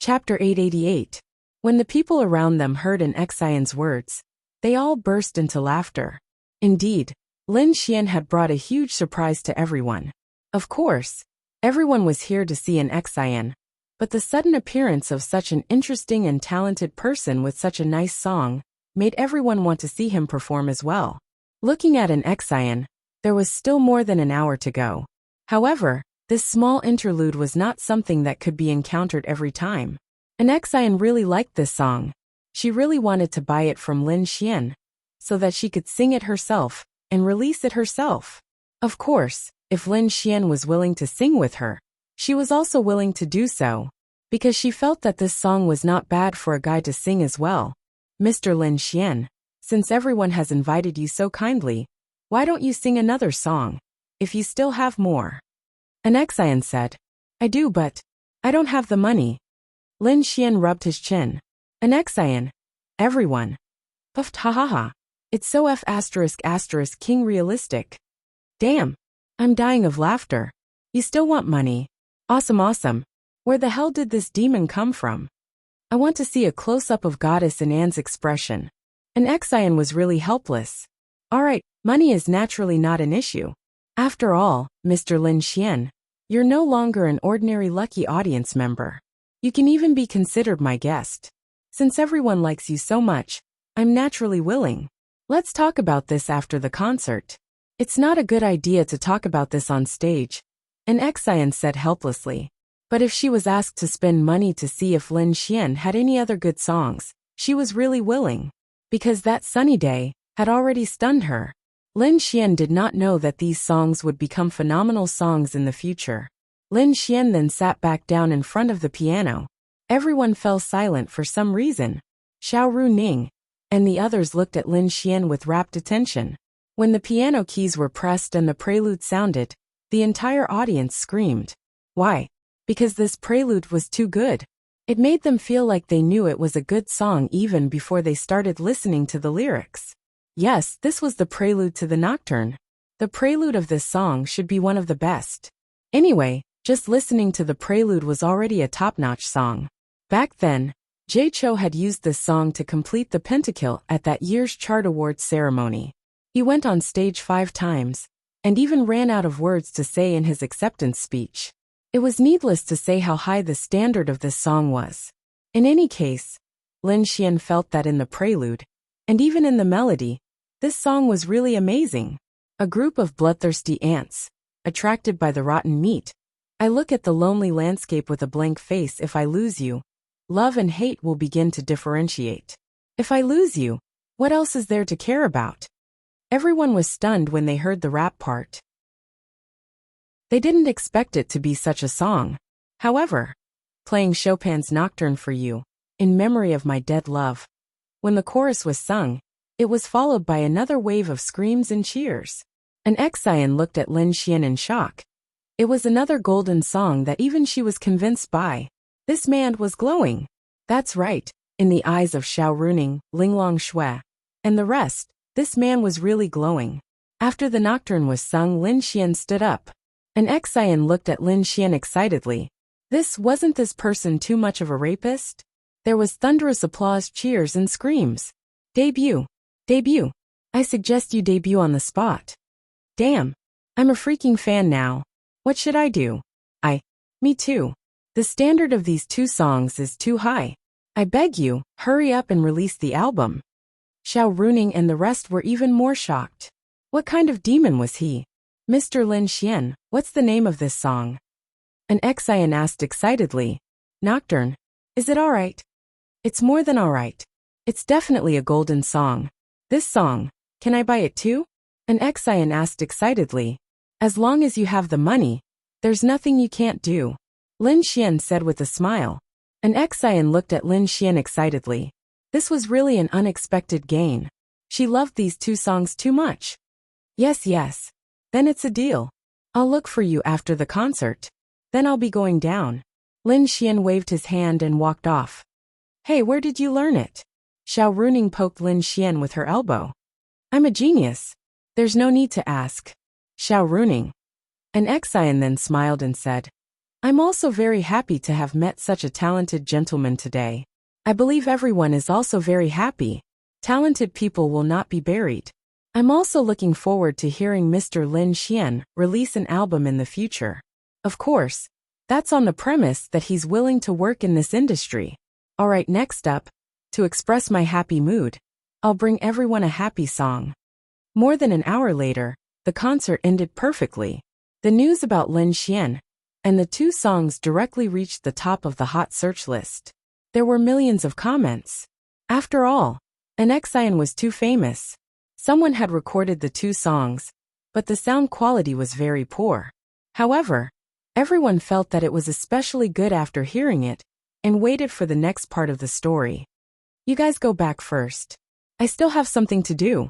Chapter 888. When the people around them heard an Xian's words, they all burst into laughter. Indeed, Lin Xian had brought a huge surprise to everyone. Of course, everyone was here to see an Xian, but the sudden appearance of such an interesting and talented person with such a nice song made everyone want to see him perform as well. Looking at an Xian, there was still more than an hour to go. However, this small interlude was not something that could be encountered every time. An Xian really liked this song. She really wanted to buy it from Lin Xian, so that she could sing it herself and release it herself. Of course, if Lin Xian was willing to sing with her, she was also willing to do so, because she felt that this song was not bad for a guy to sing as well. Mr. Lin Xian, since everyone has invited you so kindly, why don't you sing another song, if you still have more? An Xian said. I do, but I don't have the money. Lin Xian rubbed his chin. An Xian. Everyone. Puffed ha ha ha. It's so ***king realistic. Damn. I'm dying of laughter. You still want money? Awesome. Where the hell did this demon come from? I want to see a close-up of Goddess and Anne's expression. An Xian was really helpless. Alright, money is naturally not an issue. After all, Mr. Lin Xian, you're no longer an ordinary lucky audience member. You can even be considered my guest. Since everyone likes you so much, I'm naturally willing. Let's talk about this after the concert. It's not a good idea to talk about this on stage, an Xian said helplessly. But if she was asked to spend money to see if Lin Xian had any other good songs, she was really willing. Because that sunny day had already stunned her. Lin Xian did not know that these songs would become phenomenal songs in the future. Lin Xian then sat back down in front of the piano. Everyone fell silent for some reason. Xiao Runing and the others looked at Lin Xian with rapt attention. When the piano keys were pressed and the prelude sounded, the entire audience screamed. Why? Because this prelude was too good. It made them feel like they knew it was a good song even before they started listening to the lyrics. Yes, this was the prelude to the nocturne. The prelude of this song should be one of the best. Anyway, just listening to the prelude was already a top-notch song. Back then, Jay Cho had used this song to complete the pentakill at that year's chart awards ceremony. He went on stage 5 times, and even ran out of words to say in his acceptance speech. It was needless to say how high the standard of this song was. In any case, Lin Xian felt that in the prelude, and even in the melody, this song was really amazing. A group of bloodthirsty ants, attracted by the rotten meat. I look at the lonely landscape with a blank face. If I lose you, love and hate will begin to differentiate. If I lose you, what else is there to care about? Everyone was stunned when they heard the rap part. They didn't expect it to be such a song. However, playing Chopin's Nocturne for you, in memory of my dead love. When the chorus was sung, it was followed by another wave of screams and cheers. An Xian looked at Lin Xian in shock. It was another golden song that even she was convinced by. This man was glowing. That's right, in the eyes of Xiao Runing, Linglong Shui, and the rest, this man was really glowing. After the nocturne was sung, Lin Xian stood up. An Xian looked at Lin Xian excitedly. Wasn't this person too much of a rapist? There was thunderous applause, cheers, and screams. Debut. I suggest you debut on the spot. Damn. I'm a freaking fan now. What should I do? Me too. The standard of these 2 songs is too high. I beg you, hurry up and release the album. Xiao Runing and the rest were even more shocked. What kind of demon was he? Mr. Lin Xian, what's the name of this song? An Xian asked excitedly. Nocturne. Is it alright? It's more than alright. It's definitely a golden song. This song, can I buy it too? An Xian asked excitedly. As long as you have the money, there's nothing you can't do. Lin Xian said with a smile. An Xian looked at Lin Xian excitedly. This was really an unexpected gain. She loved these 2 songs too much. Yes. Then it's a deal. I'll look for you after the concert. Then I'll be going down. Lin Xian waved his hand and walked off. Hey, where did you learn it? Xiao Runing poked Lin Xian with her elbow. I'm a genius. There's no need to ask. Xiao Runing. An Xian then smiled and said, I'm also very happy to have met such a talented gentleman today. I believe everyone is also very happy. Talented people will not be buried. I'm also looking forward to hearing Mr. Lin Xian release an album in the future. Of course, that's on the premise that he's willing to work in this industry. Alright, next up, to express my happy mood, I'll bring everyone a happy song. More than an hour later, the concert ended perfectly. The news about Lin Xian and the two songs directly reached the top of the hot search list. There were millions of comments. After all, an Xian was too famous. Someone had recorded the two songs, but the sound quality was very poor. However, everyone felt that it was especially good after hearing it, and waited for the next part of the story. You guys go back first. I still have something to do.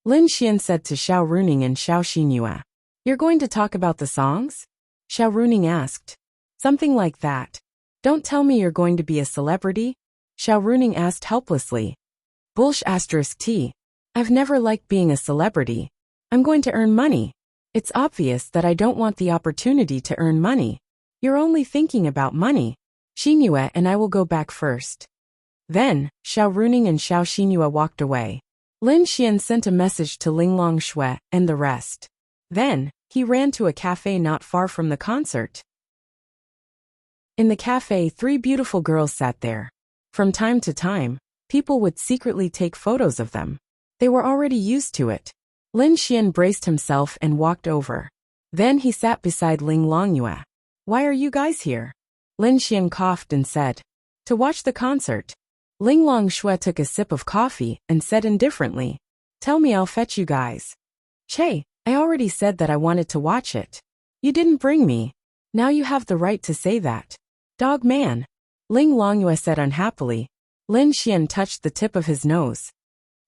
Lin Xian said to Xiao Runing and Xiao Xinyue. You're going to talk about the songs? Xiao Runing asked. Something like that. Don't tell me you're going to be a celebrity? Xiao Runing asked helplessly. Bullsh *T. I've never liked being a celebrity. I'm going to earn money. It's obvious that I don't want the opportunity to earn money. You're only thinking about money. Xinyue and I will go back first. Then, Xiao Runing and Xiao Xinyue walked away. Lin Xian sent a message to Linglong Shui and the rest. Then, he ran to a cafe not far from the concert. In the cafe, 3 beautiful girls sat there. From time to time, people would secretly take photos of them. They were already used to it. Lin Xian braced himself and walked over. Then he sat beside Ling Longyue. Why are you guys here? Lin Xian coughed and said. To watch the concert. Ling Longshui took a sip of coffee and said indifferently. Tell me, I'll fetch you guys. Che, I already said that I wanted to watch it. You didn't bring me. Now you have the right to say that. Dog man. Ling Longyue said unhappily. Lin Xian touched the tip of his nose.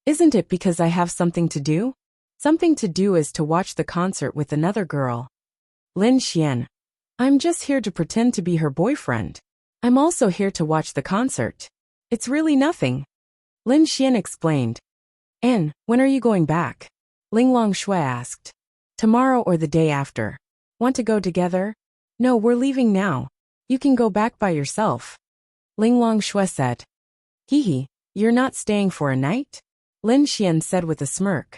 Isn't it because I have something to do? Something to do is to watch the concert with another girl. Lin Xian. I'm just here to pretend to be her boyfriend. I'm also here to watch the concert. It's really nothing. Lin Xian explained. And, when are you going back? Ling Longshui asked. Tomorrow or the day after. Want to go together? No, we're leaving now. You can go back by yourself. Ling Longshui said. Hee, you're not staying for a night? Lin Xian said with a smirk.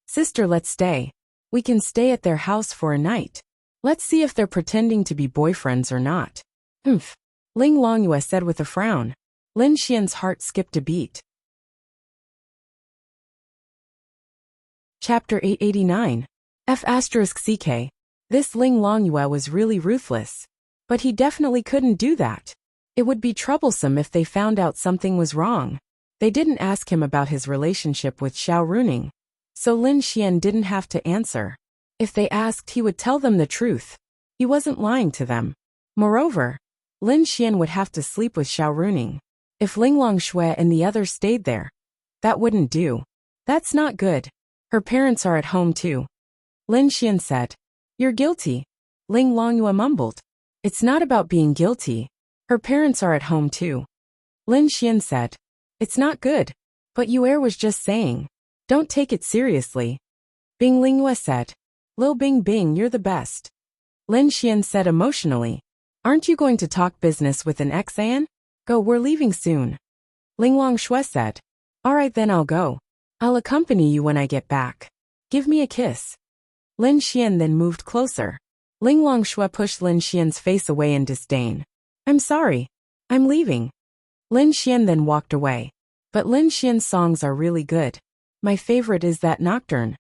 Sister, let's stay. We can stay at their house for a night. Let's see if they're pretending to be boyfriends or not. Humph. Ling Longyue said with a frown. Lin Xian's heart skipped a beat. Chapter 889. F***CK. This Ling Longyue was really ruthless. But he definitely couldn't do that. It would be troublesome if they found out something was wrong. They didn't ask him about his relationship with Xiao Runing. So Lin Xian didn't have to answer. If they asked, he would tell them the truth. He wasn't lying to them. Moreover, Lin Xian would have to sleep with Xiao Runing. If Ling Longshui and the others stayed there, that wouldn't do. That's not good. Her parents are at home too. Lin Xian said. You're guilty. Ling Longyue mumbled. It's not about being guilty. Her parents are at home too. Lin Xian said. It's not good. But Yuer was just saying. Don't take it seriously. Bing Lingyue said. Lil Bing Bing, you're the best. Lin Xian said emotionally. Aren't you going to talk business with an Xian? Go, we're leaving soon. Ling Longshui said. Alright then, I'll go. I'll accompany you when I get back. Give me a kiss. Lin Xian then moved closer. Ling Longshui pushed Lin Xian's face away in disdain. I'm sorry. I'm leaving. Lin Xian then walked away. But Lin Xian's songs are really good. My favorite is that nocturne.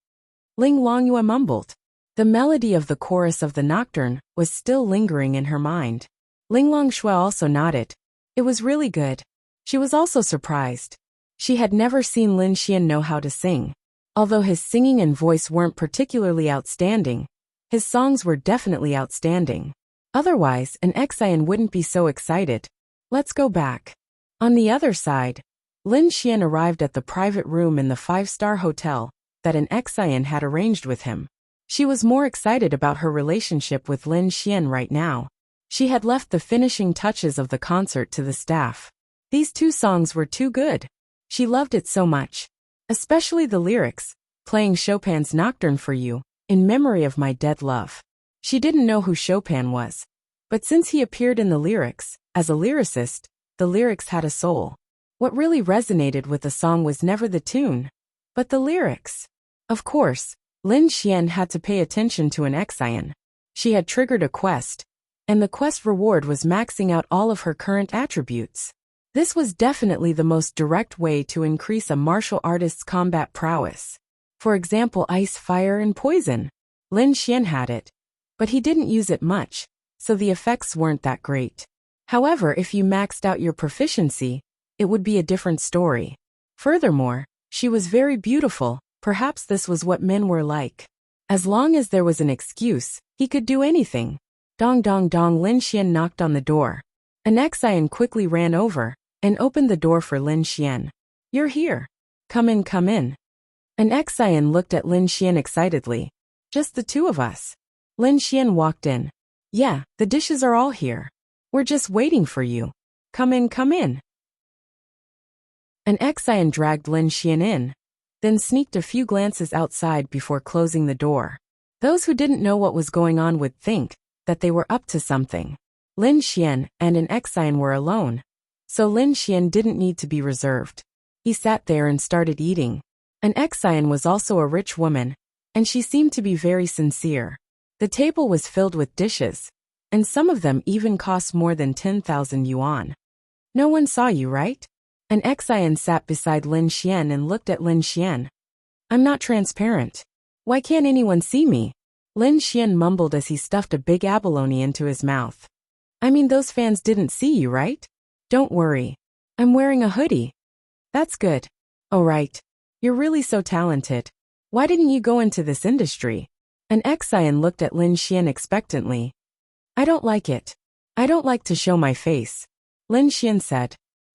Ling Longyue mumbled. The melody of the chorus of the nocturne was still lingering in her mind. Ling Longshui also nodded. It was really good. She was also surprised. She had never seen Lin Xian know how to sing. Although his singing and voice weren't particularly outstanding, his songs were definitely outstanding. Otherwise, an Xian wouldn't be so excited. Let's go back. On the other side, Lin Xian arrived at the private room in the 5-star hotel that an Xian had arranged with him. She was more excited about her relationship with Lin Xian right now. She had left the finishing touches of the concert to the staff. These 2 songs were too good. She loved it so much. Especially the lyrics, playing Chopin's Nocturne for you, in memory of my dead love. She didn't know who Chopin was. But since he appeared in the lyrics, as a lyricist, the lyrics had a soul. What really resonated with the song was never the tune, but the lyrics. Of course, Lin Xian had to pay attention to an Xian. She had triggered a quest, and the quest reward was maxing out all of her current attributes. This was definitely the most direct way to increase a martial artist's combat prowess. For example, ice, fire, and poison. Lin Xian had it, but he didn't use it much, so the effects weren't that great. However, if you maxed out your proficiency, it would be a different story. Furthermore, she was very beautiful. Perhaps this was what men were like. As long as there was an excuse, he could do anything. Dong dong dong. Lin Xian knocked on the door. An Xian quickly ran over and opened the door for Lin Xian. "You're here. Come in, come in." An Xian looked at Lin Xian excitedly. "Just the two of us." Lin Xian walked in. "Yeah, the dishes are all here. We're just waiting for you. Come in, come in." An Xian dragged Lin Xian in, then sneaked a few glances outside before closing the door. Those who didn't know what was going on would think that they were up to something. Lin Xian and an Xian were alone, so Lin Xian didn't need to be reserved. He sat there and started eating. An Xian was also a rich woman, and she seemed to be very sincere. The table was filled with dishes, and some of them even cost more than 10,000 yuan. "No one saw you, right?" An Xian sat beside Lin Xian and looked at Lin Xian. "I'm not transparent. Why can't anyone see me?" Lin Xian mumbled as he stuffed a big abalone into his mouth. "I mean, those fans didn't see you, right? Don't worry. I'm wearing a hoodie." "That's good. Oh right. You're really so talented. Why didn't you go into this industry?" An Xian looked at Lin Xian expectantly. "I don't like it. I don't like to show my face," Lin Xian said.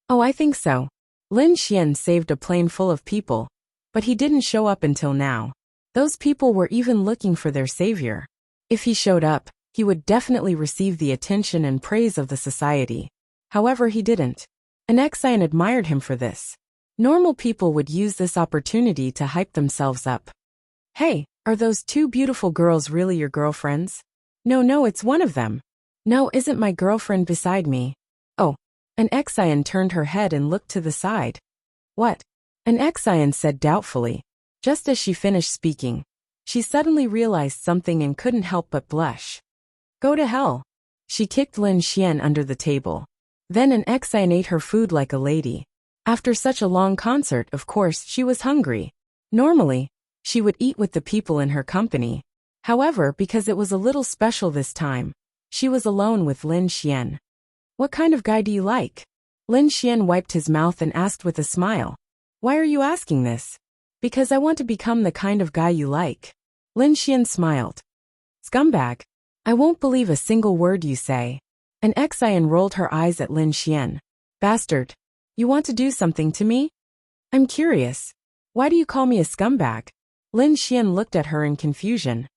"Oh, I think so." Lin Xian saved a plane full of people, but he didn't show up until now. Those people were even looking for their savior. If he showed up, he would definitely receive the attention and praise of the society. However, he didn't. An Xian admired him for this. Normal people would use this opportunity to hype themselves up. "Hey, are those two beautiful girls really your girlfriends?" No, it's one of them." "No, isn't my girlfriend beside me?" "Oh." An Xian turned her head and looked to the side. "What?" An Xian said doubtfully. Just as she finished speaking, she suddenly realized something and couldn't help but blush. "Go to hell." She kicked Lin Xian under the table. Then an Xian ate her food like a lady. After such a long concert, of course, she was hungry. Normally, she would eat with the people in her company. However, because it was a little special this time, she was alone with Lin Xian. "What kind of guy do you like?" Lin Xian wiped his mouth and asked with a smile. "Why are you asking this?" "Because I want to become the kind of guy you like." Lin Xian smiled. "Scumbag. I won't believe a single word you say." An Xian rolled her eyes at Lin Xian. "Bastard. You want to do something to me?" "I'm curious. Why do you call me a scumbag?" Lin Xian looked at her in confusion.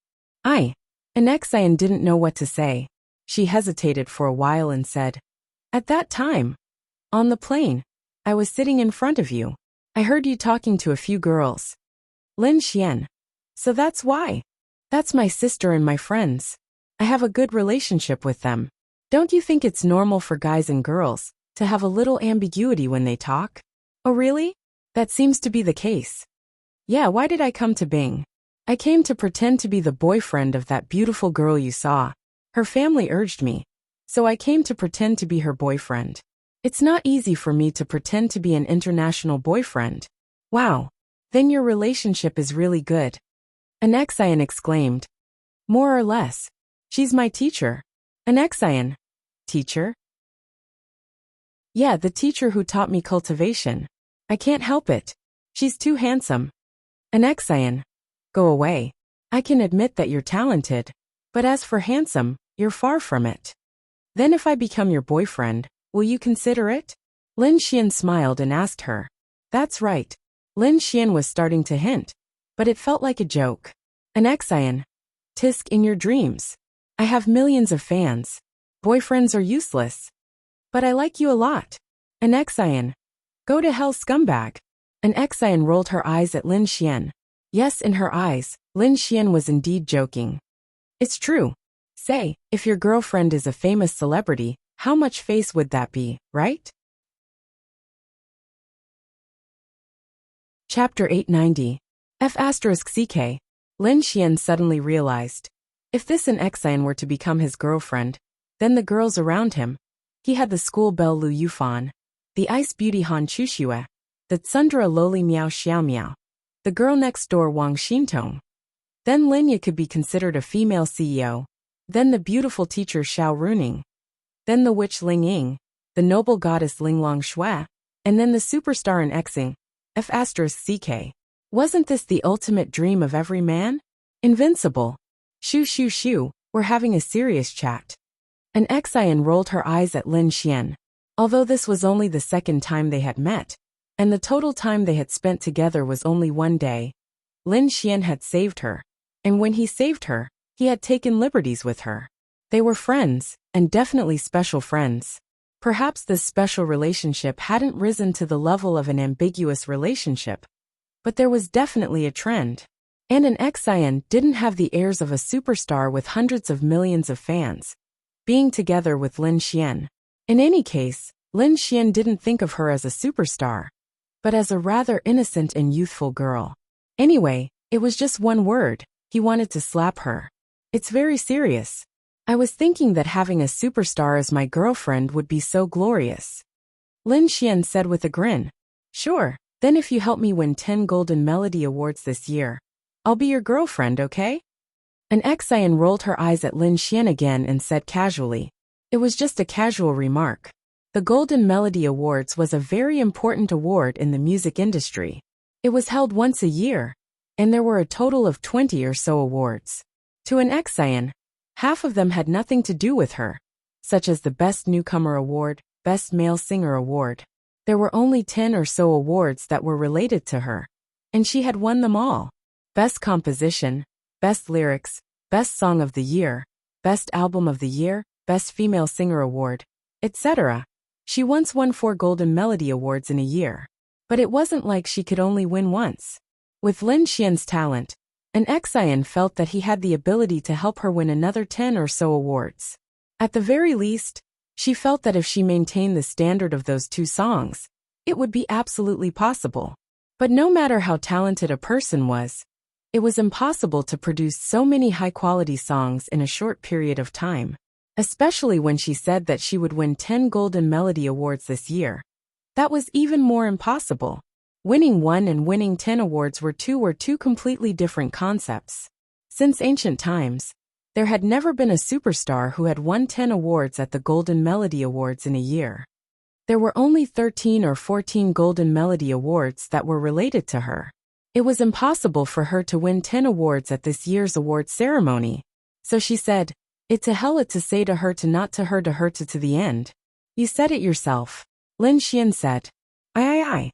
An Xian didn't know what to say. She hesitated for a while and said, "At that time, on the plane, I was sitting in front of you. I heard you talking to a few girls." Lin Xian. "So that's why. That's my sister and my friends. I have a good relationship with them. Don't you think it's normal for guys and girls to have a little ambiguity when they talk?" "Oh really? That seems to be the case." "Yeah, why did I come to Bing? I came to pretend to be the boyfriend of that beautiful girl you saw. Her family urged me, so I came to pretend to be her boyfriend. It's not easy for me to pretend to be an international boyfriend." "Wow. Then your relationship is really good." An Xian exclaimed. "More or less. She's my teacher." An Xian. "Teacher?" "Yeah, the teacher who taught me cultivation. I can't help it. She's too handsome." An Xian. "Go away. I can admit that you're talented, but as for handsome, you're far from it." "Then if I become your boyfriend, will you consider it?" Lin Xian smiled and asked her. "That's right." Lin Xian was starting to hint, but it felt like a joke. An Xian. "Tisk, in your dreams. I have millions of fans. Boyfriends are useless. But I like you a lot." An Xian. "Go to hell, scumbag." An Xian rolled her eyes at Lin Xian. Yes, in her eyes, Lin Xian was indeed joking. "It's true. Say, if your girlfriend is a famous celebrity, how much face would that be, right? Chapter 890. F***ck. Lin Xian suddenly realized. If this an Xian were to become his girlfriend, then the girls around him. He had the school belle Lu Yufan, the ice beauty Han Chuxue, the tsundra loli Miao Xiaomiao, the girl next door Wang Xintong. Then Linya could be considered a female CEO. Then the beautiful teacher Xiao Runing. Then the witch Ling Ying, the noble goddess Ling Long Shui, and then the superstar in Xing, F***ck. Wasn't this the ultimate dream of every man? Invincible. Shoo shoo shoo, we're having a serious chat. An Xian rolled her eyes at Lin Xian. Although this was only the second time they had met, and the total time they had spent together was only 1 day, Lin Xian had saved her. And when he saved her, he had taken liberties with her. They were friends, and definitely special friends. Perhaps this special relationship hadn't risen to the level of an ambiguous relationship, but there was definitely a trend. And an Xian didn't have the airs of a superstar with hundreds of millions of fans, being together with Lin Xian. In any case, Lin Xian didn't think of her as a superstar, but as a rather innocent and youthful girl. Anyway, it was just one word. He wanted to slap her. It's very serious. I was thinking that having a superstar as my girlfriend would be so glorious. Lin Xian said with a grin. Sure, then if you help me win 10 Golden Melody Awards this year, I'll be your girlfriend, okay? An Xian rolled her eyes at Lin Xian again and said casually. It was just a casual remark. The Golden Melody Awards was a very important award in the music industry. It was held once a year, and there were a total of 20 or so awards. To an Xian, half of them had nothing to do with her, such as the Best Newcomer Award, Best Male Singer Award. There were only 10 or so awards that were related to her, and she had won them all. Best Composition, Best Lyrics, Best Song of the Year, Best Album of the Year, Best Female Singer Award, etc. She once won 4 Golden Melody Awards in a year. But it wasn't like she could only win once. With Lin Xian's talent, an Xian felt that he had the ability to help her win another 10 or so awards. At the very least, she felt that if she maintained the standard of those 2 songs, it would be absolutely possible. But no matter how talented a person was, it was impossible to produce so many high-quality songs in a short period of time. Especially when she said that she would win 10 Golden Melody Awards this year. That was even more impossible. Winning 1 and winning 10 awards were two completely different concepts. Since ancient times, there had never been a superstar who had won 10 awards at the Golden Melody Awards in a year. There were only 13 or 14 Golden Melody Awards that were related to her. It was impossible for her to win 10 awards at this year's award ceremony. So she said, it to hell it to say to her to not to her to the end. You said it yourself. Lin Xian said. Aye.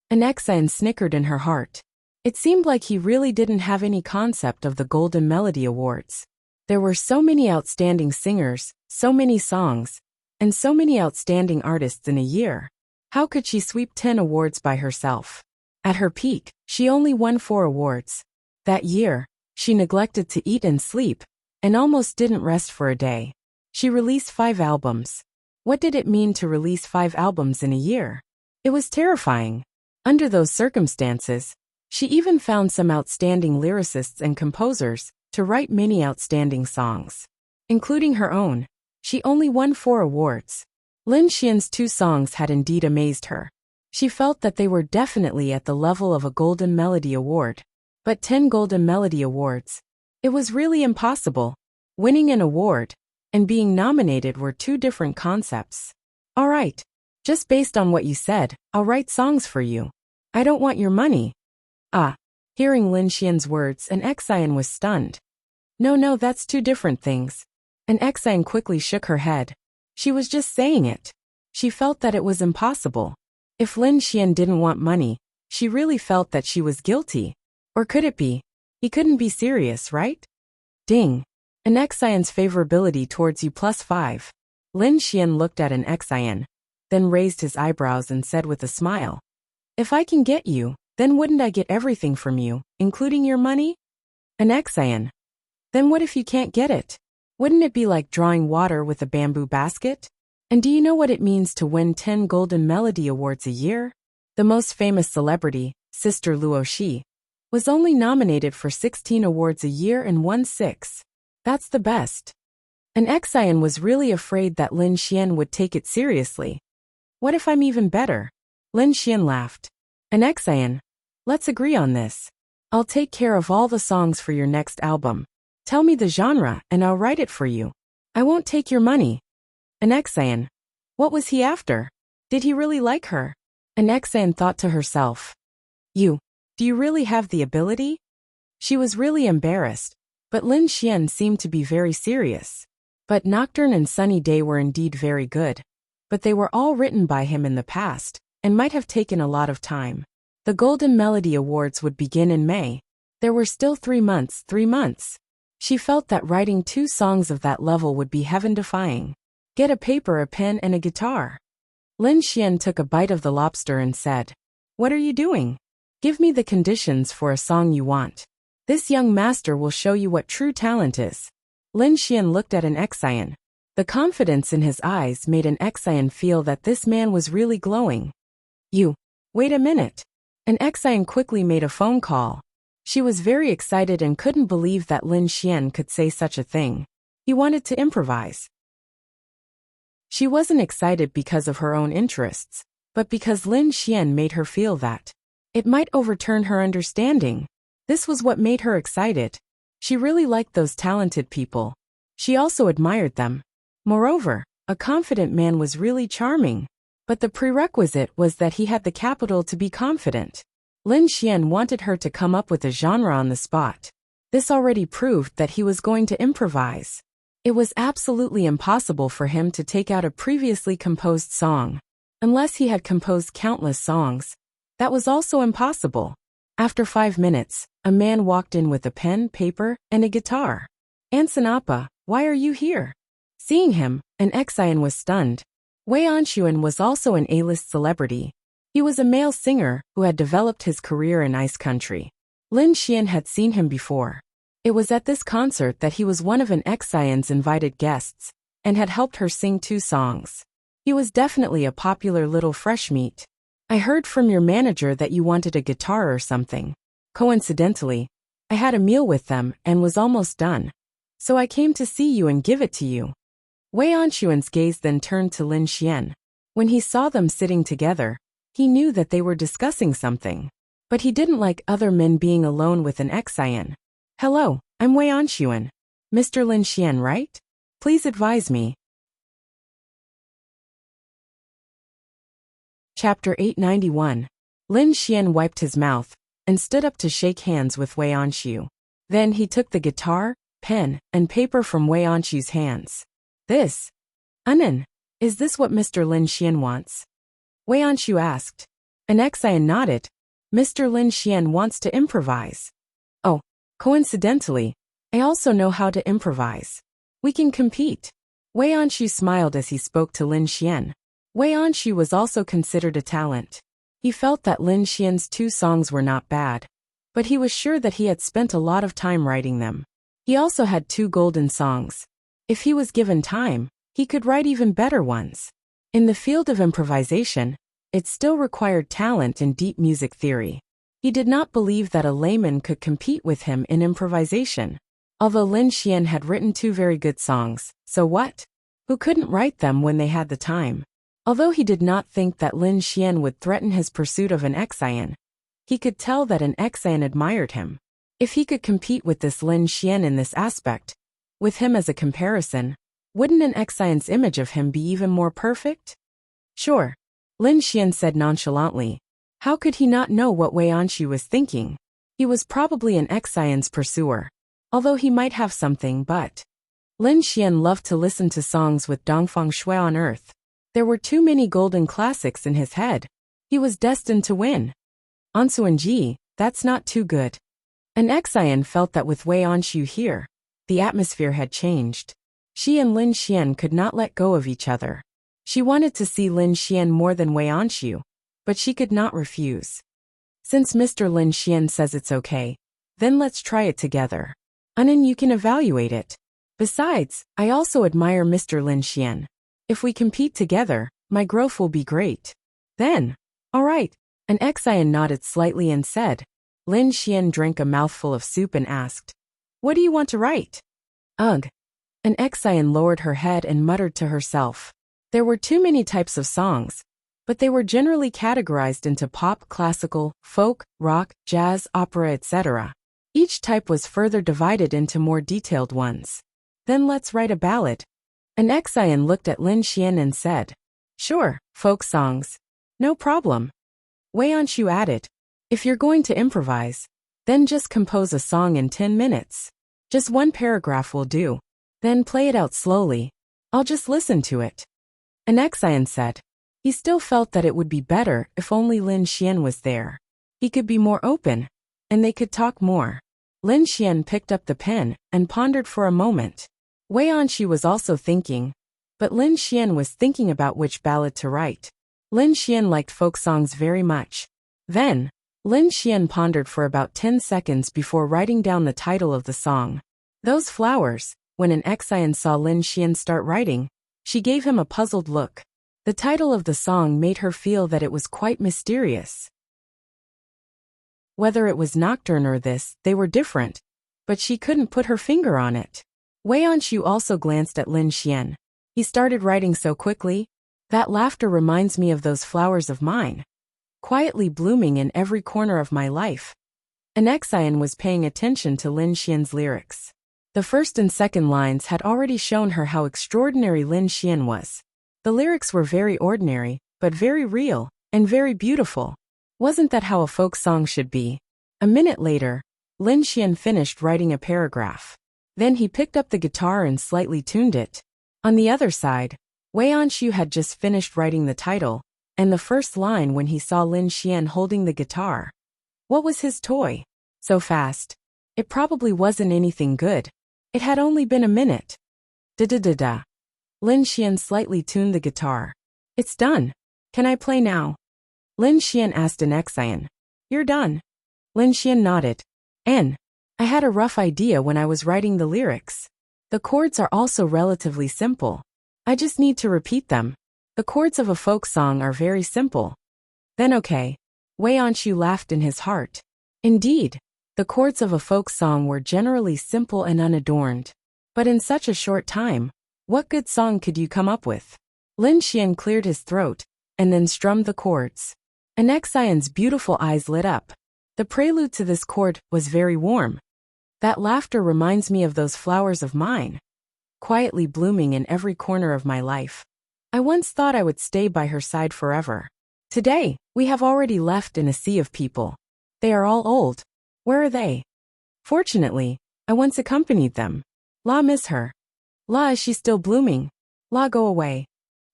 An Xian snickered in her heart. It seemed like he really didn't have any concept of the Golden Melody Awards. There were so many outstanding singers, so many songs, and so many outstanding artists in a year. How could she sweep 10 awards by herself? At her peak, she only won 4 awards. That year, she neglected to eat and sleep, and almost didn't rest for a day. She released 5 albums. What did it mean to release 5 albums in a year? It was terrifying. Under those circumstances, she even found some outstanding lyricists and composers to write many outstanding songs. Including her own, she only won 4 awards. Lin Xian's 2 songs had indeed amazed her. She felt that they were definitely at the level of a Golden Melody Award. But 10 Golden Melody Awards. It was really impossible. Winning an award and being nominated were 2 different concepts. All right. Just based on what you said, I'll write songs for you. I don't want your money. Hearing Lin Xian's words, an Xian was stunned. No, that's 2 different things. An Xian quickly shook her head. She was just saying it. She felt that it was impossible. If Lin Xian didn't want money, she really felt that she was guilty. Or could it be? He couldn't be serious, right? Ding. An Xian's favorability towards you +5. Lin Xian looked at an Xian, then raised his eyebrows and said with a smile. If I can get you, then wouldn't I get everything from you, including your money? An Xian. Then what if you can't get it? Wouldn't it be like drawing water with a bamboo basket? And do you know what it means to win 10 Golden Melody Awards a year? The most famous celebrity, Sister Luo Shi, was only nominated for 16 awards a year and won 6. That's the best. And Xian was really afraid that Lin Xian would take it seriously. What if I'm even better? Lin Xian laughed. And Xian, let's agree on this. I'll take care of all the songs for your next album. Tell me the genre and I'll write it for you. I won't take your money. And Xian, what was he after? Did he really like her? And Xian thought to herself, do you really have the ability? She was really embarrassed, but Lin Xian seemed to be very serious. But Nocturne and Sunny Day were indeed very good. But they were all written by him in the past, and might have taken a lot of time. The Golden Melody Awards would begin in May. There were still 3 months. She felt that writing 2 songs of that level would be heaven-defying. Get a paper, a pen, and a guitar. Lin Xian took a bite of the lobster and said, What are you doing? Give me the conditions for a song you want. This young master will show you what true talent is. Lin Xian looked at an Xian. The confidence in his eyes made an Xian feel that this man was really glowing. Wait a minute. An Xian quickly made a phone call. She was very excited and couldn't believe that Lin Xian could say such a thing. He wanted to improvise. She wasn't excited because of her own interests, but because Lin Xian made her feel that it might overturn her understanding. This was what made her excited. She really liked those talented people. She also admired them. Moreover, a confident man was really charming. But the prerequisite was that he had the capital to be confident. Lin Xian wanted her to come up with a genre on the spot. This already proved that he was going to improvise. It was absolutely impossible for him to take out a previously composed song. Unless he had composed countless songs. That was also impossible. After 5 minutes, a man walked in with a pen, paper, and a guitar. Anson Appa, why are you here? Seeing him, an Xian was stunned. Wei Anshuan was also an A-list celebrity. He was a male singer who had developed his career in Ice Country. Lin Xian had seen him before. It was at this concert that he was one of an Xian's invited guests, and had helped her sing 2 songs. He was definitely a popular little fresh meat. I heard from your manager that you wanted a guitar or something. Coincidentally, I had a meal with them and was almost done. So I came to see you and give it to you. Wei Anshuan's gaze then turned to Lin Xian. When he saw them sitting together, he knew that they were discussing something. But he didn't like other men being alone with an Xian. Hello, I'm Wei Anshuan. Mr. Lin Xian, right? Please advise me. Chapter 891. Lin Xian wiped his mouth and stood up to shake hands with Wei Anshu. Then he took the guitar, pen, and paper from Wei Anshu's hands. Is this what Mr. Lin Xian wants? Wei Anshu asked. An Xian nodded. Mr. Lin Xian wants to improvise. Oh, coincidentally, I also know how to improvise. We can compete. Wei Anshu smiled as he spoke to Lin Xian. Wei Anshu was also considered a talent. He felt that Lin Xian's 2 songs were not bad, but he was sure that he had spent a lot of time writing them. He also had 2 golden songs. If he was given time, he could write even better ones. In the field of improvisation, it still required talent and deep music theory. He did not believe that a layman could compete with him in improvisation. Although Lin Xian had written 2 very good songs, so what? Who couldn't write them when they had the time? Although he did not think that Lin Xian would threaten his pursuit of an Xian, he could tell that an Xian admired him. If he could compete with this Lin Xian in this aspect, with him as a comparison, wouldn't an Xian's image of him be even more perfect? Sure, Lin Xian said nonchalantly. How could he not know what Wei Anshu was thinking? He was probably an Xian's pursuer. Although he might have something, but Lin Xian loved to listen to songs with Dongfang Shui on earth. There were too many golden classics in his head. He was destined to win. Ansuan Ji, that's not too good. An Xian felt that with Wei Anshu here, the atmosphere had changed. She and Lin Xian could not let go of each other. She wanted to see Lin Xian more than Wei Anshu, but she could not refuse. Since Mr. Lin Xian says it's okay, then let's try it together. and then you can evaluate it. Besides, I also admire Mr. Lin Xian. If we compete together, my growth will be great. Then, all right. An Xian nodded slightly and said. Lin Xian drank a mouthful of soup and asked, "What do you want to write?" Ugh. An Xian lowered her head and muttered to herself. There were too many types of songs, but they were generally categorized into pop, classical, folk, rock, jazz, opera, etc. Each type was further divided into more detailed ones. Then let's write a ballad. An Xian looked at Lin Xian and said, "Sure, folk songs. No problem." Wei Anshu added, "If you're going to improvise, then just compose a song in 10 minutes. Just one paragraph will do. Then play it out slowly. I'll just listen to it." An Xian said. He still felt that it would be better if only Lin Xian was there. He could be more open, and they could talk more. Lin Xian picked up the pen and pondered for a moment. Wei Anshu was also thinking, but Lin Xian was thinking about which ballad to write. Lin Xian liked folk songs very much. Then, Lin Xian pondered for about 10 seconds before writing down the title of the song. Those Flowers. When an Xian saw Lin Xian start writing, she gave him a puzzled look. The title of the song made her feel that it was quite mysterious. Whether it was Nocturne or this, they were different, but she couldn't put her finger on it. Wei Anshu also glanced at Lin Xian. He started writing so quickly. That laughter reminds me of those flowers of mine, quietly blooming in every corner of my life. An Xian was paying attention to Lin Xian's lyrics. The first and second lines had already shown her how extraordinary Lin Xian was. The lyrics were very ordinary, but very real, and very beautiful. Wasn't that how a folk song should be? A minute later, Lin Xian finished writing a paragraph. Then he picked up the guitar and slightly tuned it. On the other side, Wei Anshu had just finished writing the title, and the first line when he saw Lin Xian holding the guitar. What was his toy? So fast. It probably wasn't anything good. It had only been a minute. Da-da-da-da. Lin Xian slightly tuned the guitar. It's done. Can I play now? Lin Xian asked an Xian. You're done. Lin Xian nodded. I had a rough idea when I was writing the lyrics. The chords are also relatively simple. I just need to repeat them. The chords of a folk song are very simple. Then okay. Wei Anshu laughed in his heart. Indeed, the chords of a folk song were generally simple and unadorned. But in such a short time, what good song could you come up with? Lin Xian cleared his throat, and then strummed the chords. An Xian's beautiful eyes lit up. The prelude to this chord was very warm. That laughter reminds me of those flowers of mine, quietly blooming in every corner of my life. I once thought I would stay by her side forever. Today, we have already left in a sea of people. They are all old. Where are they? Fortunately, I once accompanied them. La, miss her. La, is she still blooming? La, go away.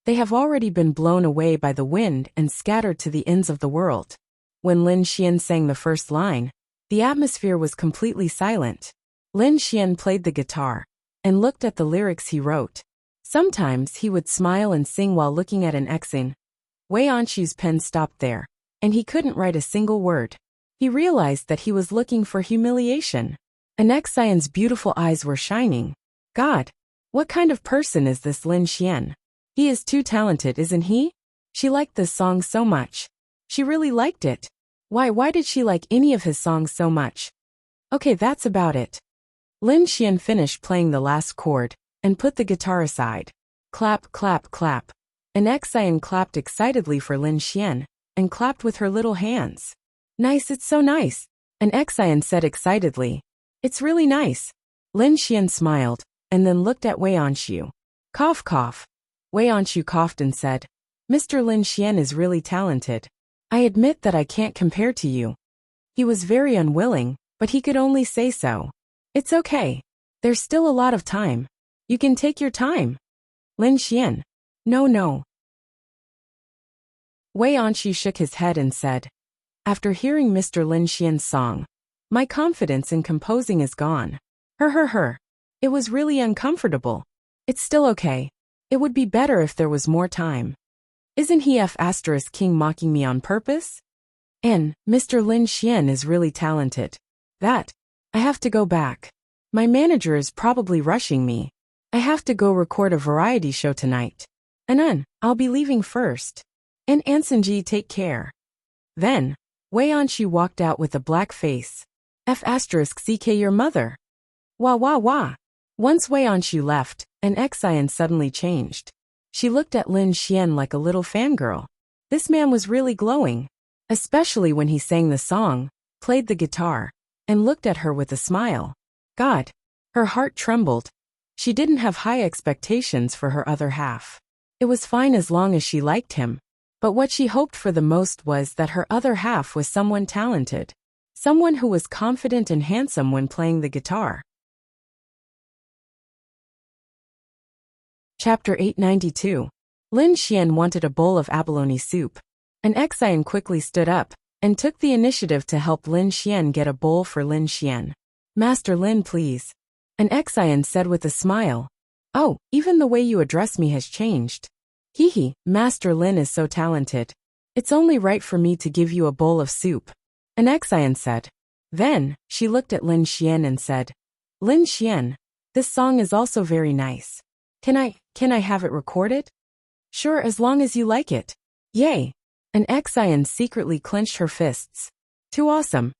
They have already been blown away by the wind and scattered to the ends of the world. When Lin Xian sang the first line, the atmosphere was completely silent. Lin Xian played the guitar and looked at the lyrics he wrote. Sometimes he would smile and sing while looking at an Xian. Wei Anshu's pen stopped there, and he couldn't write a single word. He realized that he was looking for humiliation. An Xian's beautiful eyes were shining. God, what kind of person is this Lin Xian? He is too talented, isn't he? She liked this song so much. She really liked it. Why did she like any of his songs so much? Okay, that's about it. Lin Xian finished playing the last chord and put the guitar aside. Clap, clap, clap. An Xian clapped excitedly for Lin Xian and clapped with her little hands. Nice, it's so nice. An Xian said excitedly. It's really nice. Lin Xian smiled and then looked at Wei Anshu. Cough, cough. Wei Anshu coughed and said, Mr. Lin Xian is really talented. I admit that I can't compare to you. He was very unwilling, but he could only say so. It's okay. There's still a lot of time. You can take your time. Lin Xian. No. Wei Anshu shook his head and said, after hearing Mr. Lin Xian's song, my confidence in composing is gone. Her. It was really uncomfortable. It's still okay. It would be better if there was more time. Isn't he King mocking me on purpose? And Mr. Lin Xian is really talented. That, I have to go back. My manager is probably rushing me. I have to go record a variety show tonight. I'll be leaving first. And Ansanji, take care. Then, Wei Anshi walked out with a black face. F***ck your mother. Wah wah wah. Once Wei Anshi left, an Xian suddenly changed. She looked at Lin Xian like a little fangirl. This man was really glowing. Especially when he sang the song, played the guitar, and looked at her with a smile. God. Her heart trembled. She didn't have high expectations for her other half. It was fine as long as she liked him. But what she hoped for the most was that her other half was someone talented. Someone who was confident and handsome when playing the guitar. Chapter 892. Lin Xian wanted a bowl of abalone soup. An Xian quickly stood up and took the initiative to help Lin Xian get a bowl for Lin Xian. Master Lin, please. An Xian said with a smile. Oh, even the way you address me has changed. Hee, Master Lin is so talented. It's only right for me to give you a bowl of soup. An Xian said. Then, she looked at Lin Xian and said, Lin Xian, this song is also very nice. Can I have it recorded? Sure, as long as you like it. Yay. An Xian secretly clenched her fists. Too awesome.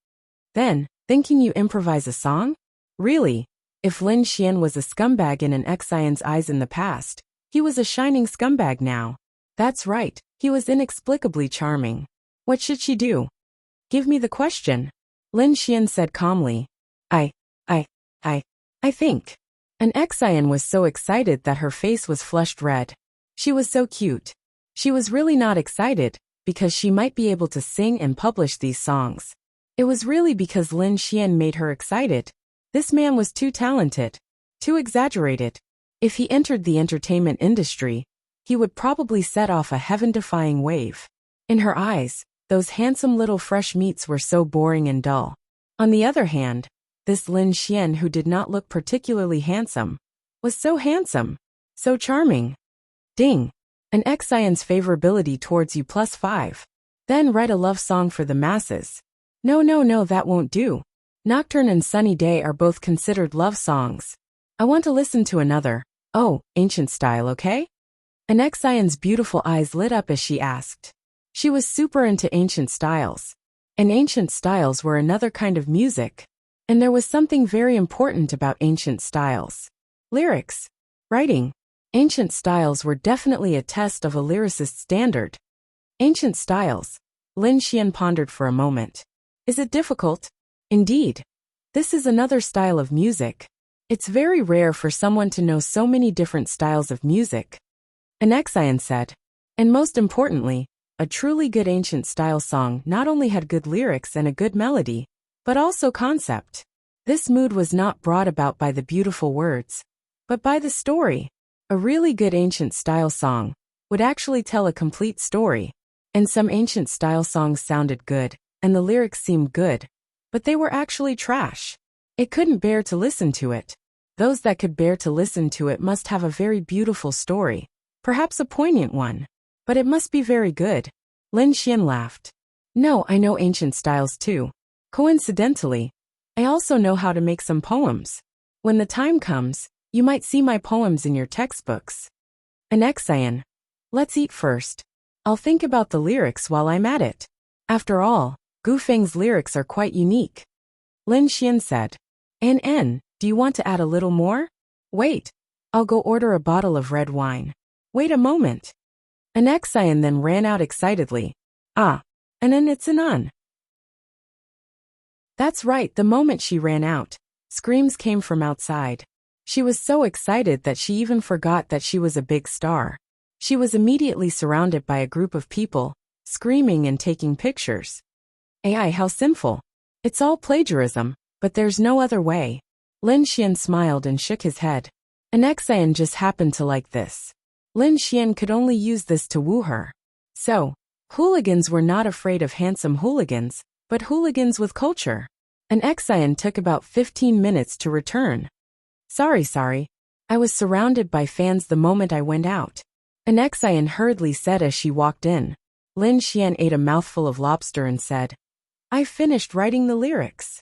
Then, thinking you improvise a song? Really? If Lin Xian was a scumbag in an Xian's eyes in the past, he was a shining scumbag now. That's right, he was inexplicably charming. What should she do? Give me the question. Lin Xian said calmly. I think. An Xian was so excited that her face was flushed red. She was so cute. She was really not excited, because she might be able to sing and publish these songs. It was really because Lin Xian made her excited. This man was too talented. Too exaggerated. If he entered the entertainment industry, he would probably set off a heaven-defying wave. In her eyes, those handsome little fresh meats were so boring and dull. On the other hand, this Lin Xian, who did not look particularly handsome, was so handsome, so charming. Ding. An Xian's favorability towards you +5. Then write a love song for the masses. No, that won't do. Nocturne and Sunny Day are both considered love songs. I want to listen to another. Oh, ancient style, okay? An Xian's beautiful eyes lit up as she asked. She was super into ancient styles. And ancient styles were another kind of music. And there was something very important about ancient styles. Lyrics. Writing. Ancient styles were definitely a test of a lyricist's standard. Ancient styles. Lin Xian pondered for a moment. Is it difficult? Indeed. This is another style of music. It's very rare for someone to know so many different styles of music. An Xian said. And most importantly, a truly good ancient style song not only had good lyrics and a good melody, but also concept. This mood was not brought about by the beautiful words, but by the story. A really good ancient style song would actually tell a complete story. And some ancient style songs sounded good, and the lyrics seemed good, but they were actually trash. It couldn't bear to listen to it. Those that could bear to listen to it must have a very beautiful story, perhaps a poignant one. But it must be very good. Lin Xian laughed. No, I know ancient styles too. Coincidentally, I also know how to make some poems. When the time comes, you might see my poems in your textbooks. An Xian. Let's eat first. I'll think about the lyrics while I'm at it. After all, Gu Feng's lyrics are quite unique. Lin Xian said. Do you want to add a little more? Wait. I'll go order a bottle of red wine. Wait a moment. An Xian then ran out excitedly. It's an on. That's right, the moment she ran out, screams came from outside. She was so excited that she even forgot that she was a big star. She was immediately surrounded by a group of people, screaming and taking pictures. AI, how sinful. It's all plagiarism, but there's no other way. Lin Xian smiled and shook his head. An Xian just happened to like this. Lin Xian could only use this to woo her. So, hooligans were not afraid of handsome hooligans, but hooligans with culture. An Xian took about 15 minutes to return. Sorry. I was surrounded by fans the moment I went out. An Xian hurriedly said as she walked in. Lin Xian ate a mouthful of lobster and said, I finished writing the lyrics.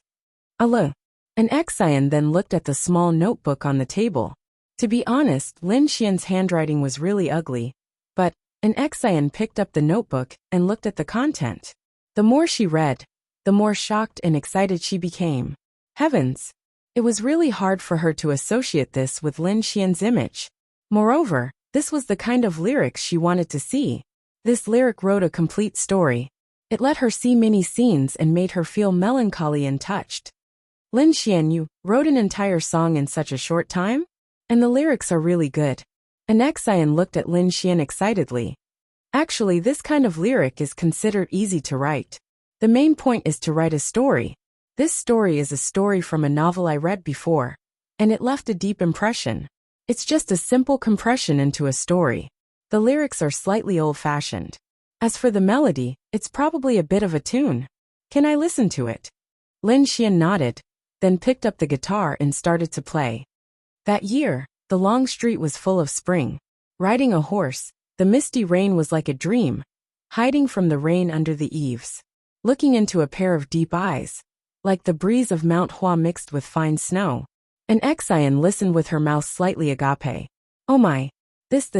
Allah. An Xian then looked at the small notebook on the table. To be honest, Lin Xian's handwriting was really ugly. But an Xian picked up the notebook and looked at the content. The more she read, the more shocked and excited she became. Heavens! It was really hard for her to associate this with Lin Xian's image. Moreover, this was the kind of lyrics she wanted to see. This lyric wrote a complete story. It let her see many scenes and made her feel melancholy and touched. Lin Xian, you wrote an entire song in such a short time? And the lyrics are really good. An Xian looked at Lin Xian excitedly. Actually, this kind of lyric is considered easy to write. The main point is to write a story. This story is a story from a novel I read before, and it left a deep impression. It's just a simple compression into a story. The lyrics are slightly old-fashioned. As for the melody, it's probably a bit of a tune. Can I listen to it? Lin Xian nodded, then picked up the guitar and started to play. That year, the long street was full of spring. Riding a horse, the misty rain was like a dream, hiding from the rain under the eaves. Looking into a pair of deep eyes, like the breeze of Mount Hua mixed with fine snow. An Xian listened with her mouth slightly agape. Oh my! This.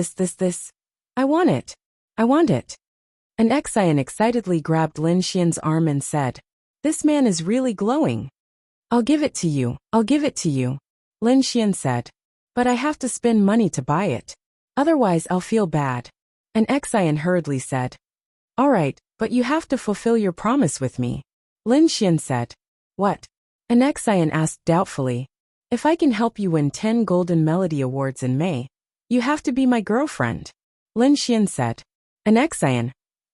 I want it. I want it. An Xian excitedly grabbed Lin Xian's arm and said, "This man is really glowing. I'll give it to you, I'll give it to you." Lin Xian said, "But I have to spend money to buy it. Otherwise I'll feel bad." An Xian hurriedly said, "All right, but you have to fulfill your promise with me." Lin Xian said, "What?" An Xian asked doubtfully. "If I can help you win 10 Golden Melody Awards in May, you have to be my girlfriend." Lin Xian said. An Xian,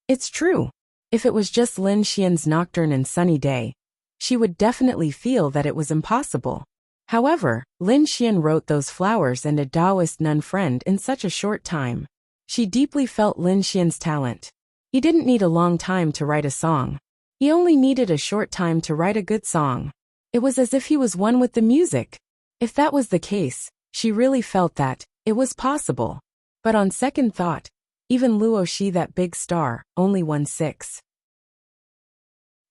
"It's true. If it was just Lin Xian's nocturne and sunny day, she would definitely feel that it was impossible. However, Lin Xian wrote those flowers and a Taoist nun friend in such a short time. She deeply felt Lin Xian's talent. He didn't need a long time to write a song. He only needed a short time to write a good song. It was as if he was one with the music. If that was the case, she really felt that it was possible. But on second thought, even Luo Shi, that big star, only won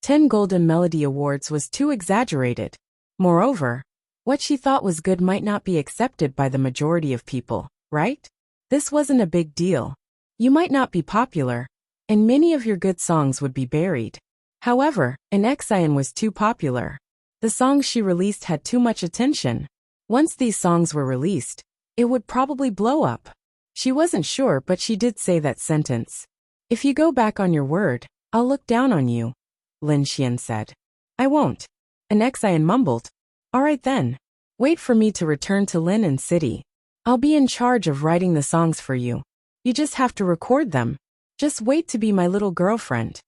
10 Golden Melody Awards was too exaggerated. Moreover, what she thought was good might not be accepted by the majority of people, right? This wasn't a big deal. You might not be popular, and many of your good songs would be buried. However, an Xian was too popular. The songs she released had too much attention. Once these songs were released, it would probably blow up. She wasn't sure, but she did say that sentence. "If you go back on your word, I'll look down on you," Lin Xian said. "I won't." An Xian mumbled. "All right then. Wait for me to return to Lin City. I'll be in charge of writing the songs for you. You just have to record them. Just wait to be my little girlfriend."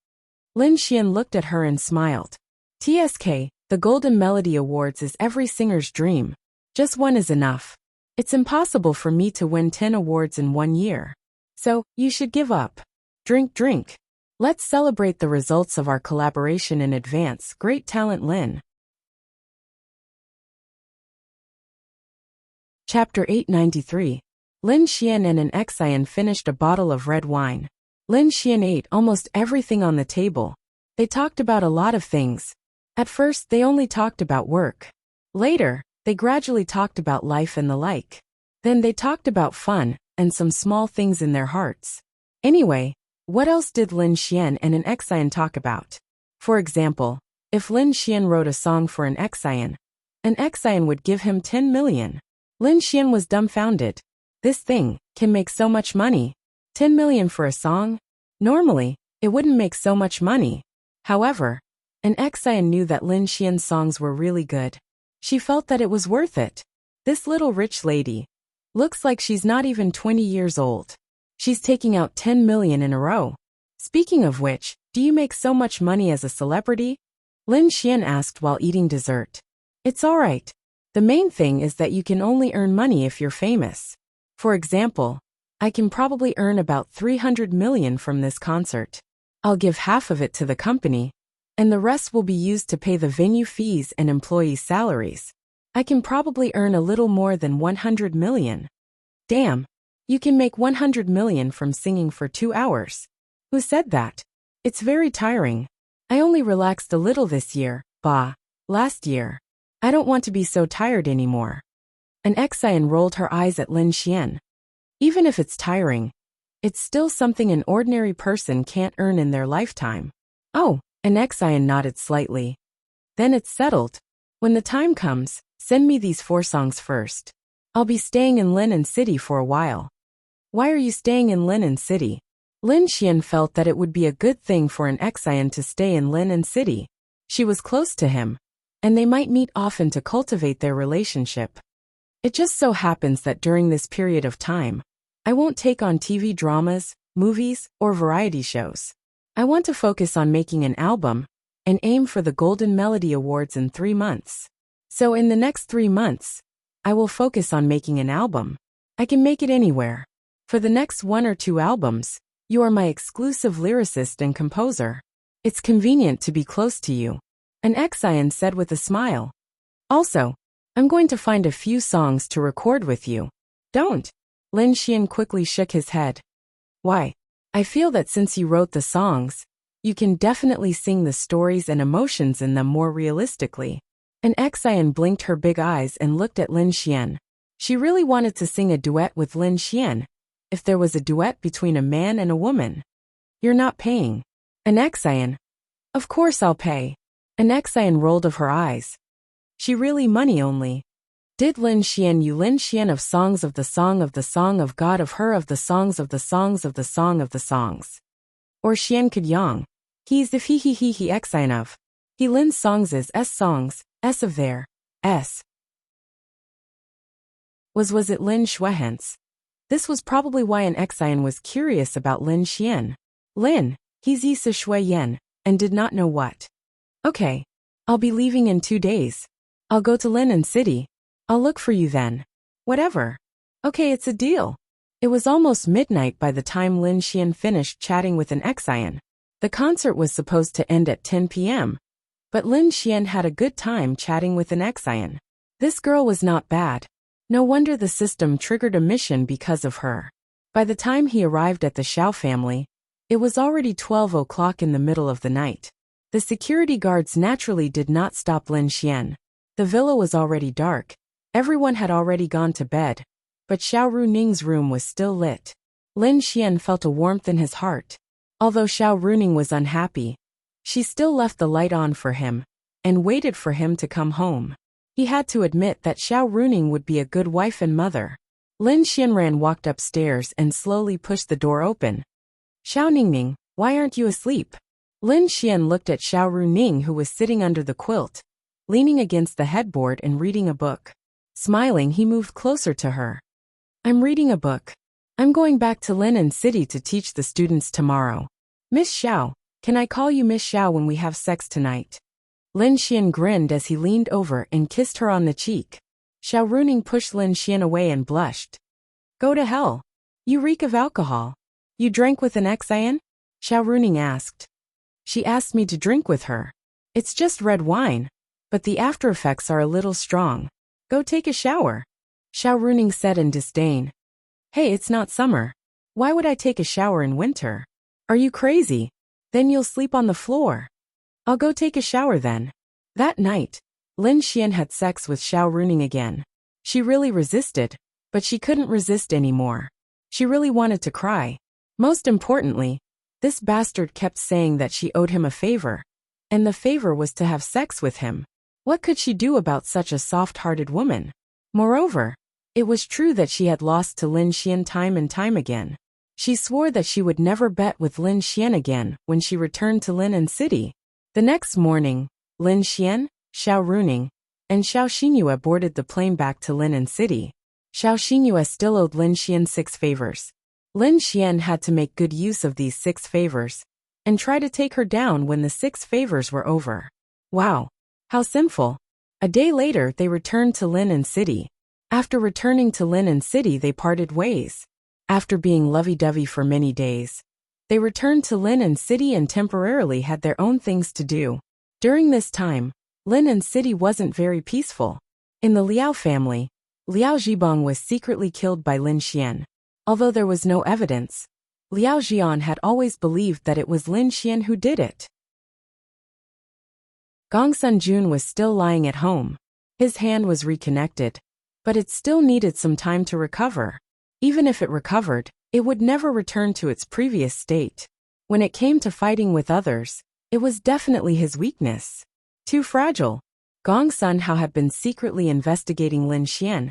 Lin Xian looked at her and smiled. "TSK, the Golden Melody Awards is every singer's dream. Just one is enough. It's impossible for me to win 10 awards in 1 year. So, you should give up. Drink. Let's celebrate the results of our collaboration in advance. Great talent, Lin." Chapter 893. Lin Xian and an Xian finished a bottle of red wine. Lin Xian ate almost everything on the table. They talked about a lot of things. At first, they only talked about work. Later, they gradually talked about life and the like. Then they talked about fun and some small things in their hearts. Anyway, what else did Lin Xian and an Xian talk about? For example, if Lin Xian wrote a song for an Xian would give him 10 million. Lin Xian was dumbfounded. This thing can make so much money. 10 million for a song? Normally, it wouldn't make so much money. However, an Xian knew that Lin Xian's songs were really good. She felt that it was worth it. This little rich lady looks like she's not even 20 years old. She's taking out 10 million in a row. Speaking of which, do you make so much money as a celebrity? Lin Xian asked while eating dessert. It's alright. The main thing is that you can only earn money if you're famous. For example, I can probably earn about 300 million from this concert. I'll give half of it to the company, and the rest will be used to pay the venue fees and employees' salaries. I can probably earn a little more than 100 million. Damn, you can make 100 million from singing for 2 hours. Who said that? It's very tiring. I only relaxed a little this year, last year. I don't want to be so tired anymore. An Exayan rolled her eyes at Lin Xian. Even if it's tiring, it's still something an ordinary person can't earn in their lifetime. Oh, an Exayan nodded slightly. Then it's settled. When the time comes, send me these 4 songs first. I'll be staying in Linen City for a while. Why are you staying in Linen City? Lin Xian felt that it would be a good thing for an Exayan to stay in Linen City. She was close to him, and they might meet often to cultivate their relationship. It just so happens that during this period of time, I won't take on TV dramas, movies, or variety shows. I want to focus on making an album and aim for the Golden Melody Awards in 3 months. So in the next 3 months, I will focus on making an album. I can make it anywhere. For the next 1 or 2 albums, you are my exclusive lyricist and composer. It's convenient to be close to you, an Exayan said with a smile. Also, I'm going to find a few songs to record with you. Don't. Lin Xian quickly shook his head. Why? I feel that since you wrote the songs, you can definitely sing the stories and emotions in them more realistically. An Exayan blinked her big eyes and looked at Lin Xian. She really wanted to sing a duet with Lin Xian, if there was a duet between a man and a woman. You're not paying. An Exayan. Of course I'll pay. An Exayan rolled of her eyes. She really money only. Did Lin Xian you Lin Xian of songs of the song of the song of God of her of the songs of the songs of the song of the songs. Or Xian could yang. He's if he Exayan of. He Lin's songs is S songs, S of their, S. Was it Lin Shuehens? This was probably why an Exayan was curious about Lin Xian. Lin, he's Yisa Shui Yen, and did not know what. Okay. I'll be leaving in 2 days. I'll go to Linen City. I'll look for you then. Whatever. Okay, it's a deal. It was almost midnight by the time Lin Xian finished chatting with an Exayan. The concert was supposed to end at 10 p.m., but Lin Xian had a good time chatting with an Exayan. This girl was not bad. No wonder the system triggered a mission because of her. By the time he arrived at the Xiao family, it was already 12 o'clock in the middle of the night. The security guards naturally did not stop Lin Xian. The villa was already dark. Everyone had already gone to bed, but Xiao Runing's room was still lit. Lin Xian felt a warmth in his heart. Although Xiao Runing was unhappy, she still left the light on for him and waited for him to come home. He had to admit that Xiao Runing would be a good wife and mother. Lin Xianran walked upstairs and slowly pushed the door open. Xiao Ningning, why aren't you asleep? Lin Xian looked at Xiao Runing, who was sitting under the quilt, leaning against the headboard and reading a book. Smiling, he moved closer to her. I'm reading a book. I'm going back to Linen City to teach the students tomorrow. Miss Xiao, can I call you Miss Xiao when we have sex tonight? Lin Xian grinned as he leaned over and kissed her on the cheek. Xiao Runing pushed Lin Xian away and blushed. Go to hell. You reek of alcohol. You drank with an Exayan? Xiao Runing asked. She asked me to drink with her. It's just red wine, but the after effects are a little strong. Go take a shower. Xiao Runing said in disdain. Hey, it's not summer. Why would I take a shower in winter? Are you crazy? Then you'll sleep on the floor. I'll go take a shower then. That night, Lin Xian had sex with Xiao Runing again. She really resisted, but she couldn't resist anymore. She really wanted to cry. Most importantly, this bastard kept saying that she owed him a favor, and the favor was to have sex with him. What could she do about such a soft-hearted woman? Moreover, it was true that she had lost to Lin Xian time and time again. She swore that she would never bet with Lin Xian again when she returned to Linen City. The next morning, Lin Xian, Xiao Runing, and Xiao Xinyue boarded the plane back to Linen City. Xiao Xinyue still owed Lin Xian 6 favors. Lin Xian had to make good use of these 6 favors and try to take her down when the 6 favors were over. Wow. How sinful. A day later, they returned to Linen City. After returning to Linen City, they parted ways. After being lovey-dovey for many days, they returned to Linen City and temporarily had their own things to do. During this time, Linen City wasn't very peaceful. In the Liao family, Liao Zhibong was secretly killed by Lin Xian. Although there was no evidence, Liao Jian had always believed that it was Lin Xian who did it. Gongsun Jun was still lying at home. His hand was reconnected, but it still needed some time to recover. Even if it recovered, it would never return to its previous state. When it came to fighting with others, it was definitely his weakness. Too fragile. Gong Sun Hao had been secretly investigating Lin Xian,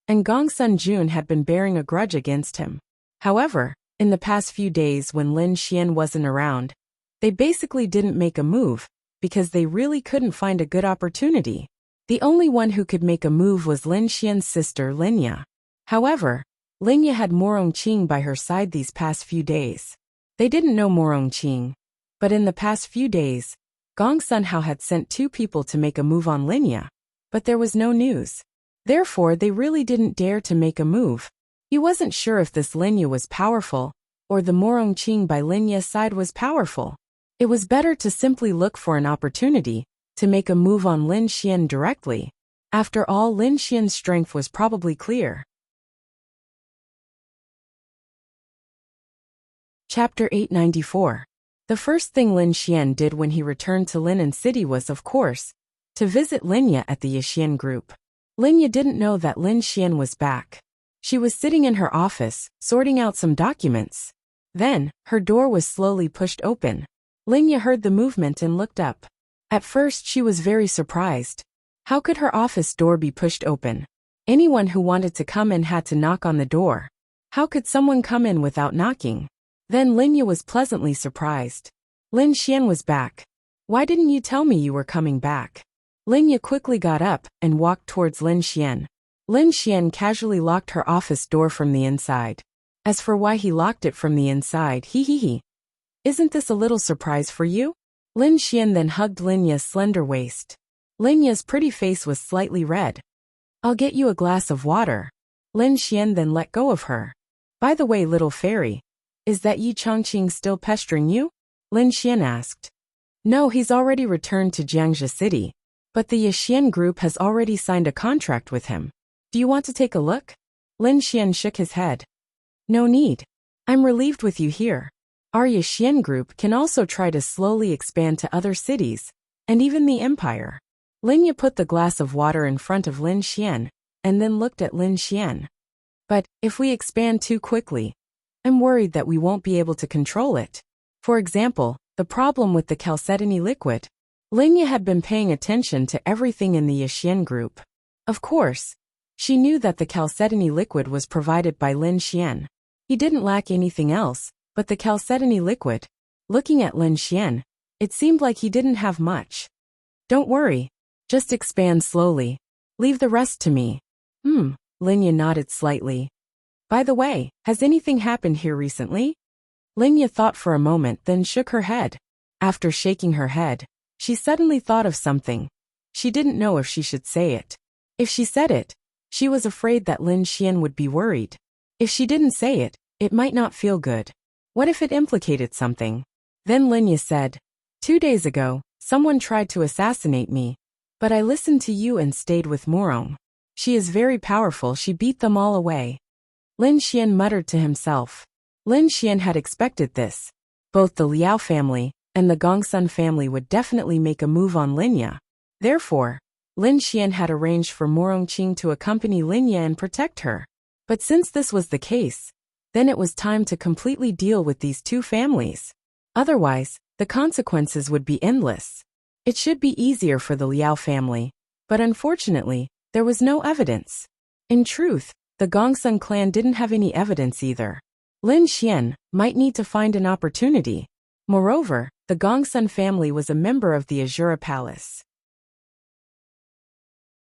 and Gong Sun Jun had been bearing a grudge against him. However, in the past few days when Lin Xian wasn't around, they basically didn't make a move, because they really couldn't find a good opportunity. The only one who could make a move was Lin Xian's sister Linya. However, Linya had Morong Qing by her side these past few days. They didn't know Morong Qing, but in the past few days, Gong Sun Hao had sent 2 people to make a move on Linya, but there was no news. Therefore, they really didn't dare to make a move. He wasn't sure if this Linya was powerful, or the Morong Qing by Linya's side was powerful. It was better to simply look for an opportunity to make a move on Lin Xian directly. After all, Lin Xian's strength was probably clear. Chapter 894. The first thing Lin Xian did when he returned to Linen City was, of course, to visit Linya at the Yixian group. Linya didn't know that Lin Xian was back. She was sitting in her office, sorting out some documents. Then, her door was slowly pushed open. Linya heard the movement and looked up. At first she was very surprised. How could her office door be pushed open? Anyone who wanted to come in had to knock on the door. How could someone come in without knocking? Then Linya was pleasantly surprised. Lin Xian was back. Why didn't you tell me you were coming back? Linya quickly got up and walked towards Lin Xian. Lin Xian casually locked her office door from the inside. As for why he locked it from the inside, isn't this a little surprise for you? Lin Xian then hugged Linya's slender waist. Linya's pretty face was slightly red. I'll get you a glass of water. Lin Xian then let go of her. By the way, little fairy, is that Yi Chongqing still pestering you? Lin Xian asked. No, he's already returned to Jiangzhou City, but the Yixian group has already signed a contract with him. Do you want to take a look? Lin Xian shook his head. No need. I'm relieved with you here. Our Yixian group can also try to slowly expand to other cities, and even the empire. Linya put the glass of water in front of Lin Xian, and then looked at Lin Xian. But, if we expand too quickly, I'm worried that we won't be able to control it. For example, the problem with the chalcedony liquid. Linya had been paying attention to everything in the Yixian group. Of course, she knew that the chalcedony liquid was provided by Lin Xian. He didn't lack anything else, but the chalcedony liquid. Looking at Lin Xian, it seemed like he didn't have much. Don't worry. Just expand slowly. Leave the rest to me. Linya nodded slightly. By the way, has anything happened here recently? Linya thought for a moment, then shook her head. After shaking her head, she suddenly thought of something. She didn't know if she should say it. If she said it, she was afraid that Lin Xian would be worried. If she didn't say it, it might not feel good. What if it implicated something? Then Linya said, 2 days ago, someone tried to assassinate me, but I listened to you and stayed with Morong. She is very powerful, she beat them all away. Lin Xian muttered to himself. Lin Xian had expected this. Both the Liao family and the Gongsun family would definitely make a move on Linya. Therefore, Lin Xian had arranged for Morong Qing to accompany Linya and protect her. But since this was the case, then it was time to completely deal with these 2 families. Otherwise, the consequences would be endless. It should be easier for the Liao family, but unfortunately, there was no evidence. In truth, the Gongsun clan didn't have any evidence either. Lin Xian might need to find an opportunity. Moreover, the Gongsun family was a member of the Azura Palace.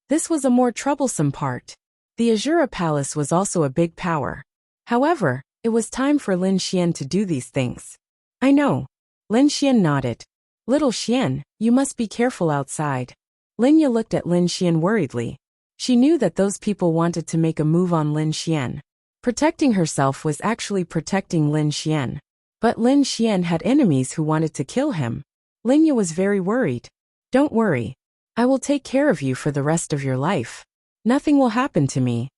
This was a more troublesome part. The Azura Palace was also a big power. However, it was time for Lin Xian to do these things. I know. Lin Xian nodded. Little Xian, you must be careful outside. Linya looked at Lin Xian worriedly. She knew that those people wanted to make a move on Lin Xian. Protecting herself was actually protecting Lin Xian. But Lin Xian had enemies who wanted to kill him. Linya was very worried. Don't worry. I will take care of you for the rest of your life. Nothing will happen to me.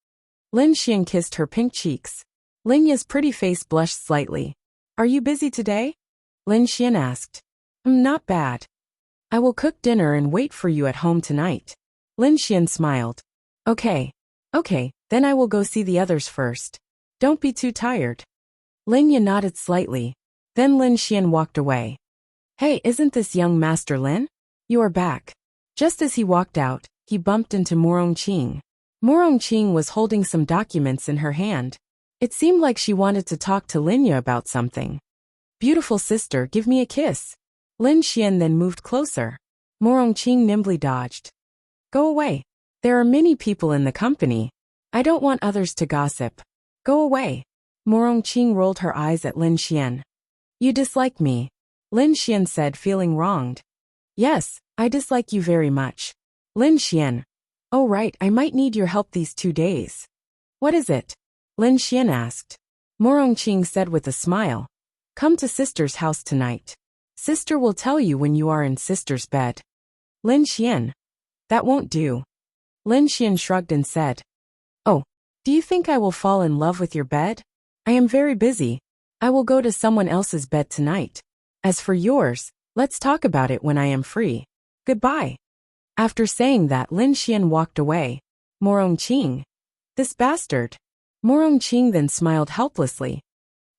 Lin Xian kissed her pink cheeks. Linya's pretty face blushed slightly. Are you busy today? Lin Xian asked. Not bad. I will cook dinner and wait for you at home tonight. Lin Xian smiled. Okay. Okay, then I will go see the others first. Don't be too tired. Lin Yi nodded slightly. Then Lin Xian walked away. Hey, isn't this young Master Lin? You are back. Just as he walked out, he bumped into Morong Qing. Morong Qing was holding some documents in her hand. It seemed like she wanted to talk to Lin Yi about something. Beautiful sister, give me a kiss. Lin Xian then moved closer. Morong Qing nimbly dodged. Go away. There are many people in the company. I don't want others to gossip. Go away. Morong Qing rolled her eyes at Lin Xian. You dislike me. Lin Xian said, feeling wronged. Yes, I dislike you very much. Lin Xian. Oh right, I might need your help these 2 days. What is it? Lin Xian asked. Morong Qing said with a smile. Come to sister's house tonight. Sister will tell you when you are in sister's bed. Lin Xian. That won't do. Lin Xian shrugged and said. Oh, do you think I will fall in love with your bed? I am very busy. I will go to someone else's bed tonight. As for yours, let's talk about it when I am free. Goodbye. After saying that, Lin Xian walked away. Morong Qing. This bastard. Morong Qing then smiled helplessly.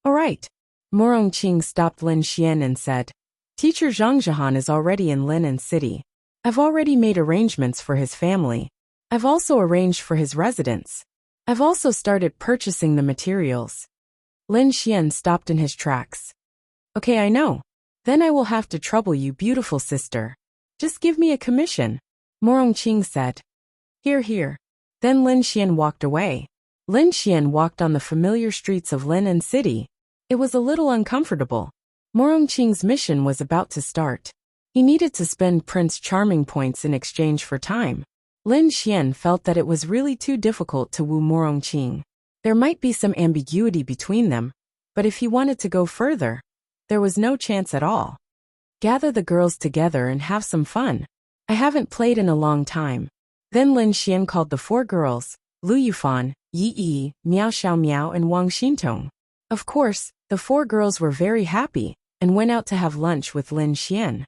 All right. Morong Qing stopped Lin Xian and said, Teacher Zhang Zhihan is already in Linan City. I've already made arrangements for his family. I've also arranged for his residence. I've also started purchasing the materials. Lin Xian stopped in his tracks. Okay, I know. Then I will have to trouble you, beautiful sister. Just give me a commission. Morong Qing said. Here, here. Then Lin Xian walked away. Lin Xian walked on the familiar streets of Linan City. It was a little uncomfortable. Morong Qing's mission was about to start. He needed to spend Prince Charming points in exchange for time. Lin Xian felt that it was really too difficult to woo Morong Qing. There might be some ambiguity between them, but if he wanted to go further, there was no chance at all. Gather the girls together and have some fun. I haven't played in a long time. Then Lin Xian called the 4 girls, Lu Yufan, Yi Yi, Miao Xiao Miao and Wang Xintong. Of course, the 4 girls were very happy and went out to have lunch with Lin Xian.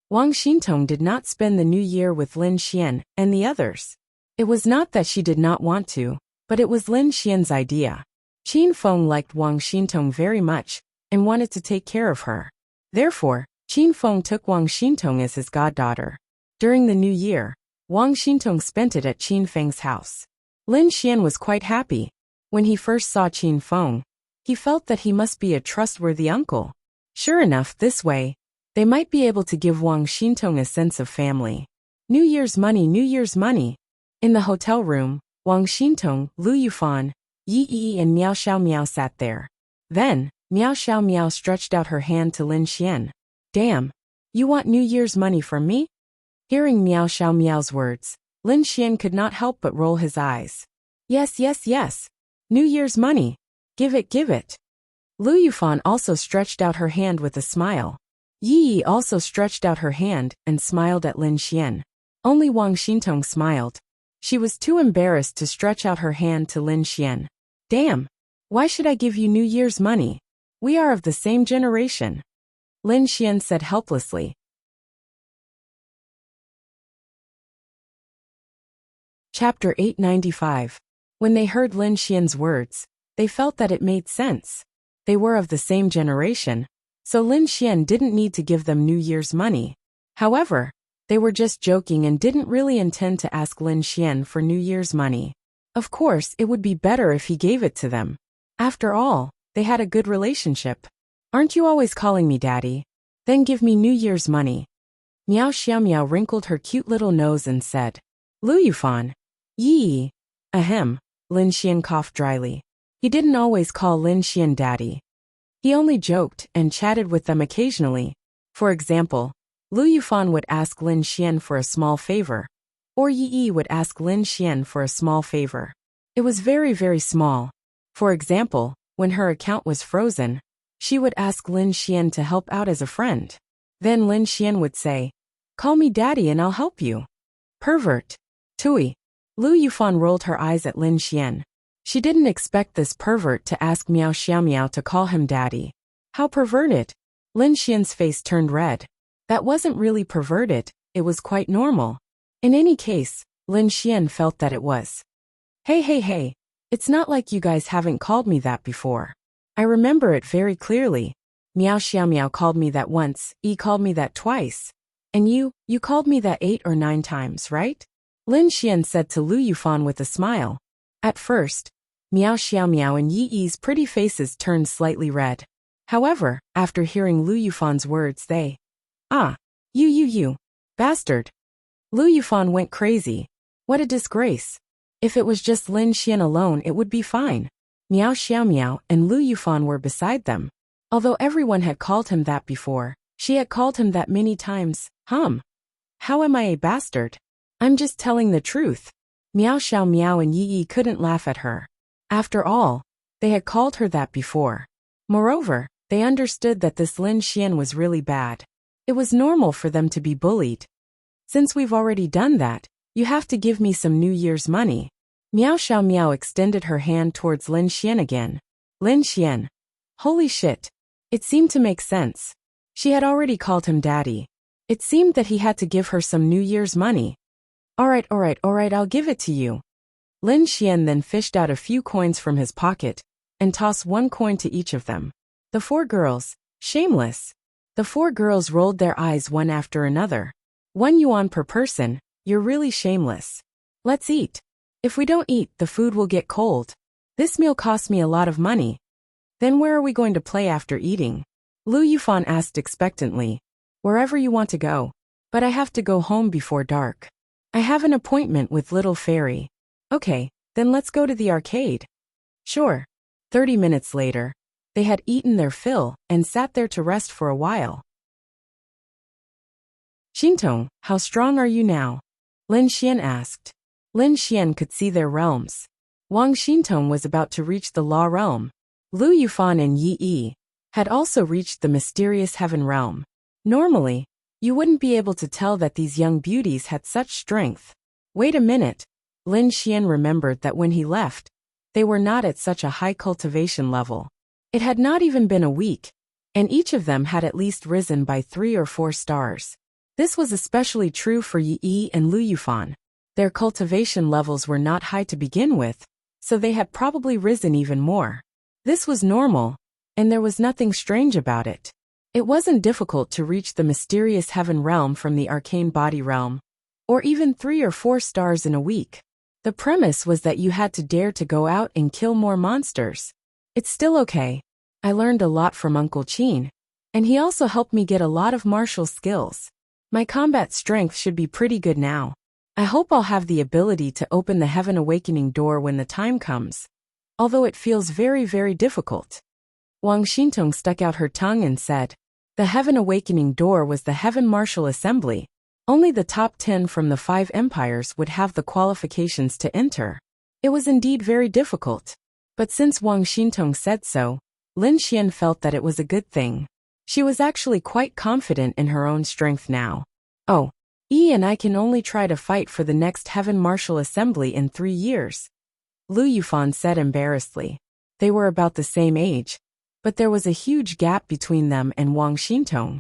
Wang Xintong did not spend the new year with Lin Xian and the others. It was not that she did not want to, but it was Lin Xian's idea. Qin Feng liked Wang Xintong very much and wanted to take care of her. Therefore, Qin Feng took Wang Xintong as his goddaughter. During the new year, Wang Xintong spent it at Qin Feng's house. Lin Xian was quite happy. When he first saw Qin Feng, he felt that he must be a trustworthy uncle. Sure enough, this way, they might be able to give Wang Xintong a sense of family. New Year's money, New Year's money. In the hotel room, Wang Xintong, Lu Yufan, Yi Yi and Miao Xiao Miao sat there. Then, Miao Xiao Miao stretched out her hand to Lin Xian. Damn. You want New Year's money from me? Hearing Miao Xiao Miao's words, Lin Xian could not help but roll his eyes. Yes, yes, yes. New Year's money. Give it, give it. Lu Yufan also stretched out her hand with a smile. Yi Yi also stretched out her hand and smiled at Lin Xian. Only Wang Xintong smiled. She was too embarrassed to stretch out her hand to Lin Xian. Damn. Why should I give you New Year's money? We are of the same generation. Lin Xian said helplessly. Chapter 895. When they heard Lin Xian's words, they felt that it made sense. They were of the same generation, so Lin Xian didn't need to give them New Year's money. However, they were just joking and didn't really intend to ask Lin Xian for New Year's money. Of course, it would be better if he gave it to them. After all, they had a good relationship. Aren't you always calling me daddy? Then give me New Year's money. Miao Xiao Miao wrinkled her cute little nose and said. Lu Yufan. Yi. Ahem. Lin Xian coughed dryly. He didn't always call Lin Xian daddy. He only joked and chatted with them occasionally. For example, Lu Yufan would ask Lin Xian for a small favor, or Yi Yi would ask Lin Xian for a small favor. It was very, very small. For example, when her account was frozen, she would ask Lin Xian to help out as a friend. Then Lin Xian would say, call me daddy and I'll help you. Pervert. Tui. Lu Yufan rolled her eyes at Lin Xian. She didn't expect this pervert to ask Miao Xiao Miao to call him daddy. How perverted. Lin Xian's face turned red. That wasn't really perverted, it was quite normal. In any case, Lin Xian felt that it was. Hey, it's not like you guys haven't called me that before. I remember it very clearly. Miao Xiaomiao called me that once, Yi called me that twice. And you called me that 8 or 9 times, right? Lin Xian said to Lu Yufan with a smile. At first, Miao Xiaomiao and Yi Yi's pretty faces turned slightly red. However, after hearing Lu Yufan's words they, you, bastard. Lu Yufan went crazy. What a disgrace. If it was just Lin Xian alone it would be fine. Miao Xiaomiao and Lu Yufan were beside them. Although everyone had called him that before, she had called him that many times. How am I a bastard? I'm just telling the truth. Miao Xiaomiao and Yi Yi couldn't laugh at her. After all, they had called her that before. Moreover, they understood that this Lin Xian was really bad. It was normal for them to be bullied. Since we've already done that, you have to give me some New Year's money. Miao Xiaomiao extended her hand towards Lin Xian again. Lin Xian. Holy shit. It seemed to make sense. She had already called him daddy. It seemed that he had to give her some New Year's money. Alright, I'll give it to you. Lin Xian then fished out a few coins from his pocket and tossed 1 coin to each of them. The 4 girls, shameless. The 4 girls rolled their eyes one after another. 1 yuan per person, you're really shameless. Let's eat. If we don't eat, the food will get cold. This meal cost me a lot of money. Then where are we going to play after eating? Lu Yufan asked expectantly. Wherever you want to go. But I have to go home before dark. I have an appointment with Little Fairy. Okay, then let's go to the arcade. Sure. 30 minutes later, they had eaten their fill and sat there to rest for a while. Xintong, how strong are you now? Lin Xian asked. Lin Xian could see their realms. Wang Xintong was about to reach the Law realm. Lu Yufan and Yi Yi had also reached the mysterious Heaven realm. Normally, you wouldn't be able to tell that these young beauties had such strength. Wait a minute. Lin Xian remembered that when he left, they were not at such a high cultivation level. It had not even been a week, and each of them had at least risen by 3 or 4 stars. This was especially true for Yi Yi and Lu Yufan. Their cultivation levels were not high to begin with, so they had probably risen even more. This was normal, and there was nothing strange about it. It wasn't difficult to reach the mysterious Heaven realm from the arcane body realm, or even 3 or 4 stars in a week. The premise was that you had to dare to go out and kill more monsters. It's still okay. I learned a lot from Uncle Qin, and he also helped me get a lot of martial skills. My combat strength should be pretty good now. I hope I'll have the ability to open the Heaven Awakening door when the time comes, although it feels very, very difficult. Wang Xintong stuck out her tongue and said, the Heaven Awakening door was the Heaven Martial Assembly. Only the top 10 from the 5 empires would have the qualifications to enter. It was indeed very difficult. But since Wang Xintong said so, Lin Xian felt that it was a good thing. She was actually quite confident in her own strength now. Oh, Yi and I can only try to fight for the next Heaven Martial Assembly in 3 years. Lu Yufan said embarrassedly. They were about the same age, but there was a huge gap between them and Wang Xintong.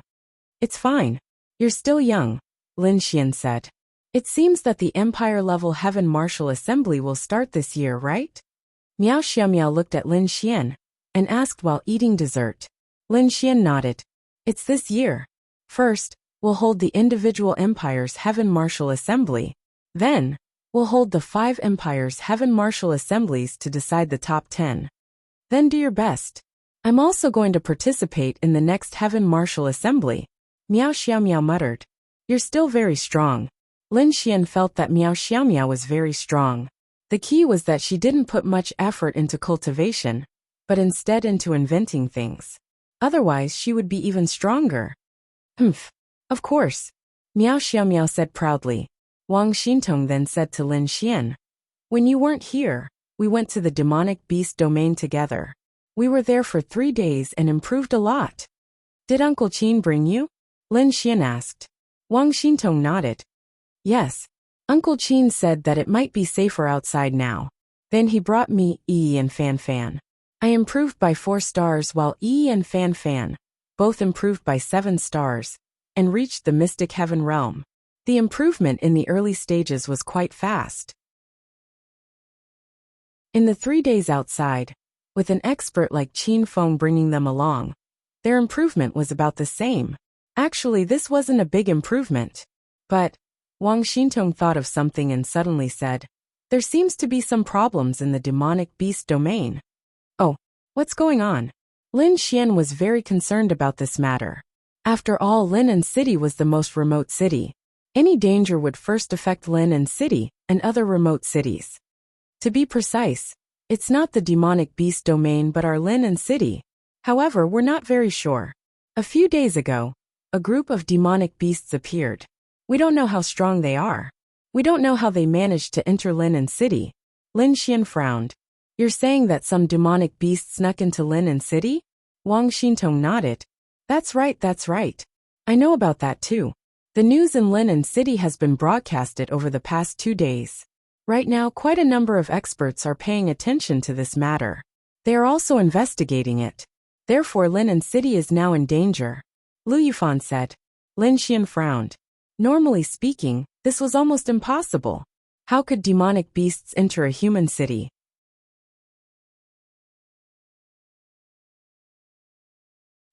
It's fine. You're still young, Lin Xian said. It seems that the Empire-level Heaven Martial Assembly will start this year, right? Miao Xiaomiao looked at Lin Xian and asked while eating dessert. Lin Xian nodded. It's this year. First, we'll hold the individual empires' Heaven Martial Assembly. Then, we'll hold the 5 empires' Heaven Martial Assemblies to decide the top 10. Then do your best. I'm also going to participate in the next Heaven Martial Assembly. Miao Xiaomiao muttered. You're still very strong. Lin Xian felt that Miao Xiaomiao was very strong. The key was that she didn't put much effort into cultivation, but instead into inventing things. Otherwise she would be even stronger. Of course. Miao Xiaomiao said proudly. Wang Xintong then said to Lin Xian. When you weren't here, we went to the demonic beast domain together. We were there for 3 days and improved a lot. Did Uncle Qin bring you? Lin Xian asked. Wang Xintong nodded. Yes. Uncle Qin said that it might be safer outside now. Then he brought me, Yi and Fan Fan. I improved by 4 stars while Yi and Fan Fan both improved by 7 stars and reached the Mystic Heaven realm. The improvement in the early stages was quite fast. In the 3 days outside, with an expert like Qin Feng bringing them along, their improvement was about the same. Actually, this wasn't a big improvement. But Wang Xintong thought of something and suddenly said, "There seems to be some problems in the demonic beast domain." "Oh, what's going on?" Lin Xian was very concerned about this matter. After all, Lin City was the most remote city. Any danger would first affect Lin City and other remote cities. To be precise, it's not the demonic beast domain but our Lin City. However, we're not very sure. A few days ago, a group of demonic beasts appeared. We don't know how strong they are. We don't know how they managed to enter Lin City. Lin Xian frowned. "You're saying that some demonic beast snuck into Lin City?" Wang Xintong nodded. That's right. I know about that too. The news in Lin City has been broadcasted over the past 2 days. Right now, quite a number of experts are paying attention to this matter. They are also investigating it. Therefore, Lin City is now in danger. Lu Yufan said. Lin Xian frowned. Normally speaking, this was almost impossible. How could demonic beasts enter a human city?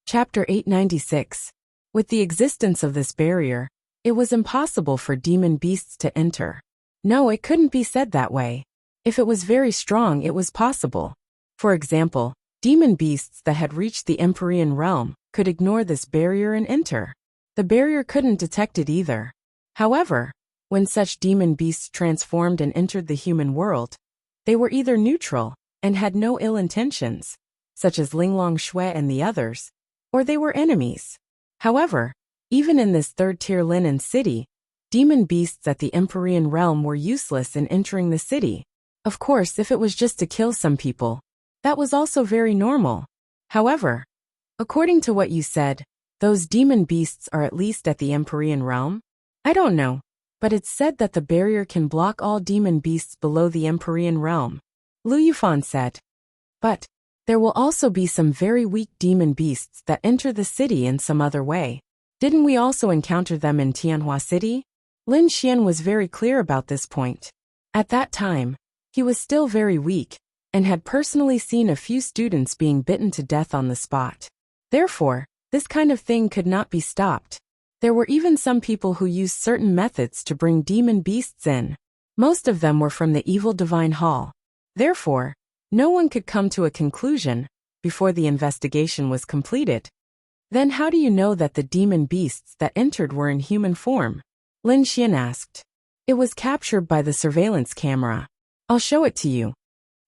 Chapter 896. With the existence of this barrier, it was impossible for demon beasts to enter. No, it couldn't be said that way. If it was very strong, it was possible. For example, demon beasts that had reached the Empyrean realm could ignore this barrier and enter. The barrier couldn't detect it either. However, when such demon beasts transformed and entered the human world, they were either neutral and had no ill intentions, such as Linglong Shui and the others, or they were enemies. However, even in this third-tier Lin City, demon beasts at the Empyrean realm were useless in entering the city. Of course, if it was just to kill some people, that was also very normal. However, according to what you said, those demon beasts are at least at the Empyrean realm? I don't know, but it's said that the barrier can block all demon beasts below the Empyrean realm. Lu Yufan said. But there will also be some very weak demon beasts that enter the city in some other way. Didn't we also encounter them in Tianhua City? Lin Xian was very clear about this point. At that time, he was still very weak, and had personally seen a few students being bitten to death on the spot. Therefore, this kind of thing could not be stopped. There were even some people who used certain methods to bring demon beasts in. Most of them were from the evil divine hall. Therefore, no one could come to a conclusion before the investigation was completed. Then how do you know that the demon beasts that entered were in human form? Lin Xian asked. It was captured by the surveillance camera. I'll show it to you.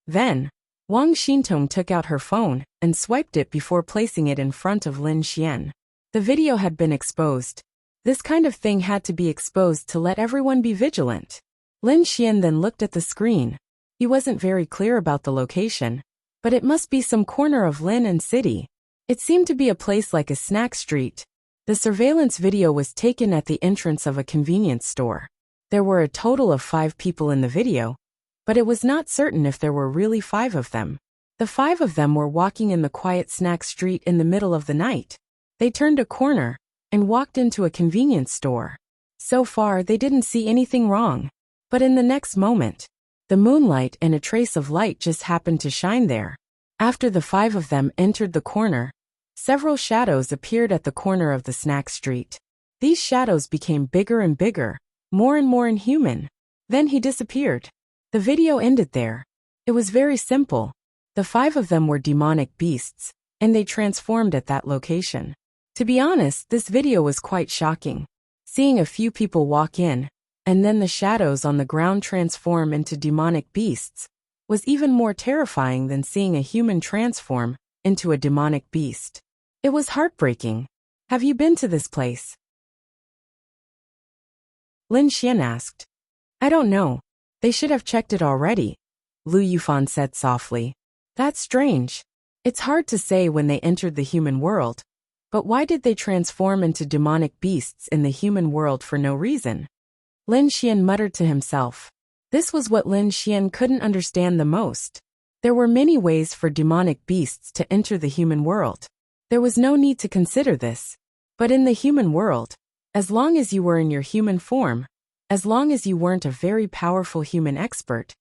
Then, Wang Xintong took out her phone and swiped it before placing it in front of Lin Xian. The video had been exposed. This kind of thing had to be exposed to let everyone be vigilant. Lin Xian then looked at the screen. He wasn't very clear about the location, but it must be some corner of Lin City. It seemed to be a place like a snack street. The surveillance video was taken at the entrance of a convenience store. There were a total of 5 people in the video, but it was not certain if there were really 5 of them. The 5 of them were walking in the quiet snack street in the middle of the night. They turned a corner and walked into a convenience store. So far, they didn't see anything wrong. But in the next moment, the moonlight and a trace of light just happened to shine there. After the 5 of them entered the corner, several shadows appeared at the corner of the snack street. These shadows became bigger and bigger, more and more inhuman. Then he disappeared. The video ended there. It was very simple. The 5 of them were demonic beasts, and they transformed at that location. To be honest, this video was quite shocking. Seeing a few people walk in, and then the shadows on the ground transform into demonic beasts, was even more terrifying than seeing a human transform into a demonic beast. It was heartbreaking. Have you been to this place? Lin Xian asked. I don't know. They should have checked it already, Lu Yufan said softly. That's strange. It's hard to say when they entered the human world, but why did they transform into demonic beasts in the human world for no reason? Lin Xian muttered to himself. This was what Lin Xian couldn't understand the most. There were many ways for demonic beasts to enter the human world. There was no need to consider this. But in the human world, As long as you were in your human form, as long as you weren't a very powerful human expert,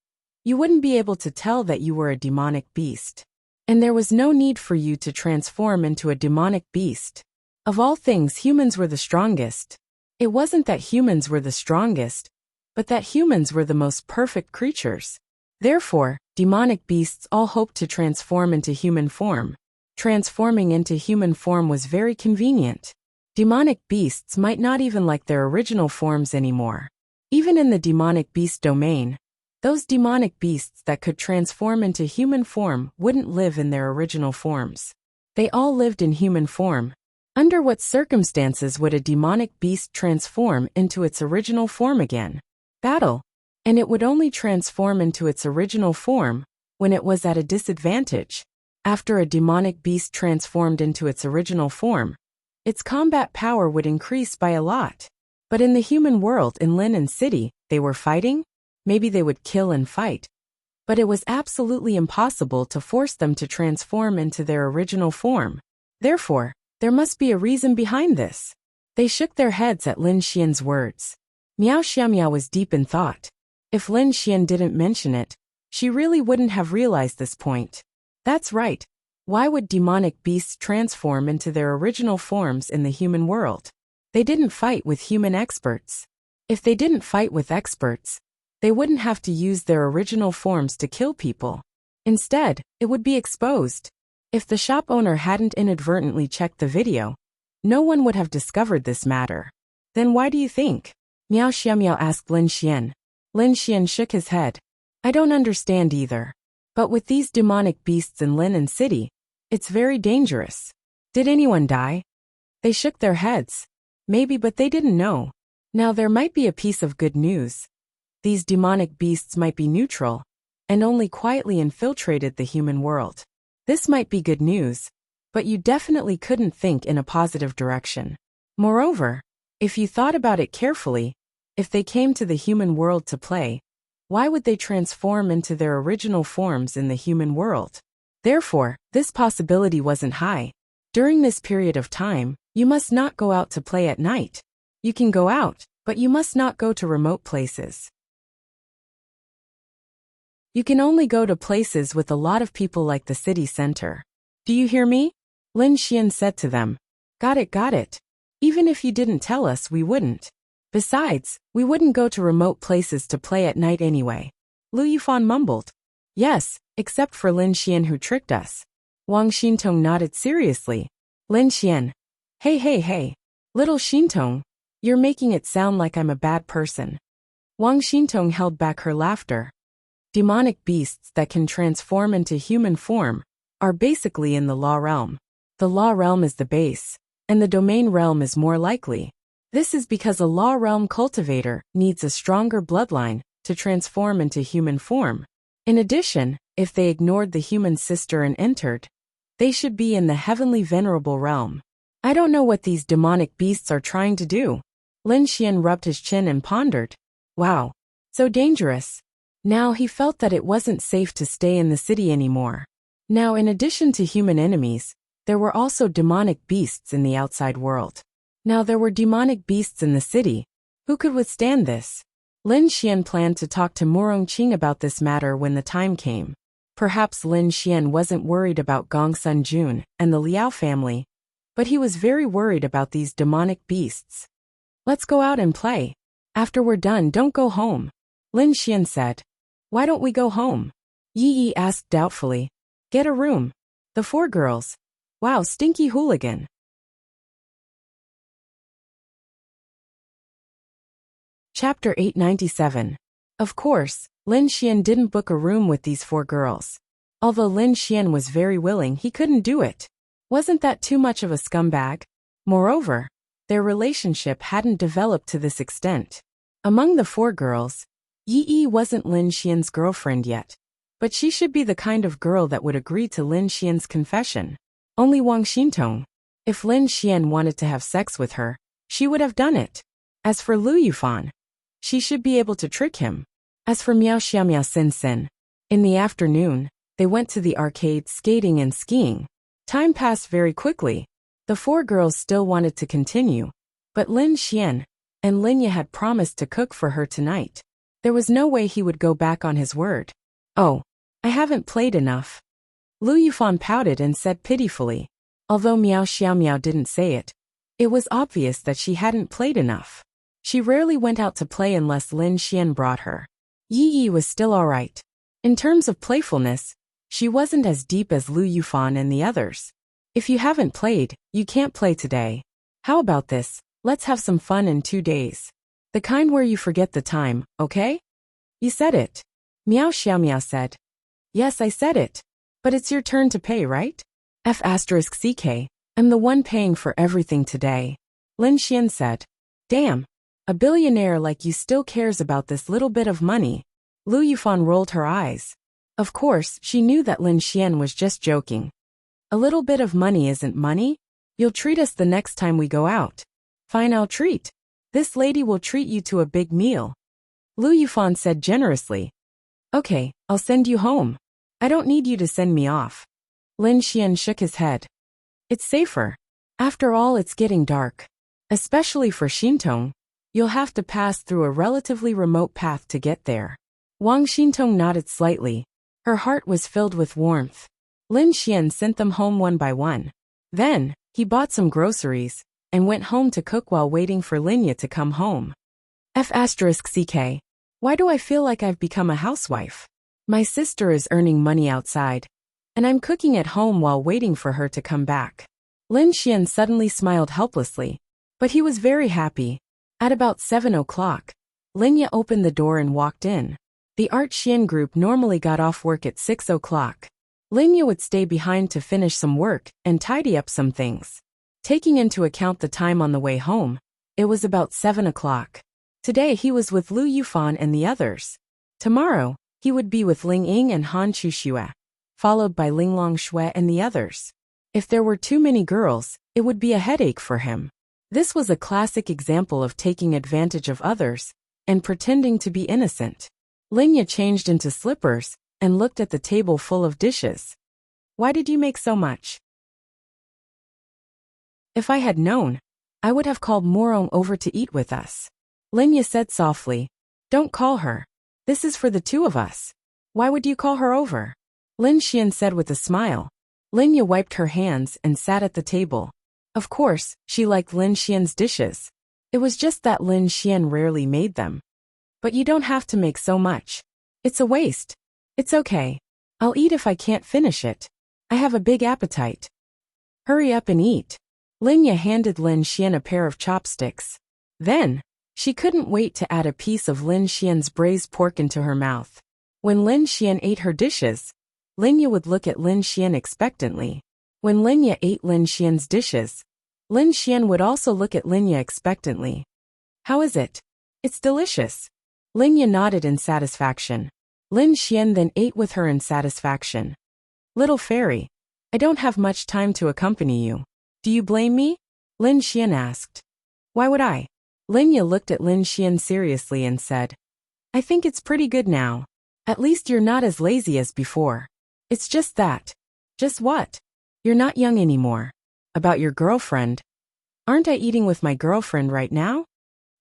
you wouldn't be able to tell that you were a demonic beast. And there was no need for you to transform into a demonic beast. Of all things, humans were the strongest. It wasn't that humans were the strongest, but that humans were the most perfect creatures. Therefore, demonic beasts all hoped to transform into human form. Transforming into human form was very convenient. Demonic beasts might not even like their original forms anymore. Even in the demonic beast domain, those demonic beasts that could transform into human form wouldn't live in their original forms. They all lived in human form. Under what circumstances would a demonic beast transform into its original form again? Battle. And it would only transform into its original form when it was at a disadvantage. After a demonic beast transformed into its original form, its combat power would increase by a lot. But in the human world in Lin City, they were fighting? Maybe they would kill and fight. But it was absolutely impossible to force them to transform into their original form. Therefore, there must be a reason behind this. They shook their heads at Lin Xian's words. Miao Xiaomiao was deep in thought. If Lin Xian didn't mention it, she really wouldn't have realized this point. That's right. Why would demonic beasts transform into their original forms in the human world? They didn't fight with human experts. If they didn't fight with experts, they wouldn't have to use their original forms to kill people. Instead, it would be exposed. If the shop owner hadn't inadvertently checked the video, no one would have discovered this matter. Then why do you think? Miao Xiaomiao asked Lin Xian. Lin Xian shook his head. I don't understand either. But with these demonic beasts in Lin City, it's very dangerous. Did anyone die? They shook their heads. Maybe, but they didn't know. Now there might be a piece of good news. These demonic beasts might be neutral, and only quietly infiltrated the human world. This might be good news, but you definitely couldn't think in a positive direction. Moreover, if you thought about it carefully, if they came to the human world to play, why would they transform into their original forms in the human world? Therefore, this possibility wasn't high. During this period of time, you must not go out to play at night. You can go out, but you must not go to remote places. You can only go to places with a lot of people like the city center. Do you hear me? Lin Xian said to them. Got it, got it. Even if you didn't tell us, we wouldn't. Besides, we wouldn't go to remote places to play at night anyway. Lu Yufan mumbled. Yes, except for Lin Xian who tricked us. Wang Xintong nodded seriously. Lin Xian. Hey. Little Xintong, you're making it sound like I'm a bad person. Wang Xintong held back her laughter. Demonic beasts that can transform into human form are basically in the law realm. The law realm is the base, and the domain realm is more likely. This is because a law realm cultivator needs a stronger bloodline to transform into human form. In addition, if they ignored the human sister and entered, they should be in the heavenly venerable realm. I don't know what these demonic beasts are trying to do. Lin Xian rubbed his chin and pondered. Wow, so dangerous. Now he felt that it wasn't safe to stay in the city anymore. Now, in addition to human enemies, there were also demonic beasts in the outside world. Now there were demonic beasts in the city. Who could withstand this? Lin Xian planned to talk to Murong Qing about this matter when the time came. Perhaps Lin Xian wasn't worried about Gong Sun Jun and the Liao family, but he was very worried about these demonic beasts. Let's go out and play. After we're done, don't go home. Lin Xian said. Why don't we go home? Yi Yi asked doubtfully. Get a room. The four girls. Wow, stinky hooligan. Chapter 897. Of course, Lin Xian didn't book a room with these four girls. Although Lin Xian was very willing, he couldn't do it. Wasn't that too much of a scumbag? Moreover, their relationship hadn't developed to this extent. Among the four girls, Yi Yi wasn't Lin Xian's girlfriend yet, but she should be the kind of girl that would agree to Lin Xian's confession. Only Wang Xintong. If Lin Xian wanted to have sex with her, she would have done it. As for Lu Yufan, she should be able to trick him. As for Miao Xiaomiao Sin Sin, in the afternoon, they went to the arcade skating and skiing. Time passed very quickly. The four girls still wanted to continue, But Lin Xian and Linya had promised to cook for her tonight. There was no way he would go back on his word. Oh, I haven't played enough. Lu Yufan pouted and said pitifully. Although Miao Xiaomiao didn't say it, it was obvious that she hadn't played enough. She rarely went out to play unless Lin Xian brought her. Yi Yi was still alright. In terms of playfulness, she wasn't as deep as Lu Yufan and the others. If you haven't played, you can't play today. How about this? Let's have some fun in 2 days. The kind where you forget the time, okay? You said it. Miao Xiaomiao said. Yes, I said it. But it's your turn to pay, right? F***CK. I'm the one paying for everything today. Lin Xian said. Damn. A billionaire like you still cares about this little bit of money. Lu Yufan rolled her eyes. Of course, she knew that Lin Xian was just joking. A little bit of money isn't money? You'll treat us the next time we go out. Fine, I'll treat. This lady will treat you to a big meal. Lu Yufan said generously. Okay, I'll send you home. I don't need you to send me off. Lin Xian shook his head. It's safer. After all, it's getting dark. Especially for Xintong, you'll have to pass through a relatively remote path to get there. Wang Xintong nodded slightly. Her heart was filled with warmth. Lin Xian sent them home one by one. Then, he bought some groceries and went home to cook while waiting for Linya to come home. F***CK. Why do I feel like I've become a housewife? My sister is earning money outside, and I'm cooking at home while waiting for her to come back. Lin Xian suddenly smiled helplessly, but he was very happy. At about 7 o'clock, Linya opened the door and walked in. The Art Xian group normally got off work at 6 o'clock. Linya would stay behind to finish some work and tidy up some things. Taking into account the time on the way home, it was about 7 o'clock. Today he was with Lu Yufan and the others. Tomorrow, he would be with Ling Ying and Han Chuxue, followed by Ling Longshui and the others. If there were too many girls, it would be a headache for him. This was a classic example of taking advantage of others and pretending to be innocent. Linya changed into slippers and looked at the table full of dishes. Why did you make so much? If I had known, I would have called Morong over to eat with us. Linya said softly. Don't call her. This is for the two of us. Why would you call her over? Lin Xian said with a smile. Linya wiped her hands and sat at the table. Of course, she liked Lin Xian's dishes. It was just that Lin Xian rarely made them. But you don't have to make so much. It's a waste. It's okay. I'll eat if I can't finish it. I have a big appetite. Hurry up and eat. Linya handed Lin Xian a pair of chopsticks. Then, she couldn't wait to add a piece of Lin Xian's braised pork into her mouth. When Lin Xian ate her dishes, Linya would look at Lin Xian expectantly. When Linya ate Lin Xian's dishes, Lin Xian would also look at Linya expectantly. How is it? It's delicious. Linya nodded in satisfaction. Lin Xian then ate with her in satisfaction. Little fairy, I don't have much time to accompany you. Do you blame me? Lin Xian asked. Why would I? Linya looked at Lin Xian seriously and said, I think it's pretty good now. At least you're not as lazy as before. It's just that. Just what? You're not young anymore. About your girlfriend. Aren't I eating with my girlfriend right now?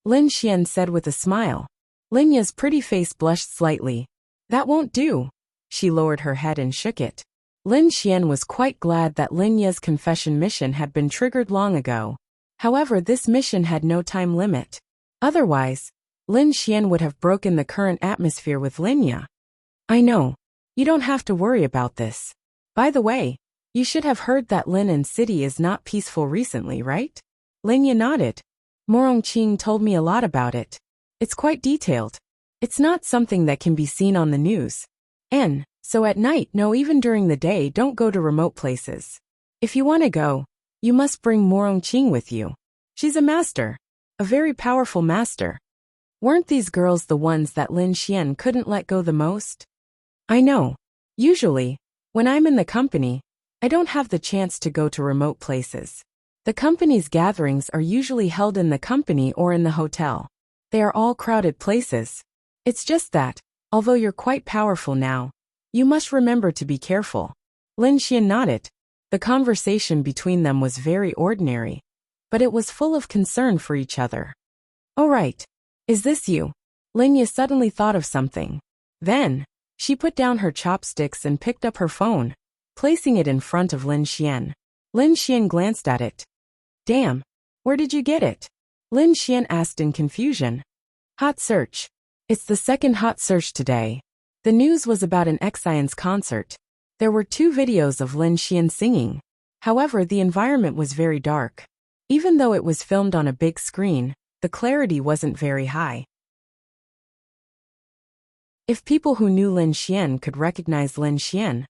Lin Xian said with a smile. Linya's pretty face blushed slightly. That won't do. She lowered her head and shook it. Lin Xian was quite glad that Linya's confession mission had been triggered long ago. However, this mission had no time limit. Otherwise, Lin Xian would have broken the current atmosphere with Linya. I know. You don't have to worry about this. By the way, you should have heard that Linen City is not peaceful recently, right? Linya nodded. Morong Qing told me a lot about it. It's quite detailed. It's not something that can be seen on the news. So at night, no, even during the day, don't go to remote places. If you want to go, you must bring Morong Qing with you. She's a master. A very powerful master. Weren't these girls the ones that Lin Xian couldn't let go the most? I know. Usually, when I'm in the company, I don't have the chance to go to remote places. The company's gatherings are usually held in the company or in the hotel. They are all crowded places. It's just that, although you're quite powerful now, you must remember to be careful. Lin Xian nodded. The conversation between them was very ordinary. but it was full of concern for each other. "Oh right. Is this you?" Linya suddenly thought of something. Then, she put down her chopsticks and picked up her phone, placing it in front of Lin Xian. Lin Xian glanced at it. "Damn, where did you get it?" Lin Xian asked in confusion. "Hot search. It's the second hot search today." The news was about an Xian's concert. There were 2 videos of Lin Xian singing. However, the environment was very dark. Even though it was filmed on a big screen, the clarity wasn't very high. If people who knew Lin Xian could recognize Lin Xian,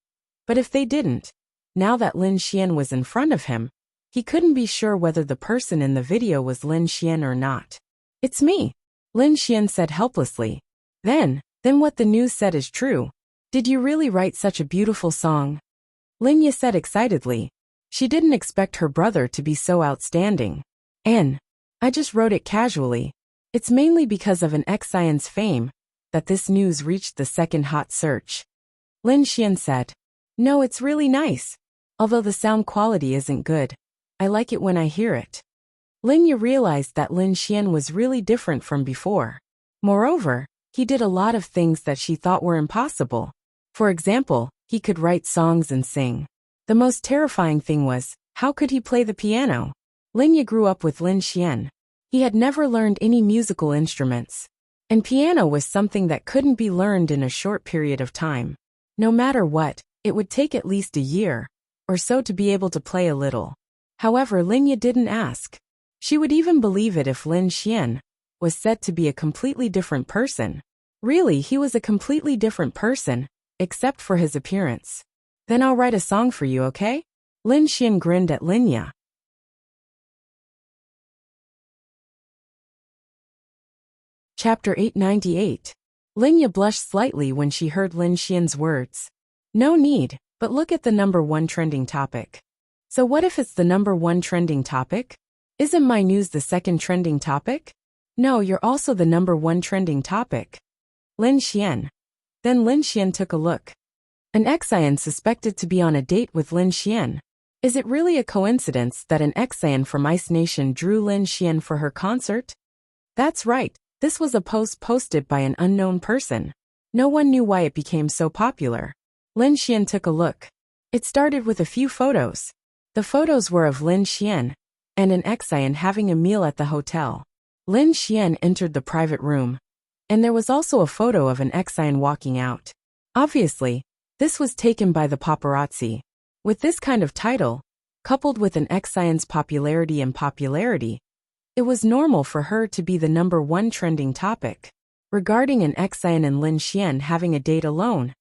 but if they didn't, now that Lin Xian was in front of him, he couldn't be sure whether the person in the video was Lin Xian or not. "It's me," Lin Xian said helplessly. Then what the news said is true. "Did you really write such a beautiful song?" Linya said excitedly. She didn't expect her brother to be so outstanding. I just wrote it casually. It's mainly because of an Xian's fame that this news reached the second hot search." Lin Xian said. "No, it's really nice. Although the sound quality isn't good, I like it when I hear it." Linya realized that Lin Xian was really different from before. Moreover, he did a lot of things that she thought were impossible. For example, he could write songs and sing. The most terrifying thing was, how could he play the piano? Linya grew up with Lin Xian. He had never learned any musical instruments. And piano was something that couldn't be learned in a short period of time. No matter what, it would take at least a year or so to be able to play a little. However, Linya didn't ask. She would even believe it if Lin Xian was said to be a completely different person. Really, he was a completely different person, except for his appearance. "Then I'll write a song for you, okay?" Lin Xian grinned at Linya. Chapter 898. Linya blushed slightly when she heard Lin Xian's words. "No need, but look at the #1 trending topic." "So what if it's the #1 trending topic? Isn't my news the second trending topic?" "No, you're also the #1 trending topic." Lin Xian. Then Lin Xian took a look. An Xian suspected to be on a date with Lin Xian. Is it really a coincidence that an Xian from Ice Nation drew Lin Xian for her concert? That's right, this was a post posted by an unknown person. No one knew why it became so popular. Lin Xian took a look. It started with a few photos. The photos were of Lin Xian and an Xian having a meal at the hotel. Lin Xian entered the private room, and there was also a photo of an Xian walking out. Obviously, this was taken by the paparazzi. With this kind of title, coupled with an Xian's popularity, it was normal for her to be the #1 trending topic. Regarding an Xian and Lin Xian having a date alone,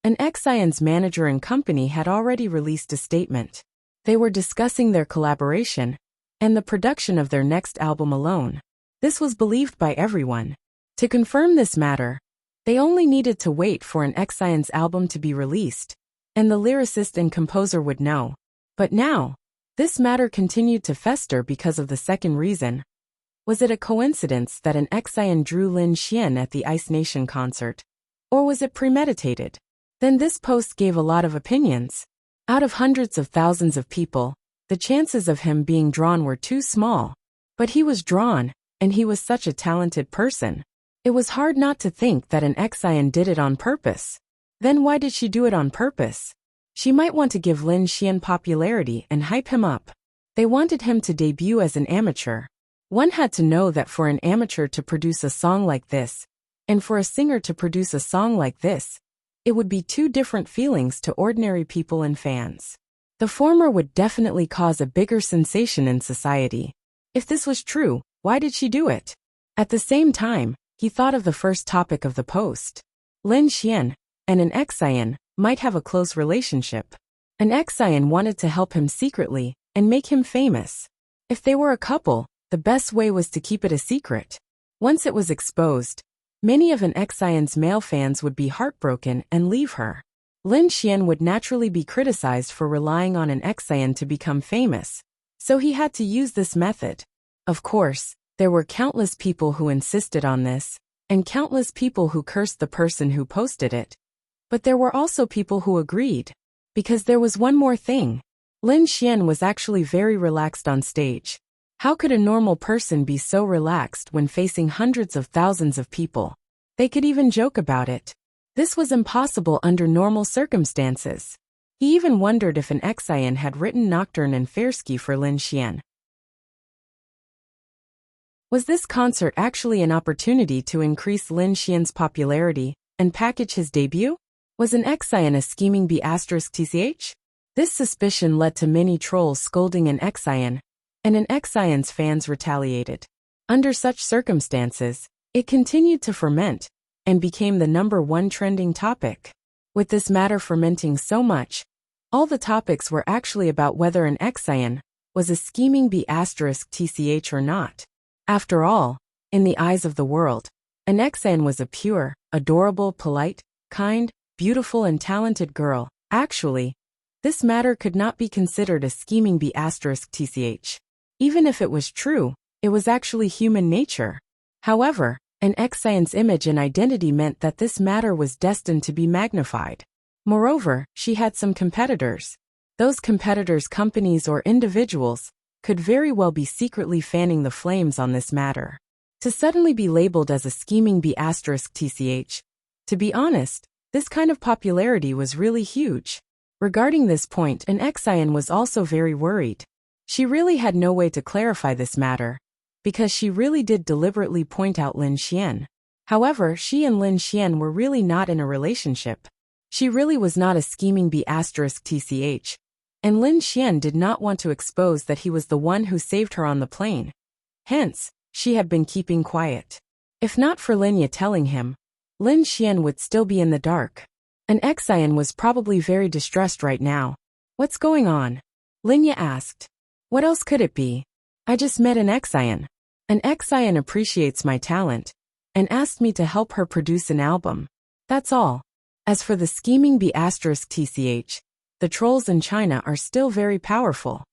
an Xian's manager and company had already released a statement. They were discussing their collaboration and the production of their next album alone. This was believed by everyone. To confirm this matter, they only needed to wait for an Xian's album to be released, and the lyricist and composer would know. But now, this matter continued to fester because of the second reason. Was it a coincidence that an Xian drew Lin Xian at the Ice Nation concert? Or was it premeditated? Then this post gave a lot of opinions. Out of hundreds of thousands of people, the chances of him being drawn were too small. But he was drawn, and he was such a talented person. It was hard not to think that an Xian did it on purpose. Then why did she do it on purpose? She might want to give Lin Xian popularity and hype him up. They wanted him to debut as an amateur. One had to know that for an amateur to produce a song like this, and for a singer to produce a song like this, it would be 2 different feelings to ordinary people and fans. The former would definitely cause a bigger sensation in society. If this was true, why did she do it? At the same time, he thought of the first topic of the post. Lin Xian and an Xian might have a close relationship. An Xian wanted to help him secretly and make him famous. If they were a couple, the best way was to keep it a secret. Once it was exposed, many of an Xian's male fans would be heartbroken and leave her. Lin Xian would naturally be criticized for relying on an Xian to become famous, so he had to use this method. Of course, there were countless people who insisted on this, and countless people who cursed the person who posted it. But there were also people who agreed. Because there was one more thing. Lin Xian was actually very relaxed on stage. How could a normal person be so relaxed when facing hundreds of thousands of people? They could even joke about it. This was impossible under normal circumstances. He even wondered if an Xian had written Nocturne and Fairsky for Lin Xian. Was this concert actually an opportunity to increase Lin Xian's popularity and package his debut? Was an Xian a scheming B***TCH? This suspicion led to many trolls scolding an Xian, and an Xian's fans retaliated. Under such circumstances, it continued to ferment and became the #1 trending topic. With this matter fermenting so much, all the topics were actually about whether an Xian was a scheming B***TCH or not. After all, in the eyes of the world, an Xian was a pure, adorable, polite, kind, beautiful and talented girl. Actually, this matter could not be considered a scheming B***TCH. Even if it was true, it was actually human nature. However, an Xian's image and identity meant that this matter was destined to be magnified. Moreover, she had some competitors. Those competitors, companies or individuals, could very well be secretly fanning the flames on this matter. To suddenly be labeled as a scheming B***TCH, to be honest, this kind of popularity was really huge. Regarding this point, an Xian was also very worried. She really had no way to clarify this matter, because she really did deliberately point out Lin Xian. However, she and Lin Xian were really not in a relationship. She really was not a scheming B***TCH, and Lin Xian did not want to expose that he was the one who saved her on the plane. Hence, she had been keeping quiet. If not for Linya telling him, Lin Xian would still be in the dark. An Xian was probably very distressed right now. What's going on? Linya asked. What else could it be? I just met an Xian. An Xian appreciates my talent and asked me to help her produce an album. That's all. As for the scheming B***TCH, the trolls in China are still very powerful.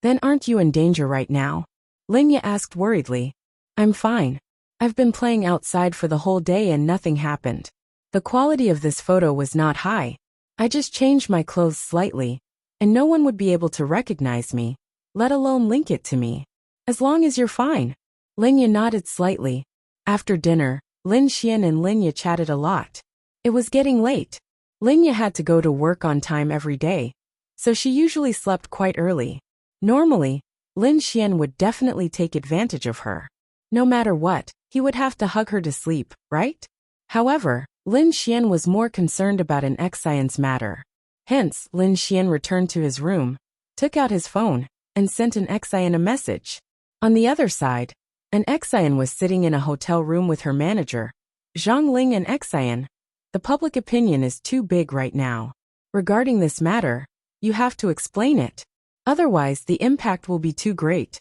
Then aren't you in danger right now? Linya asked worriedly. I'm fine. I've been playing outside for the whole day and nothing happened. The quality of this photo was not high. I just changed my clothes slightly, and no one would be able to recognize me, let alone link it to me. As long as you're fine. Linya nodded slightly. After dinner, Lin Xian and Linya chatted a lot. It was getting late. Linya had to go to work on time every day, so she usually slept quite early. Normally, Lin Xian would definitely take advantage of her. No matter what, he would have to hug her to sleep, right? However, Lin Xian was more concerned about an Xian's matter. Hence, Lin Xian returned to his room, took out his phone, and sent an Xian a message. On the other side, an Xian was sitting in a hotel room with her manager, Zhang Ling. An Xian. The public opinion is too big right now. Regarding this matter, you have to explain it. Otherwise, the impact will be too great.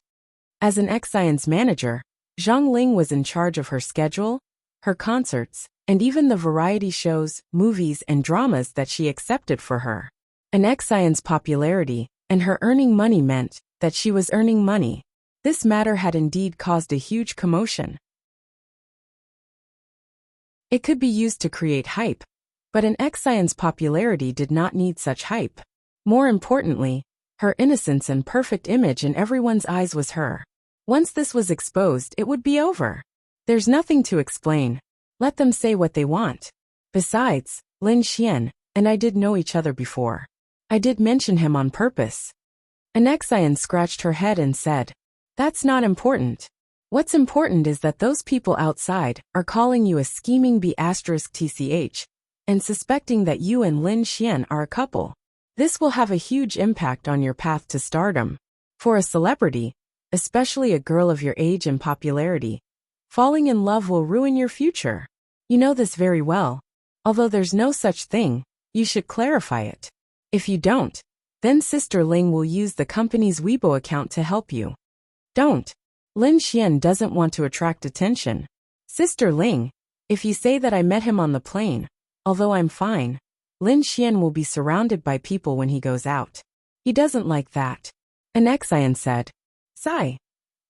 As an Xian's manager, Zhang Ling was in charge of her schedule, her concerts, and even the variety shows, movies, and dramas that she accepted for her. An Xian's popularity and her earning money meant that she was earning money. This matter had indeed caused a huge commotion. It could be used to create hype, but an Xian's popularity did not need such hype. More importantly, her innocence and perfect image in everyone's eyes was her. Once this was exposed, it would be over. There's nothing to explain. Let them say what they want. Besides, Lin Xian and I did know each other before. I did mention him on purpose. An Xian scratched her head and said, That's not important. What's important is that those people outside are calling you a scheming B***TCH and suspecting that you and Lin Xian are a couple. This will have a huge impact on your path to stardom. For a celebrity, especially a girl of your age and popularity, falling in love will ruin your future. You know this very well. Although there's no such thing, you should clarify it. If you don't, then Sister Ling will use the company's Weibo account to help you. Don't. Lin Xian doesn't want to attract attention. Sister Ling, if you say that I met him on the plane, although I'm fine, Lin Xian will be surrounded by people when he goes out. He doesn't like that. An Xian said. Sigh.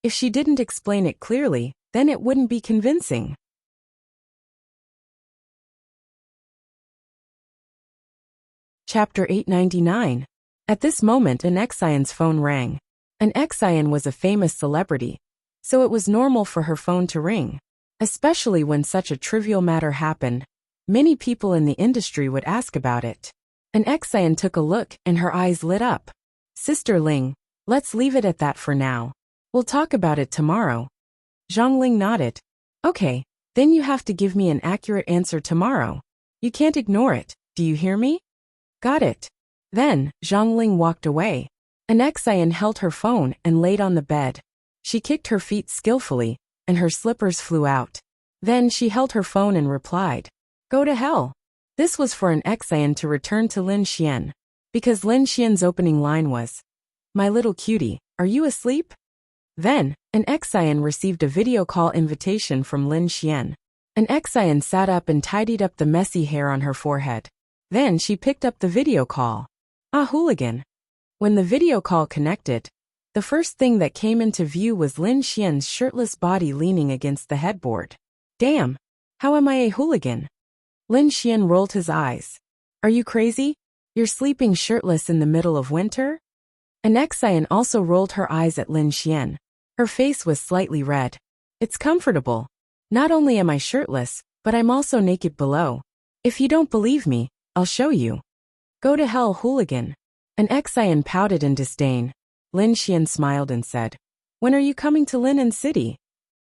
If she didn't explain it clearly, then it wouldn't be convincing. Chapter 899. At this moment an Xian's phone rang. An Xian was a famous celebrity, so it was normal for her phone to ring. Especially when such a trivial matter happened, many people in the industry would ask about it. An Xian took a look and her eyes lit up. Sister Ling, let's leave it at that for now. We'll talk about it tomorrow. Zhang Ling nodded. Okay, then you have to give me an accurate answer tomorrow. You can't ignore it, do you hear me? Got it. Then, Zhang Ling walked away. An Xian held her phone and laid on the bed. She kicked her feet skillfully, and her slippers flew out. Then she held her phone and replied, "Go to hell." This was for an Xian to return to Lin Xian, because Lin Xian's opening line was, "My little cutie, are you asleep?" Then, an Xian received a video call invitation from Lin Xian. An Xian sat up and tidied up the messy hair on her forehead. Then she picked up the video call. Ah, hooligan. When the video call connected, the first thing that came into view was Lin Xian's shirtless body leaning against the headboard. Damn, how am I a hooligan? Lin Xian rolled his eyes. Are you crazy? You're sleeping shirtless in the middle of winter? An Xian also rolled her eyes at Lin Xian. Her face was slightly red. It's comfortable. Not only am I shirtless, but I'm also naked below. If you don't believe me, I'll show you. Go to hell, hooligan. An Xian pouted in disdain. Lin Xian smiled and said, When are you coming to Lin City?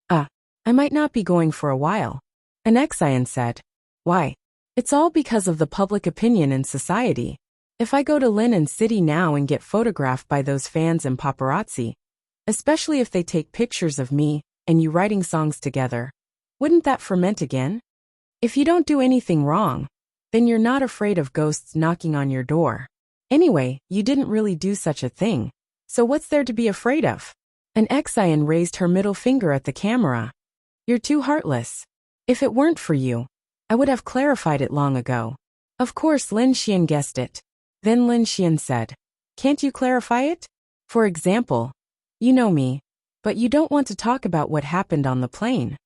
I might not be going for a while. An Xian said. Why? It's all because of the public opinion in society. If I go to Lin City now and get photographed by those fans and paparazzi, especially if they take pictures of me and you writing songs together, wouldn't that ferment again? If you don't do anything wrong, then you're not afraid of ghosts knocking on your door. Anyway, you didn't really do such a thing, so what's there to be afraid of? An Xian raised her middle finger at the camera. You're too heartless. If it weren't for you, I would have clarified it long ago. Of course Lin Xian guessed it. Then Lin Xian said, Can't you clarify it? For example, you know me, but you don't want to talk about what happened on the plane.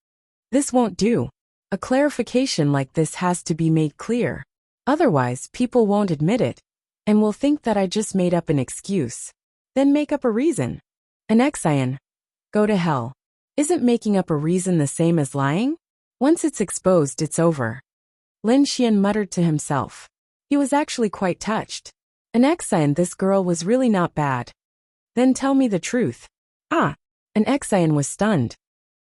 This won't do. A clarification like this has to be made clear. Otherwise, people won't admit it, and will think that I just made up an excuse. Then make up a reason. An Xian. Go to hell. Isn't making up a reason the same as lying? Once it's exposed, it's over. Lin Xian muttered to himself. He was actually quite touched. An Xian, this girl was really not bad. Then tell me the truth. An Xian was stunned.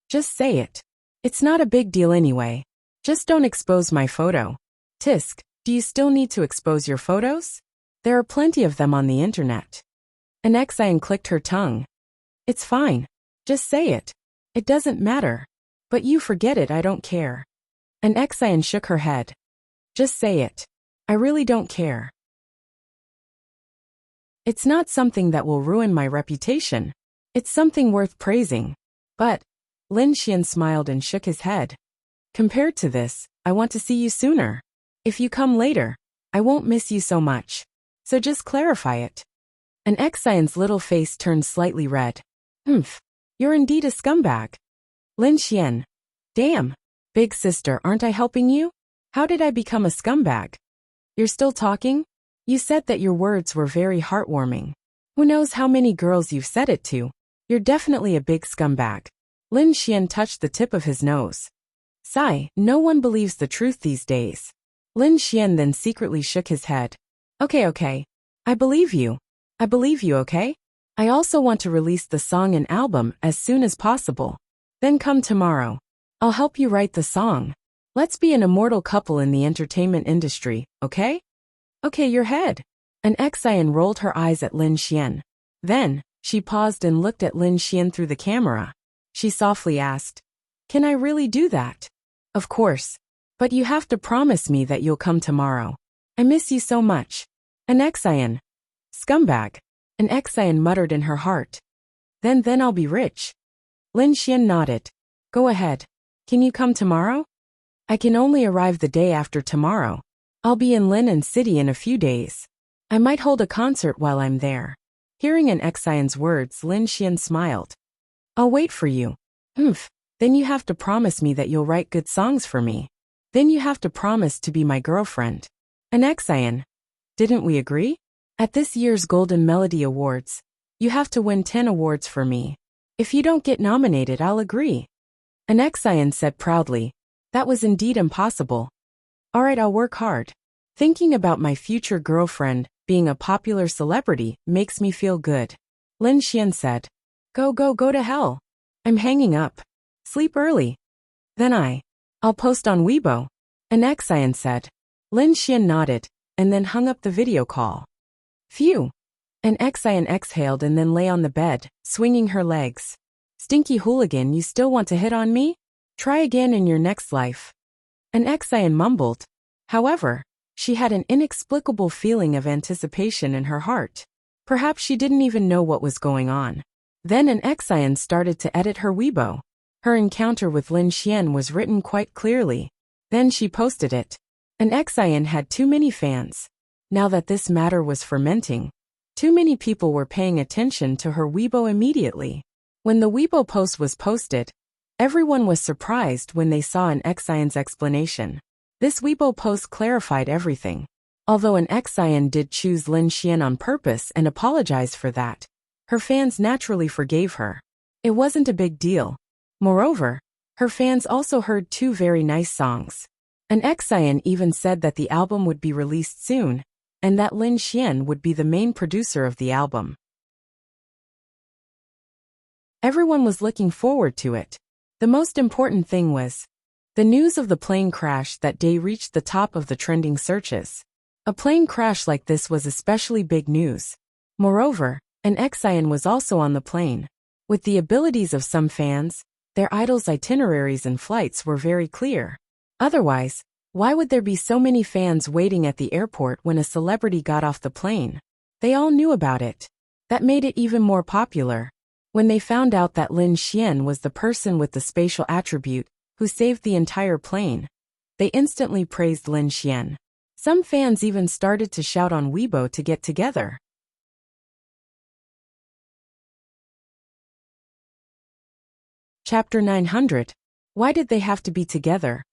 Just say it. It's not a big deal anyway. Just don't expose my photo. Tisk, do you still need to expose your photos? There are plenty of them on the internet. An Xian clicked her tongue. It's fine. Just say it. It doesn't matter. But you forget it, I don't care. An Xian shook her head. Just say it. I really don't care. It's not something that will ruin my reputation. It's something worth praising. But, Lin Xian smiled and shook his head. Compared to this, I want to see you sooner. If you come later, I won't miss you so much. So just clarify it. An Xian's little face turned slightly red. You're indeed a scumbag. Lin Xian. Damn. Big sister, aren't I helping you? How did I become a scumbag? You're still talking? You said that your words were very heartwarming. Who knows how many girls you've said it to? You're definitely a big scumbag. Lin Xian touched the tip of his nose. Sigh, no one believes the truth these days. Lin Xian then secretly shook his head. Okay. I believe you. Okay? I also want to release the song and album as soon as possible. Then come tomorrow. I'll help you write the song. Let's be an immortal couple in the entertainment industry, okay? Okay, your head. An Xian rolled her eyes at Lin Xian. Then, she paused and looked at Lin Xian through the camera. She softly asked, Can I really do that? Of course. But you have to promise me that you'll come tomorrow. I miss you so much. An Xian. Scumbag. An Xian muttered in her heart. Then I'll be rich. Lin Xian nodded. Go ahead. Can you come tomorrow? I can only arrive the day after tomorrow. I'll be in Lin City in a few days. I might hold a concert while I'm there. Hearing an Xian's words, Lin Xian smiled. I'll wait for you. Then you have to promise me that you'll write good songs for me. Then you have to promise to be my girlfriend. An Xian. Didn't we agree? At this year's Golden Melody Awards, You have to win 10 awards for me. If you don't get nominated, I'll agree. An Exian said proudly. That was indeed impossible. All right, I'll work hard. Thinking about my future girlfriend being a popular celebrity makes me feel good. Lin Xian said. Go to hell. I'm hanging up. Sleep early. Then I'll post on Weibo. An Exian said. Lin Xian nodded, and then hung up the video call. Phew. An Exian exhaled and then lay on the bed, swinging her legs. Stinky hooligan, you still want to hit on me? Try again in your next life. An Exian mumbled. However, she had an inexplicable feeling of anticipation in her heart. Perhaps she didn't even know what was going on. Then an Exian started to edit her Weibo. Her encounter with Lin Xian was written quite clearly. Then she posted it. An Exian had too many fans. Now that this matter was fermenting, too many people were paying attention to her Weibo immediately. When the Weibo post was posted, everyone was surprised when they saw an Exian's explanation. This Weibo post clarified everything. Although an Exian did choose Lin Xian on purpose and apologize for that, her fans naturally forgave her. It wasn't a big deal. Moreover, her fans also heard 2 very nice songs. An Exian even said that the album would be released soon, and that Lin Xian would be the main producer of the album. Everyone was looking forward to it. The most important thing was, the news of the plane crash that day reached the top of the trending searches. A plane crash like this was especially big news. Moreover, an Exian was also on the plane. With the abilities of some fans, their idols' itineraries and flights were very clear. Otherwise, why would there be so many fans waiting at the airport when a celebrity got off the plane? They all knew about it. That made it even more popular. When they found out that Lin Xian was the person with the spatial attribute who saved the entire plane, they instantly praised Lin Xian. Some fans even started to shout on Weibo to get together. Chapter 900. Why did they have to be together?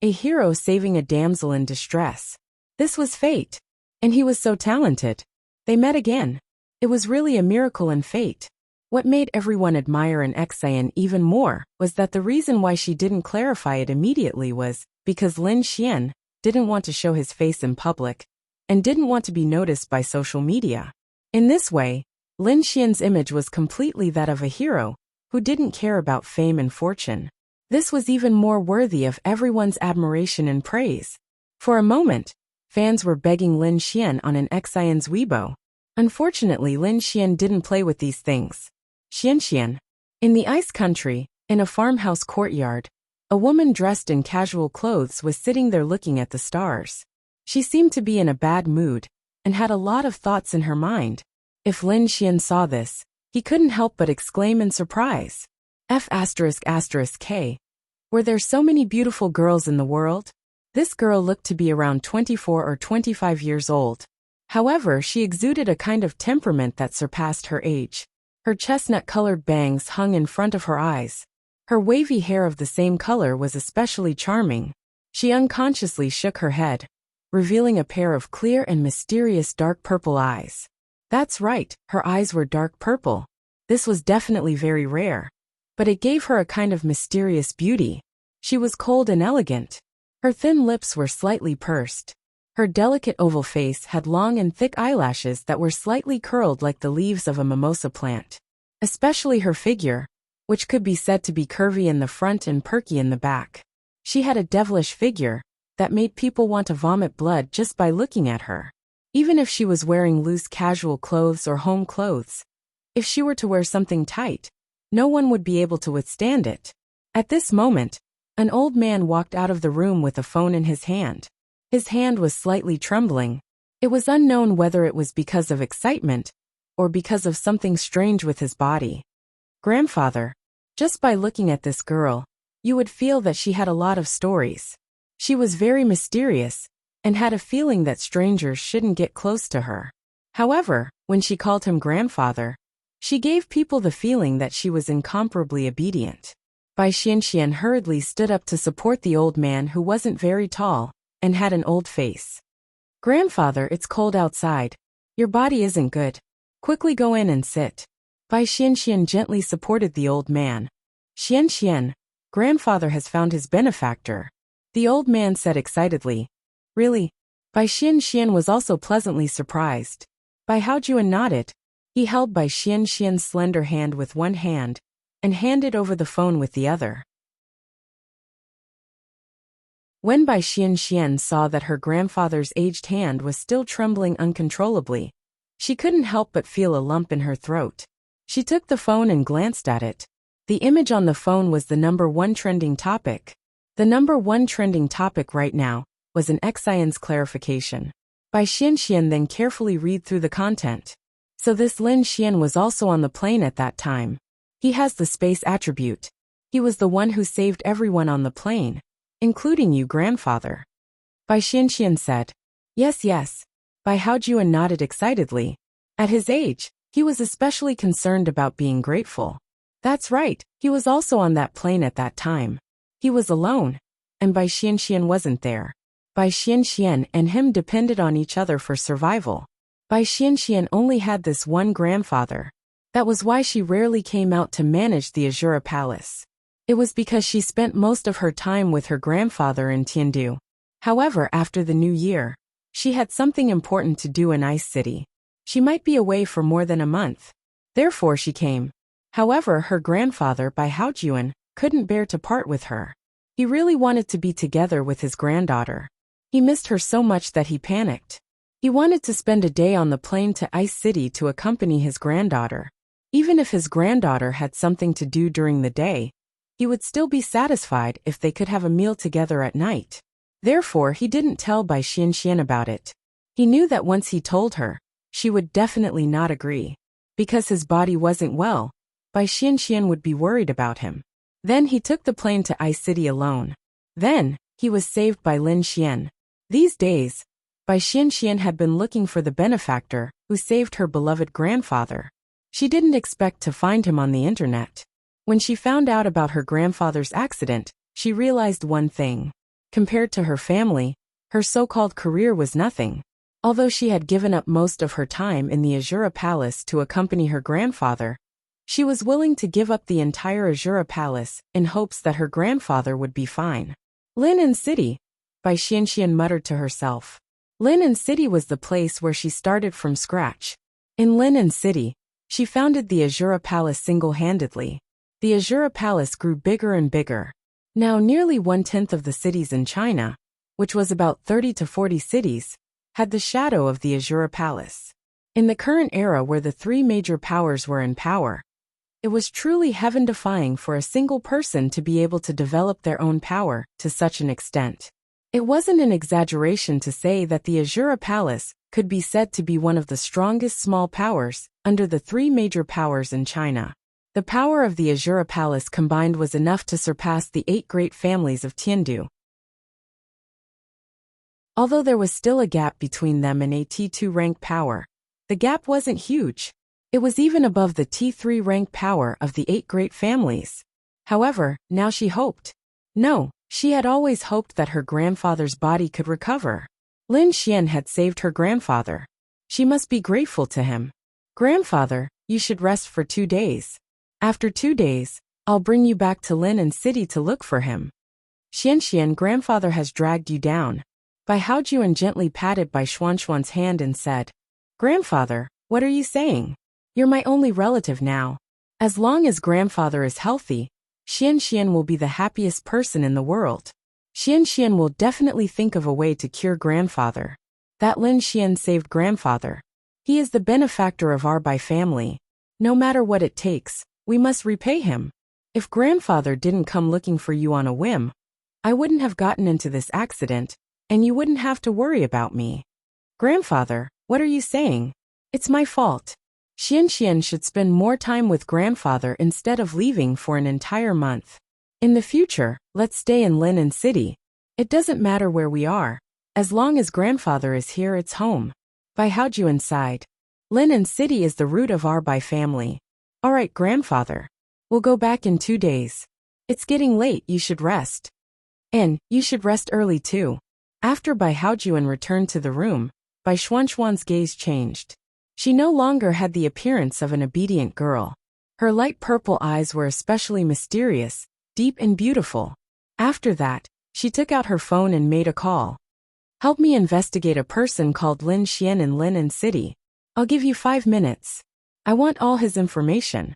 A hero saving a damsel in distress. This was fate. And he was so talented. They met again. It was really a miracle in fate. What made everyone admire an Exian even more was that the reason why she didn't clarify it immediately was because Lin Xian didn't want to show his face in public and didn't want to be noticed by social media. In this way, Lin Xian's image was completely that of a hero who didn't care about fame and fortune. This was even more worthy of everyone's admiration and praise. For a moment, fans were begging Lin Xian on an Exian's Weibo. Unfortunately, Lin Xian didn't play with these things. Xian. In the ice country, in a farmhouse courtyard, a woman dressed in casual clothes was sitting there looking at the stars. She seemed to be in a bad mood and had a lot of thoughts in her mind. If Lin Xian saw this, he couldn't help but exclaim in surprise. K. Were there so many beautiful girls in the world? This girl looked to be around 24 or 25 years old. However, she exuded a kind of temperament that surpassed her age. Her chestnut-colored bangs hung in front of her eyes. Her wavy hair of the same color was especially charming. She unconsciously shook her head, revealing a pair of clear and mysterious dark purple eyes. That's right, her eyes were dark purple. This was definitely very rare. But it gave her a kind of mysterious beauty. She was cold and elegant. Her thin lips were slightly pursed. Her delicate oval face had long and thick eyelashes that were slightly curled like the leaves of a mimosa plant. Especially her figure, which could be said to be curvy in the front and perky in the back. She had a devilish figure that made people want to vomit blood just by looking at her. Even if she was wearing loose casual clothes or home clothes, if she were to wear something tight, no one would be able to withstand it. At this moment, an old man walked out of the room with a phone in his hand. His hand was slightly trembling. It was unknown whether it was because of excitement or because of something strange with his body. Grandfather, just by looking at this girl, you would feel that she had a lot of stories. She was very mysterious and had a feeling that strangers shouldn't get close to her. However, when she called him grandfather, she gave people the feeling that she was incomparably obedient. Bai Xian hurriedly stood up to support the old man who wasn't very tall and had an old face. Grandfather, it's cold outside. Your body isn't good. Quickly go in and sit. Bai Xianxian gently supported the old man. Xianxian, grandfather has found his benefactor, the old man said excitedly. Really? Bai Xianxian was also pleasantly surprised. Bai Haojuan nodded. He held Bai Xianxian's slender hand with one hand and handed over the phone with the other. When Bai Xianxian saw that her grandfather's aged hand was still trembling uncontrollably, she couldn't help but feel a lump in her throat. She took the phone and glanced at it. The image on the phone was the #1 trending topic. The #1 trending topic right now was an Xian's clarification. Bai Xianxian then carefully read through the content. So this Lin Xian was also on the plane at that time. He has the space attribute. He was the one who saved everyone on the plane, including you, grandfather. Bai Xianxian said. Yes, yes. Bai Haojuan nodded excitedly. At his age, he was especially concerned about being grateful. That's right, he was also on that plane at that time. He was alone, and Bai Xianxian wasn't there. Bai Xianxian and him depended on each other for survival. Bai Xianxian only had this one grandfather. That was why she rarely came out to manage the Azura Palace. It was because she spent most of her time with her grandfather in Tiandu. However, after the new year, she had something important to do in Ice City. She might be away for more than a month. Therefore she came. However, her grandfather, Bai Haojuan, couldn't bear to part with her. He really wanted to be together with his granddaughter. He missed her so much that he panicked. He wanted to spend a day on the plane to Ice City to accompany his granddaughter. Even if his granddaughter had something to do during the day, he would still be satisfied if they could have a meal together at night. Therefore, he didn't tell Bai Xianxian about it. He knew that once he told her, she would definitely not agree. Because his body wasn't well, Bai Xianxian would be worried about him. Then he took the plane to Ice City alone. Then, he was saved by Lin Xian. These days, Bai Xianxian had been looking for the benefactor who saved her beloved grandfather. She didn't expect to find him on the internet. When she found out about her grandfather's accident, she realized one thing. Compared to her family, her so-called career was nothing. Although she had given up most of her time in the Azura Palace to accompany her grandfather, she was willing to give up the entire Azura Palace in hopes that her grandfather would be fine. Lin City, Bai Xianxian muttered to herself. Lin City was the place where she started from scratch. In Lin City, she founded the Azura Palace single-handedly. The Azura Palace grew bigger and bigger. Now nearly 1/10 of the cities in China, which was about 30 to 40 cities, had the shadow of the Azura Palace. In the current era where the three major powers were in power, it was truly heaven-defying for a single person to be able to develop their own power to such an extent. It wasn't an exaggeration to say that the Azura Palace could be said to be one of the strongest small powers under the three major powers in China. The power of the Azura Palace combined was enough to surpass the 8 great families of Tiandu. Although there was still a gap between them and a T2 rank power, the gap wasn't huge. It was even above the T3 rank power of the 8 great families. However, now she hoped. No, she had always hoped that her grandfather's body could recover. Lin Xian had saved her grandfather. She must be grateful to him. Grandfather, you should rest for 2 days. After 2 days, I'll bring you back to Lin City to look for him. Xianxian, grandfather has dragged you down. Bai Haojuan gently patted Bai Xuanxuan's hand and said, Grandfather, what are you saying? You're my only relative now. As long as grandfather is healthy, Xianxian will be the happiest person in the world. Xianxian will definitely think of a way to cure grandfather. That Lin Xian saved grandfather. He is the benefactor of our Bai family. No matter what it takes, we must repay him. If grandfather didn't come looking for you on a whim, I wouldn't have gotten into this accident, and you wouldn't have to worry about me. Grandfather, what are you saying? It's my fault. Xianxian should spend more time with grandfather instead of leaving for an entire month. In the future, let's stay in Lin City. It doesn't matter where we are. As long as grandfather is here, it's home. Bai Haojuan sighed. Lin City is the root of our Bai family. All right, grandfather. We'll go back in 2 days. It's getting late, you should rest. And you should rest early too. After Bai Haojuan returned to the room, Bai Xuanxuan's gaze changed. She no longer had the appearance of an obedient girl. Her light purple eyes were especially mysterious, deep and beautiful. After that, she took out her phone and made a call. Help me investigate a person called Lin Xian in Lin City. I'll give you 5 minutes. I want all his information.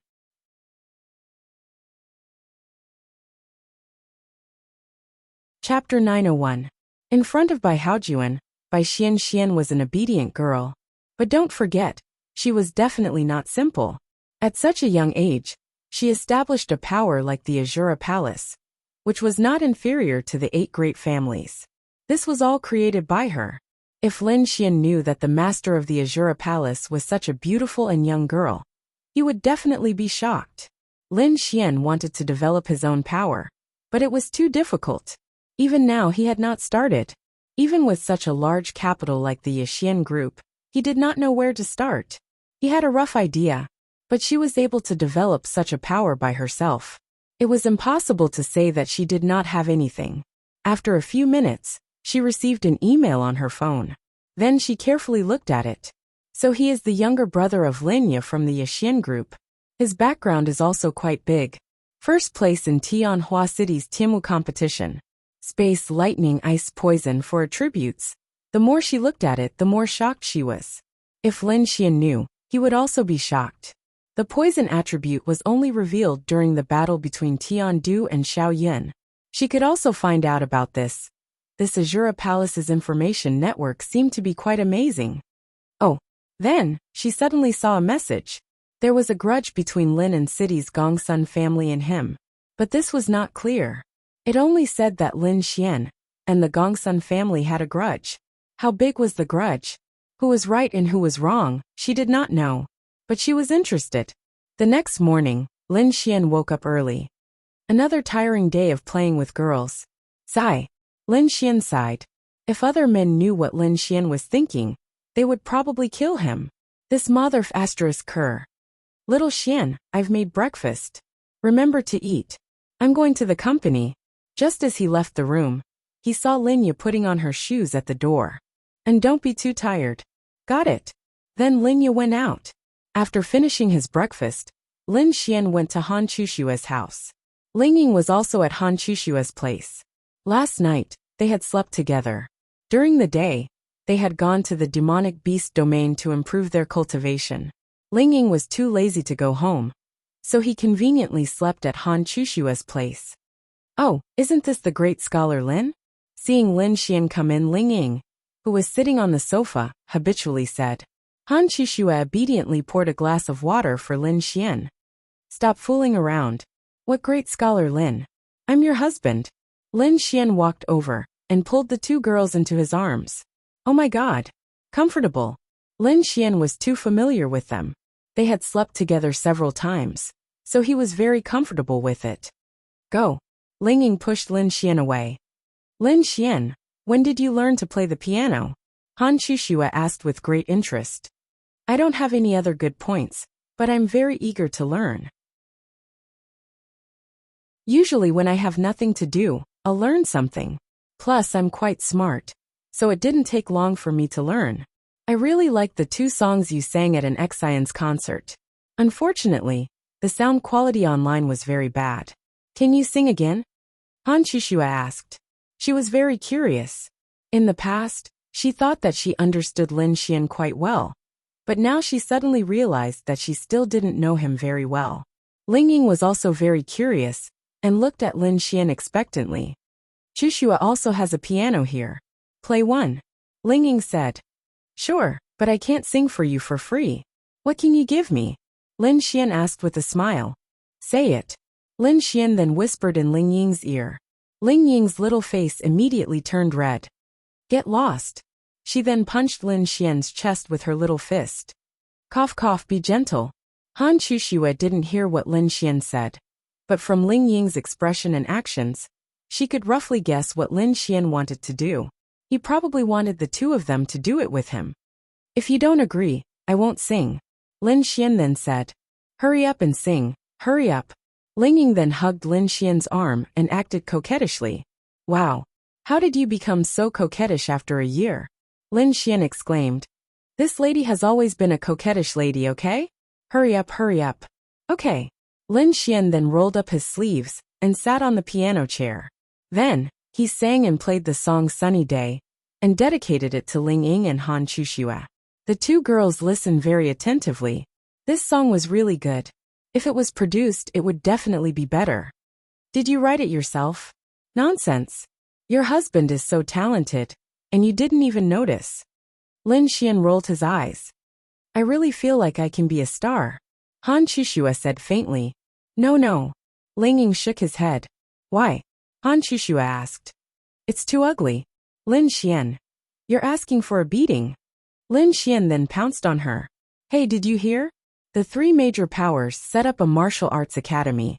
Chapter 901. In front of Bai Haojuan, Bai Xian was an obedient girl. But don't forget, she was definitely not simple. At such a young age, she established a power like the Azura Palace, which was not inferior to the 8 great families. This was all created by her. If Lin Xian knew that the master of the Azura Palace was such a beautiful and young girl, he would definitely be shocked. Lin Xian wanted to develop his own power, but it was too difficult. Even now he had not started. Even with such a large capital like the Yixian group, he did not know where to start. He had a rough idea, but she was able to develop such a power by herself. It was impossible to say that she did not have anything. After a few minutes, she received an email on her phone. Then she carefully looked at it. So he is the younger brother of Linya from the Yixian group. His background is also quite big. First place in Tianhua City's Timu competition. Space, lightning, ice, poison for attributes. The more she looked at it, the more shocked she was. If Lin Xian knew, he would also be shocked. The poison attribute was only revealed during the battle between Tian Du and Xiao Yin. She could also find out about this. This Azura Palace's information network seemed to be quite amazing. Oh, then, she suddenly saw a message. There was a grudge between Lin City's Gongsun family and him. But this was not clear. It only said that Lin Xian and the Gongsun family had a grudge. How big was the grudge? Who was right and who was wrong, she did not know. But she was interested. The next morning, Lin Xian woke up early. Another tiring day of playing with girls. Sigh. Lin Xian sighed. If other men knew what Lin Xian was thinking, they would probably kill him. This mother ***. Little Xian, I've made breakfast. Remember to eat. I'm going to the company. Just as he left the room, he saw Linya putting on her shoes at the door. And don't be too tired. Got it. Then Linya went out. After finishing his breakfast, Lin Xian went to Han Chushua's house. Ling Ying was also at Han Chushua's place. Last night, they had slept together. During the day, they had gone to the demonic beast domain to improve their cultivation. Ling Ying was too lazy to go home, so he conveniently slept at Han Chushua's place. Oh, isn't this the great scholar Lin? Seeing Lin Xian come in, Ling Ying, who was sitting on the sofa, habitually said. Han Chushua obediently poured a glass of water for Lin Xian. Stop fooling around. What great scholar Lin? I'm your husband. Lin Xian walked over and pulled the 2 girls into his arms. Oh my God. Comfortable. Lin Xian was too familiar with them. They had slept together several times, so he was very comfortable with it. Go. Ling Ying pushed Lin Xian away. Lin Xian, when did you learn to play the piano? Han Chushua asked with great interest. I don't have any other good points, but I'm very eager to learn. Usually when I have nothing to do, I'll learn something. Plus I'm quite smart, so it didn't take long for me to learn. I really liked the 2 songs you sang at an Xian's concert. Unfortunately, the sound quality online was very bad. Can you sing again? Han Chushua asked. She was very curious. In the past, she thought that she understood Lin Xian quite well, but now she suddenly realized that she still didn't know him very well. Ling Ying was also very curious and looked at Lin Xian expectantly. Chushua also has a piano here. Play one. Ling Ying said. Sure, but I can't sing for you for free. What can you give me? Lin Xian asked with a smile. Say it. Lin Xian then whispered in Ling Ying's ear. Ling Ying's little face immediately turned red. Get lost. She then punched Lin Xian's chest with her little fist. Cough cough, be gentle. Han Chushua didn't hear what Lin Xian said, but from Ling Ying's expression and actions, she could roughly guess what Lin Xian wanted to do. He probably wanted the 2 of them to do it with him. If you don't agree, I won't sing. Lin Xian then said. Hurry up and sing, hurry up. Ling Ying then hugged Lin Xian's arm and acted coquettishly. Wow. How did you become so coquettish after a year? Lin Xian exclaimed. This lady has always been a coquettish lady, okay? Hurry up, hurry up. Okay. Lin Xian then rolled up his sleeves and sat on the piano chair. Then, he sang and played the song Sunny Day and dedicated it to Ling Ying and Han Chuxue. The two girls listened very attentively. This song was really good. If it was produced, it would definitely be better. Did you write it yourself? Nonsense. Your husband is so talented, and you didn't even notice. Lin Xian rolled his eyes. I really feel like I can be a star. Han Chuxue said faintly. No. Ling Ying shook his head. Why? Han Chuxue asked. It's too ugly. Lin Xian. You're asking for a beating. Lin Xian then pounced on her. Hey, did you hear? The three major powers set up a martial arts academy.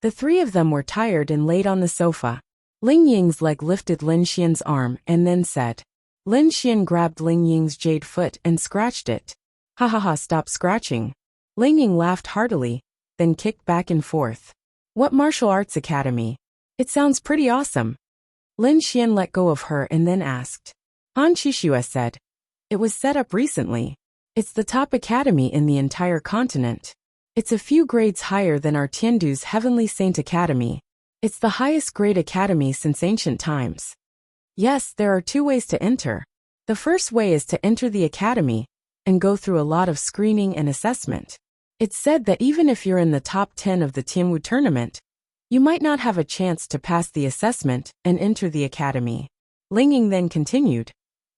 The three of them were tired and laid on the sofa. Ling Ying's leg lifted Lin Xian's arm and then said. Lin Xian grabbed Ling Ying's jade foot and scratched it. Ha ha ha, stop scratching. Ling Ying laughed heartily, then kicked back and forth. What martial arts academy? It sounds pretty awesome. Lin Xian let go of her and then asked. Han Chuxue said. It was set up recently. It's the top academy in the entire continent. It's a few grades higher than our Tiandu's Heavenly Saint Academy. It's the highest grade academy since ancient times. Yes, there are two ways to enter. The first way is to enter the academy and go through a lot of screening and assessment. It's said that even if you're in the top 10 of the Tianwu tournament, you might not have a chance to pass the assessment and enter the academy. Ling Ying then continued.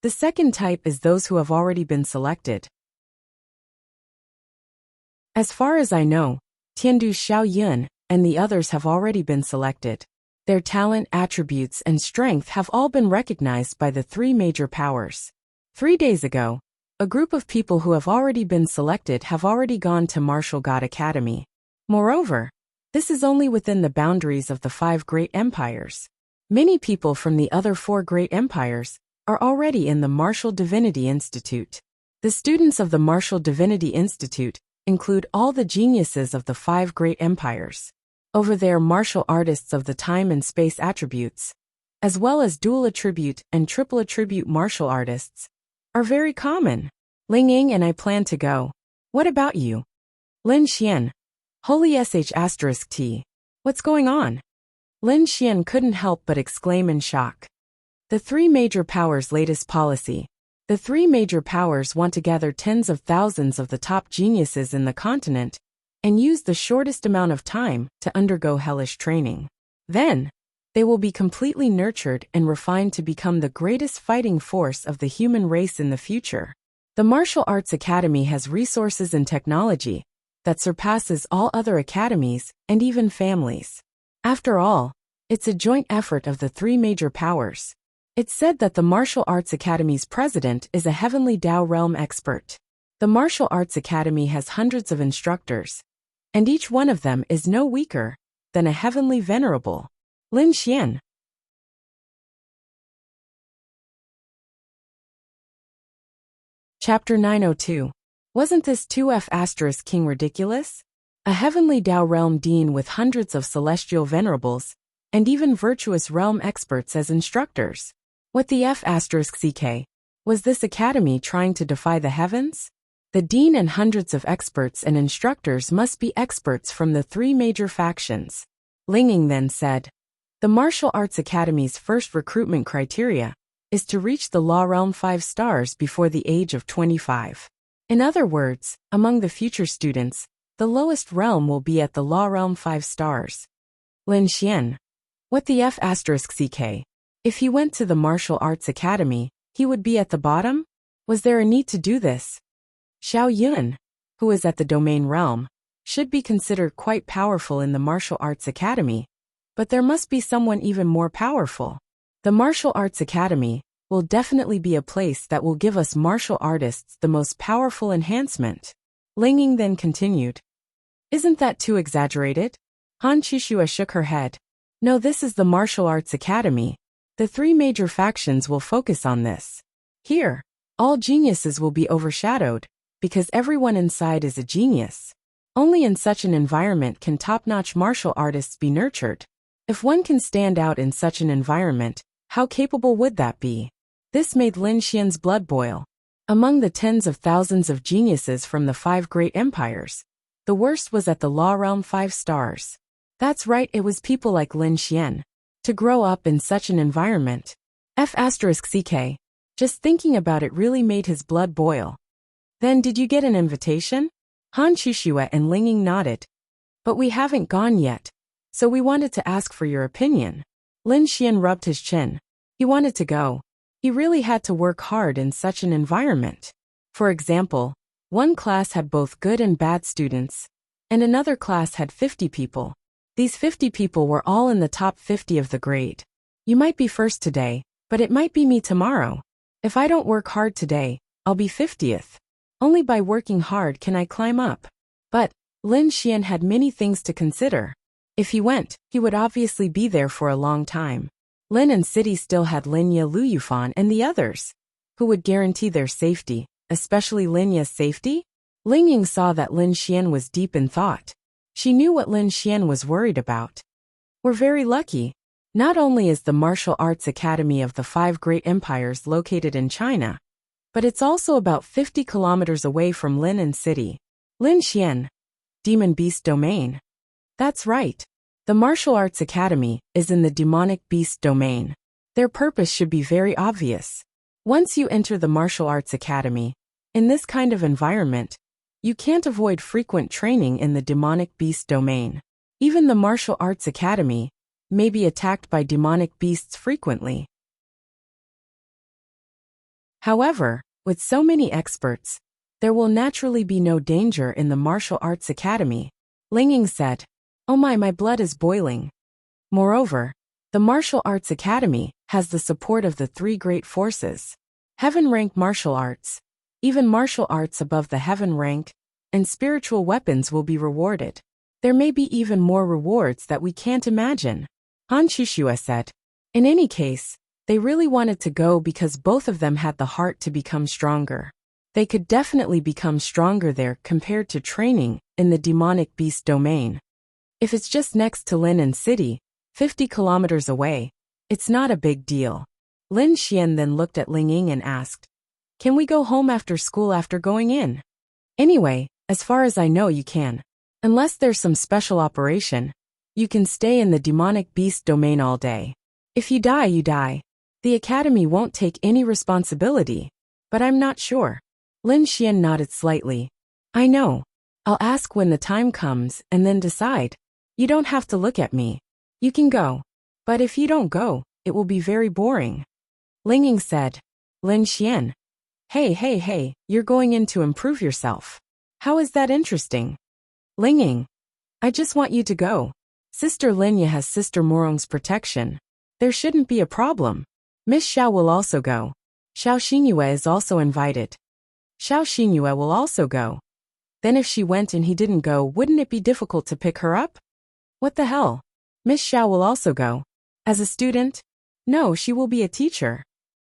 The second type is those who have already been selected. As far as I know, Tiandu's Xiao Yun and the others have already been selected. Their talent, attributes, and strength have all been recognized by the three major powers. 3 days ago, a group of people who have already been selected have already gone to Martial God Academy. Moreover, this is only within the boundaries of the 5 great empires. Many people from the other 4 great empires are already in the Martial Divinity Institute. The students of the Martial Divinity Institute include all the geniuses of the 5 great empires. Over there, martial artists of the time and space attributes, as well as dual attribute and triple attribute martial artists, are very common. Ling Ying and I plan to go. What about you? Lin Xian. Holy sh*t. What's going on? Lin Xian couldn't help but exclaim in shock. The three major powers' latest policy. The three major powers want to gather tens of thousands of the top geniuses in the continent and use the shortest amount of time to undergo hellish training. Then, they will be completely nurtured and refined to become the greatest fighting force of the human race in the future. The Martial Arts Academy has resources and technology that surpasses all other academies and even families. After all, it's a joint effort of the three major powers. It's said that the Martial Arts Academy's president is a Heavenly Dao realm expert. The Martial Arts Academy has hundreds of instructors, and each one of them is no weaker than a Heavenly Venerable. Lin Xian. Chapter 902. Wasn't this 2F** King ridiculous? A Heavenly Dao realm dean with hundreds of celestial venerables, and even virtuous realm experts as instructors. What the F***ck? Was this academy trying to defy the heavens? The dean and hundreds of experts and instructors must be experts from the three major factions. Ling Ying then said, the Martial Arts Academy's first recruitment criteria is to reach the Law Realm 5 stars before the age of 25. In other words, among the future students, the lowest realm will be at the Law Realm 5 stars. Lin Xian. What the F***ck? If he went to the Martial Arts Academy, he would be at the bottom? Was there a need to do this? Xiao Yun, who is at the Domain Realm, should be considered quite powerful in the Martial Arts Academy, but there must be someone even more powerful. The Martial Arts Academy will definitely be a place that will give us martial artists the most powerful enhancement. Ling Ying then continued. Isn't that too exaggerated? Han Chuxue shook her head. No, this is the Martial Arts Academy. The three major factions will focus on this. Here, all geniuses will be overshadowed, because everyone inside is a genius. Only in such an environment can top-notch martial artists be nurtured. If one can stand out in such an environment, how capable would that be? This made Lin Xian's blood boil. Among the tens of thousands of geniuses from the 5 great empires, the worst was at the law realm 5 stars. That's right, it was people like Lin Xian. To grow up in such an environment. F***ck. Just thinking about it really made his blood boil. Then did you get an invitation? Han Shushue and Linging nodded. But we haven't gone yet. So we wanted to ask for your opinion. Lin Xian rubbed his chin. He wanted to go. He really had to work hard in such an environment. For example, one class had both good and bad students, and another class had 50 people. These 50 people were all in the top 50 of the grade. You might be first today, but it might be me tomorrow. If I don't work hard today, I'll be 50th. Only by working hard can I climb up. But Lin Xian had many things to consider. If he went, he would obviously be there for a long time. Lin and City still had Linya Luyufan and the others. Who would guarantee their safety, especially Linya's safety? Ling Ying saw that Lin Xian was deep in thought. She knew what Lin Xian was worried about. We're very lucky. Not only is the Martial Arts Academy of the 5 Great Empires located in China, but it's also about 50 kilometers away from Lin and City. Lin Xian. Demon Beast Domain. That's right. The Martial Arts Academy is in the Demonic Beast Domain. Their purpose should be very obvious. Once you enter the Martial Arts Academy, in this kind of environment, you can't avoid frequent training in the Demonic Beast Domain. Even the Martial Arts Academy may be attacked by demonic beasts frequently. However, with so many experts, there will naturally be no danger in the Martial Arts Academy. Ling Ying said, "Oh my blood is boiling." Moreover, the Martial Arts Academy has the support of the 3 great forces. Heaven rank martial arts, even martial arts above the heaven rank, and spiritual weapons will be rewarded. There may be even more rewards that we can't imagine. Han Shushue said. In any case, they really wanted to go because both of them had the heart to become stronger. They could definitely become stronger there compared to training in the Demonic Beast Domain. If it's just next to Lin and City, 50 kilometers away, it's not a big deal. Lin Xian then looked at Ling Ying and asked, "Can we go home after school after going in?" Anyway, as far as I know you can. Unless there's some special operation, you can stay in the Demonic Beast Domain all day. If you die, you die. The Academy won't take any responsibility. But I'm not sure. Lin Xian nodded slightly. I know. I'll ask when the time comes and then decide. You don't have to look at me. You can go. But if you don't go, it will be very boring. Ling Ying said. Lin Xian. Hey, you're going in to improve yourself. How is that interesting? Ling Ying. I just want you to go. Sister Linya has Sister Morong's protection. There shouldn't be a problem. Miss Xiao will also go. Xiao Xingyue is also invited. Xiao Xingyue will also go. Then if she went and he didn't go, wouldn't it be difficult to pick her up? What the hell? Miss Xiao will also go. As a student? No, she will be a teacher.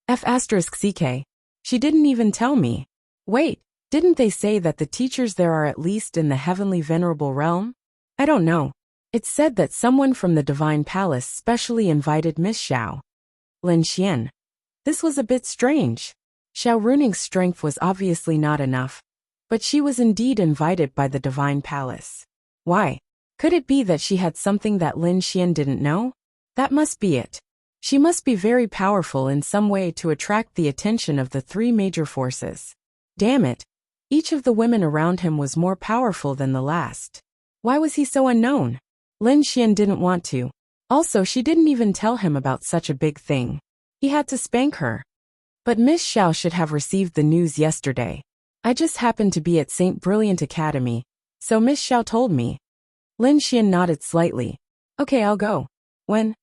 F***ck. She didn't even tell me. Wait, didn't they say that the teachers there are at least in the heavenly venerable realm? I don't know. It's said that someone from the Divine Palace specially invited Miss Xiao. Lin Xian. This was a bit strange. Xiao Runing's strength was obviously not enough, but she was indeed invited by the Divine Palace. Why? Could it be that she had something that Lin Xian didn't know? That must be it. She must be very powerful in some way to attract the attention of the 3 major forces. Damn it. Each of the women around him was more powerful than the last. Why was he so unknown? Lin Xian didn't want to. Also, she didn't even tell him about such a big thing. He had to spank her. But Miss Xiao should have received the news yesterday. I just happened to be at St. Brilliant Academy, so Miss Xiao told me. Lin Xian nodded slightly. Okay, I'll go. When?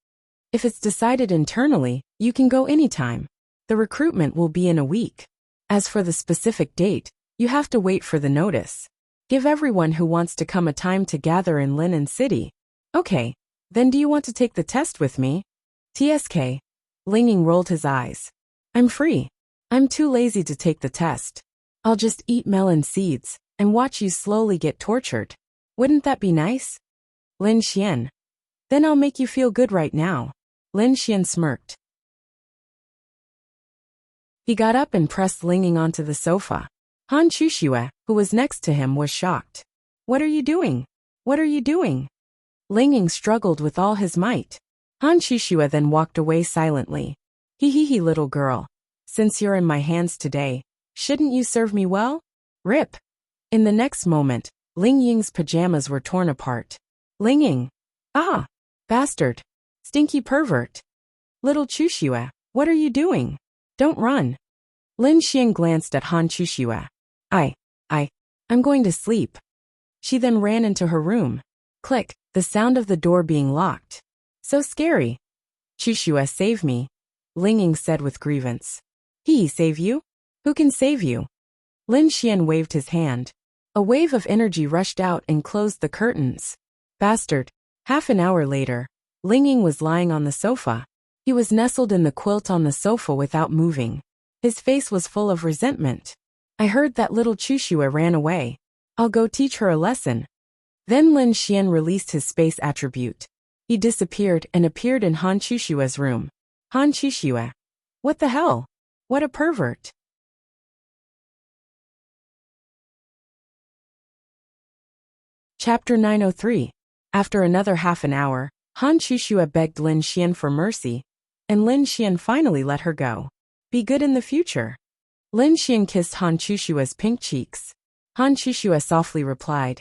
If it's decided internally, you can go anytime. The recruitment will be in a week. As for the specific date, you have to wait for the notice. Give everyone who wants to come a time to gather in Lin and City. Okay, then do you want to take the test with me? TSK. Ling Ying rolled his eyes. I'm free. I'm too lazy to take the test. I'll just eat melon seeds and watch you slowly get tortured. Wouldn't that be nice? Lin Xian. Then I'll make you feel good right now. Lin Xian smirked. He got up and pressed Ling Ying onto the sofa. Han Chuxue, who was next to him, was shocked. What are you doing? What are you doing? Ling Ying struggled with all his might. Han Chuxue then walked away silently. Hee, little girl. Since you're in my hands today, shouldn't you serve me well? Rip. In the next moment, Ling Ying's pajamas were torn apart. Ling Ying. Ah! Bastard. Stinky pervert. Little Chuxue, what are you doing? Don't run. Lin Xian glanced at Han Chuxue. I'm going to sleep. She then ran into her room. Click, the sound of the door being locked. So scary. Chuxue, save me. Ling Ying said with grievance. He save you? Who can save you? Lin Xian waved his hand. A wave of energy rushed out and closed the curtains. Bastard. Half an hour later, Ling Ying was lying on the sofa. He was nestled in the quilt on the sofa without moving. His face was full of resentment. I heard that little Chuxue ran away. I'll go teach her a lesson. Then Lin Xian released his space attribute. He disappeared and appeared in Han Chuxue's room. Han Chuxue. What the hell? What a pervert. Chapter 903. After another half an hour, Han Chuxue begged Lin Xian for mercy, and Lin Xian finally let her go. Be good in the future. Lin Xian kissed Han Chushua's pink cheeks. Han Chuxue softly replied.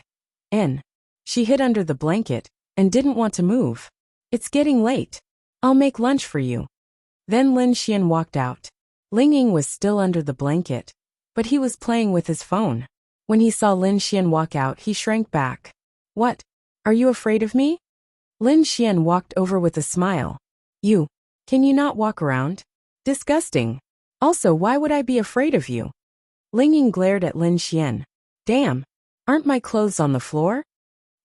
N. She hid under the blanket and didn't want to move. It's getting late. I'll make lunch for you. Then Lin Xian walked out. Ling Ying was still under the blanket, but he was playing with his phone. When he saw Lin Xian walk out, he shrank back. What? Are you afraid of me? Lin Xian walked over with a smile. Can you not walk around? Disgusting. Also, why would I be afraid of you? Ling Ying glared at Lin Xian. Damn. Aren't my clothes on the floor?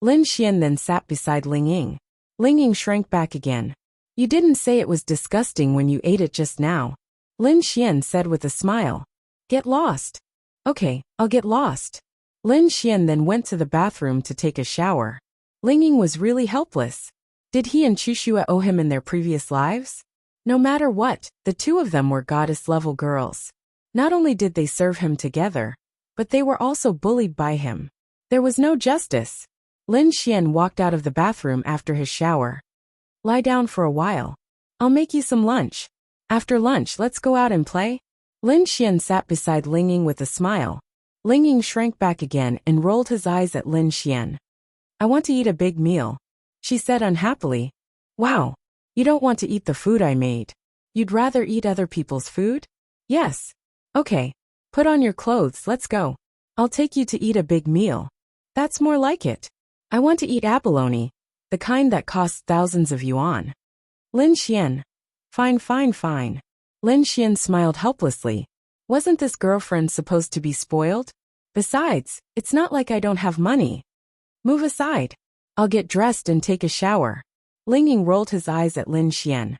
Lin Xian then sat beside Ling Ying. Ling Ying shrank back again. You didn't say it was disgusting when you ate it just now. Lin Xian said with a smile. Get lost. Okay, I'll get lost. Lin Xian then went to the bathroom to take a shower. Ling Ying was really helpless. Did he and Chuxue owe him in their previous lives? No matter what, the two of them were goddess-level girls. Not only did they serve him together, but they were also bullied by him. There was no justice. Lin Xian walked out of the bathroom after his shower. Lie down for a while. I'll make you some lunch. After lunch, let's go out and play. Lin Xian sat beside Ling Ying with a smile. Ling Ying shrank back again and rolled his eyes at Lin Xian. I want to eat a big meal, she said unhappily. Wow. You don't want to eat the food I made. You'd rather eat other people's food? Yes. Okay. Put on your clothes, let's go. I'll take you to eat a big meal. That's more like it. I want to eat abalone, the kind that costs thousands of yuan. Lin Xian. Fine. Lin Xian smiled helplessly. Wasn't this girlfriend supposed to be spoiled? Besides, it's not like I don't have money. Move aside. I'll get dressed and take a shower. Ling Ying rolled his eyes at Lin Xian.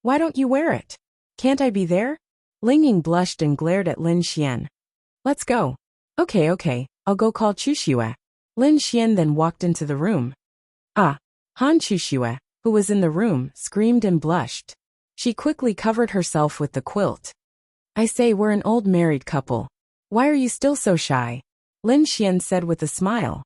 Why don't you wear it? Can't I be there? Ling Ying blushed and glared at Lin Xian. Let's go. Okay, I'll go call Chuxue. Lin Xian then walked into the room. Ah! Han Chuxue, who was in the room, screamed and blushed. She quickly covered herself with the quilt. I say, we're an old married couple. Why are you still so shy? Lin Xian said with a smile.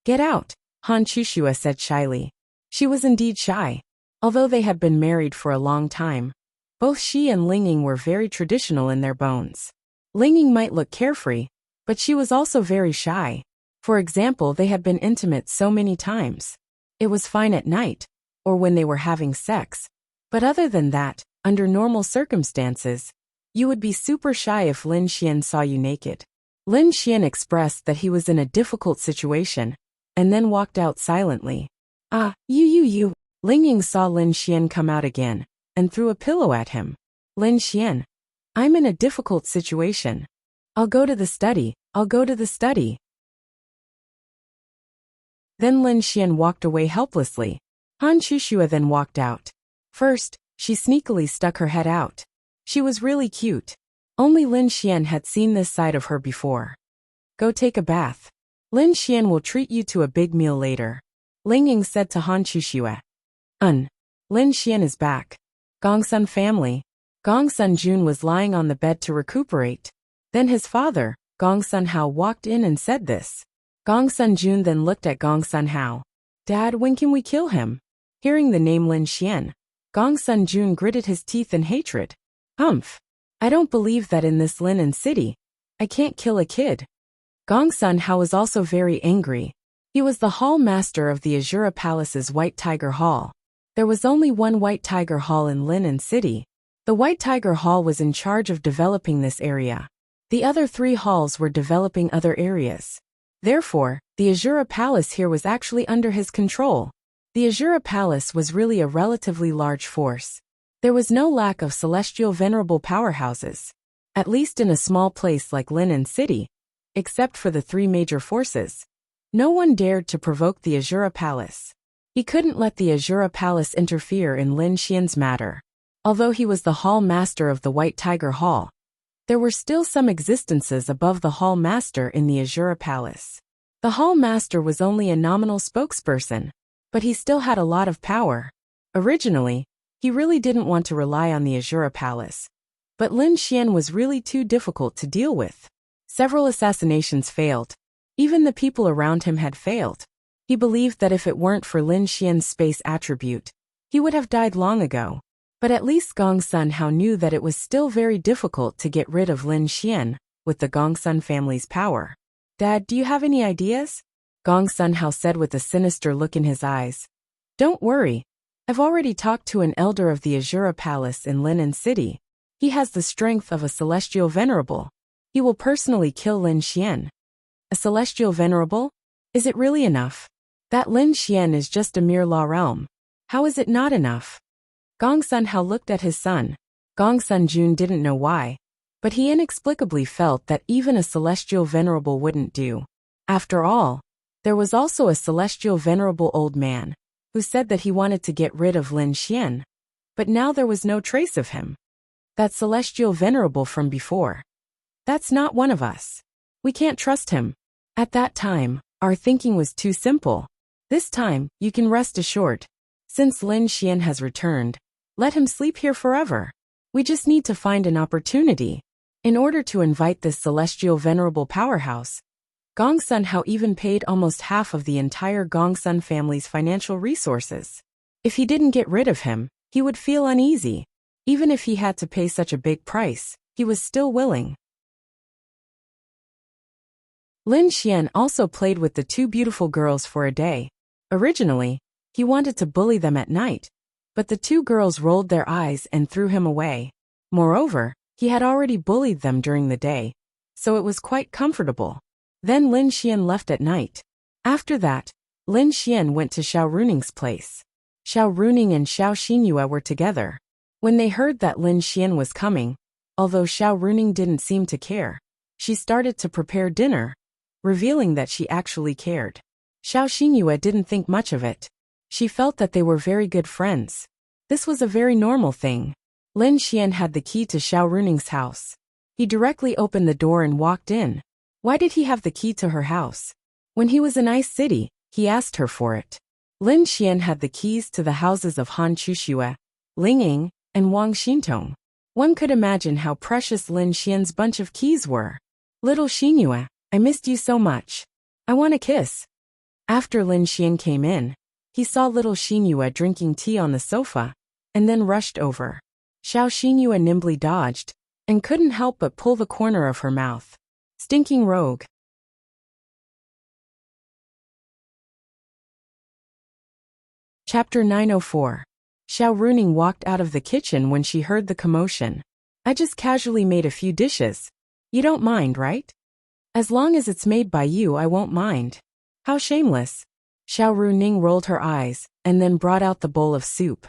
Get out, Han Chuxue said shyly. She was indeed shy. Although they had been married for a long time, both she and Ling Ying were very traditional in their bones. Ling Ying might look carefree, but she was also very shy. For example, they had been intimate so many times. It was fine at night, or when they were having sex. But other than that, under normal circumstances, you would be super shy if Lin Xian saw you naked. Lin Xian expressed that he was in a difficult situation, and then walked out silently. Ah, you. Ling Ying saw Lin Xian come out again, and threw a pillow at him. Lin Xian. I'm in a difficult situation. I'll go to the study. Then Lin Xian walked away helplessly. Han Chuxue then walked out. First, she sneakily stuck her head out. She was really cute. Only Lin Xian had seen this side of her before. Go take a bath. Lin Xian will treat you to a big meal later. Ling Ying said to Han Chuxue. Lin Xian is back. Gongsun family. Gong Sun Jun was lying on the bed to recuperate. Then his father, Gong Sun Hao, walked in and said this. Gong Sun Jun then looked at Gong Sun Hao. Dad, when can we kill him? Hearing the name Lin Xian, Gong Sun Jun gritted his teeth in hatred. Humph! I don't believe that in this Linen city. I can't kill a kid. Gong Sun Hao was also very angry. He was the hall master of the Azura Palace's White Tiger Hall. There was only one White Tiger Hall in Linen City. The White Tiger Hall was in charge of developing this area. The other 3 halls were developing other areas. Therefore, the Azura Palace here was actually under his control. The Azura Palace was really a relatively large force. There was no lack of celestial venerable powerhouses, at least in a small place like Linen City, except for the 3 major forces. No one dared to provoke the Azura Palace. He couldn't let the Azura Palace interfere in Lin Xian's matter. Although he was the hall master of the White Tiger Hall, there were still some existences above the hall master in the Azura Palace. The hall master was only a nominal spokesperson, but he still had a lot of power. Originally, he really didn't want to rely on the Azura Palace, but Lin Xian was really too difficult to deal with. Several assassinations failed. Even the people around him had failed. He believed that if it weren't for Lin Xian's space attribute, he would have died long ago. But at least Gong Sun Hao knew that it was still very difficult to get rid of Lin Xian with the Gong Sun family's power. Dad, do you have any ideas? Gong Sun Hao said with a sinister look in his eyes. Don't worry. I've already talked to an elder of the Azura Palace in Linen City. He has the strength of a celestial venerable. He will personally kill Lin Xian. A celestial venerable? Is it really enough? That Lin Xian is just a mere law realm. How is it not enough? Gong Sun Hao looked at his son. Gong Sun Jun didn't know why, but he inexplicably felt that even a celestial venerable wouldn't do. After all, there was also a celestial venerable old man who said that he wanted to get rid of Lin Xian, but now there was no trace of him. That celestial venerable from before. That's not one of us. We can't trust him. At that time, our thinking was too simple. This time, you can rest assured. Since Lin Xian has returned, let him sleep here forever. We just need to find an opportunity. In order to invite this celestial venerable powerhouse, Gong Sun Hao even paid almost half of the entire Gong Sun family's financial resources. If he didn't get rid of him, he would feel uneasy. Even if he had to pay such a big price, he was still willing. Lin Xian also played with the 2 beautiful girls for a day. Originally, he wanted to bully them at night, but the 2 girls rolled their eyes and threw him away. Moreover, he had already bullied them during the day, so it was quite comfortable. Then Lin Xian left at night. After that, Lin Xian went to Xiao Runing's place. Xiao Runing and Xiao Xinyue were together. When they heard that Lin Xian was coming, although Xiao Runing didn't seem to care, she started to prepare dinner, revealing that she actually cared. Xiao Xinyue didn't think much of it. She felt that they were very good friends. This was a very normal thing. Lin Xian had the key to Xiao Runing's house. He directly opened the door and walked in. Why did he have the key to her house? When he was in Ice City, he asked her for it. Lin Xian had the keys to the houses of Han Chuxue, Ling Ying, and Wang Xintong. One could imagine how precious Lin Xian's bunch of keys were. Little Xinyue, I missed you so much. I want a kiss. After Lin Xian came in, he saw little Xinyue drinking tea on the sofa, and then rushed over. Xiao Xinyue nimbly dodged, and couldn't help but pull the corner of her mouth. Stinking rogue. Chapter 904. Xiao Runing walked out of the kitchen when she heard the commotion. I just casually made a few dishes. You don't mind, right? As long as it's made by you, I won't mind. How shameless. Xiao Runing rolled her eyes, and then brought out the bowl of soup.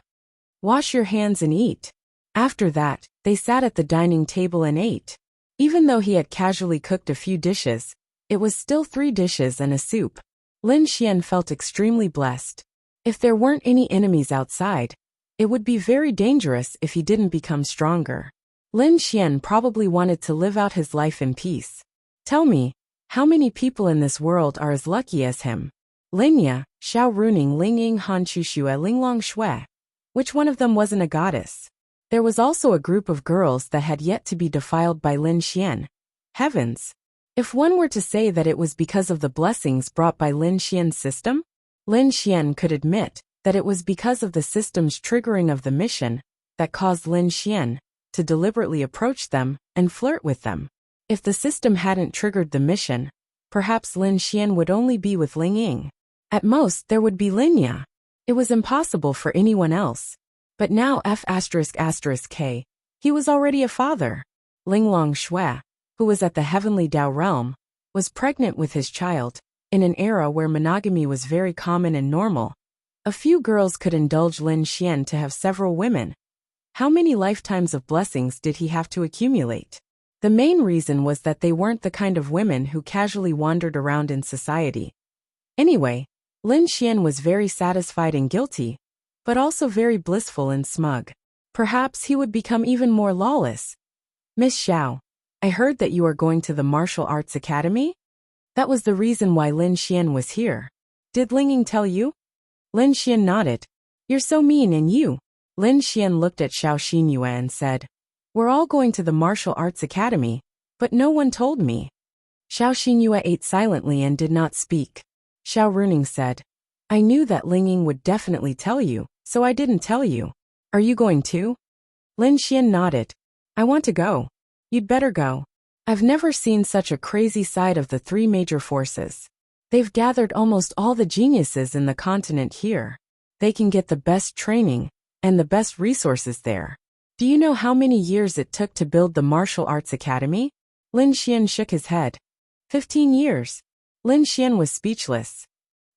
Wash your hands and eat. After that, they sat at the dining table and ate. Even though he had casually cooked a few dishes, it was still 3 dishes and a soup. Lin Xian felt extremely blessed. If there weren't any enemies outside, it would be very dangerous if he didn't become stronger. Lin Xian probably wanted to live out his life in peace. Tell me, how many people in this world are as lucky as him? Lingya, Xiao Runing, Ling Ying, Han Chuxue, Linglong Shui. Which one of them wasn't a goddess? There was also a group of girls that had yet to be defiled by Lin Xian. Heavens! If one were to say that it was because of the blessings brought by Lin Xian's system, Lin Xian could admit that it was because of the system's triggering of the mission that caused Lin Xian to deliberately approach them and flirt with them. If the system hadn't triggered the mission, perhaps Lin Xian would only be with Ling Ying. At most, there would be Lin Ya. It was impossible for anyone else. But now F***K, he was already a father. Ling Long Shui, who was at the heavenly Tao realm, was pregnant with his child. In an era where monogamy was very common and normal, a few girls could indulge Lin Xian to have several women. How many lifetimes of blessings did he have to accumulate? The main reason was that they weren't the kind of women who casually wandered around in society. Anyway, Lin Xian was very satisfied and guilty, but also very blissful and smug. Perhaps he would become even more lawless. Miss Xiao, I heard that you are going to the Martial Arts Academy? That was the reason why Lin Xian was here. Did Ling Ying tell you? Lin Xian nodded. You're so mean, and you? Lin Xian looked at Xiao Xinyue and said, we're all going to the Martial Arts Academy, but no one told me. Xiao Xinyue ate silently and did not speak. Xiao Runing said, I knew that Ling Ying would definitely tell you, so I didn't tell you. Are you going too? Lin Xian nodded. I want to go. You'd better go. I've never seen such a crazy side of the three major forces. They've gathered almost all the geniuses in the continent here. They can get the best training and the best resources there. Do you know how many years it took to build the Martial Arts Academy? Lin Xian shook his head. 15 years. Lin Xian was speechless.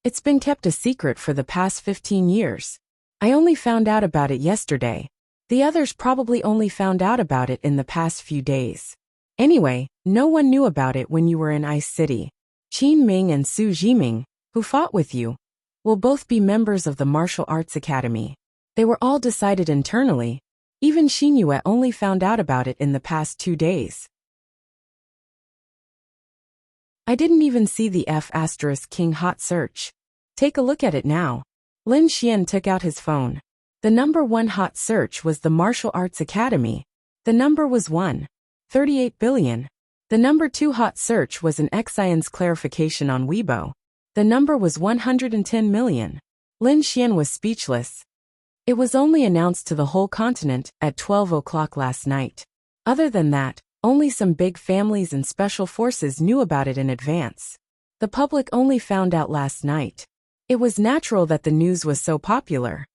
It's been kept a secret for the past 15 years. I only found out about it yesterday. The others probably only found out about it in the past few days. Anyway, no one knew about it when you were in Ice City. Qin Ming and Su Jiming, who fought with you, will both be members of the Martial Arts Academy. They were all decided internally. Even Xinyue only found out about it in the past 2 days. I didn't even see the F***King hot search. Take a look at it now. Lin Xian took out his phone. The number 1 hot search was the Martial Arts Academy. The number was 38 billion. The number 2 hot search was an Xian's clarification on Weibo. The number was 110 million. Lin Xian was speechless. It was only announced to the whole continent at 12 o'clock last night. Other than that, only some big families and special forces knew about it in advance. The public only found out last night. It was natural that the news was so popular.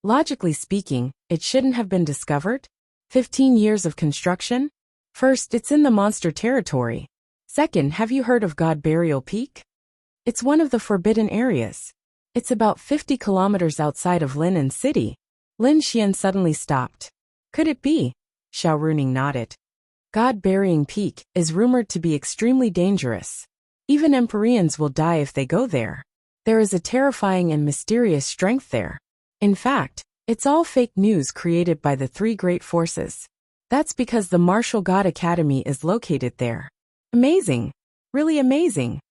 Logically speaking, it shouldn't have been discovered. 15 years of construction? First, it's in the monster territory. Second, have you heard of God Burial Peak? It's one of the forbidden areas. It's about 50 kilometers outside of Linnan City. Lin Xian suddenly stopped. Could it be? Xiao Runing nodded. God Burying Peak is rumored to be extremely dangerous. Even Empyreans will die if they go there. There is a terrifying and mysterious strength there. In fact, it's all fake news created by the 3 great forces. That's because the Martial God Academy is located there. Amazing. Really amazing.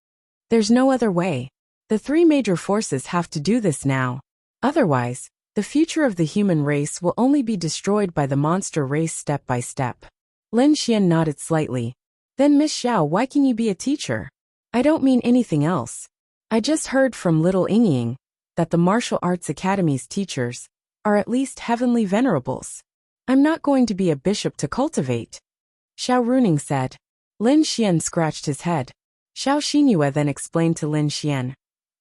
There's no other way. The 3 major forces have to do this now. Otherwise, the future of the human race will only be destroyed by the monster race step by step. Lin Xian nodded slightly. Then Miss Xiao, why can you be a teacher? I don't mean anything else. I just heard from little Ying that the Martial Arts Academy's teachers are at least heavenly venerables. I'm not going to be a bishop to cultivate. Xiao Runing said. Lin Xian scratched his head. Xiao Xinyue then explained to Lin Xian.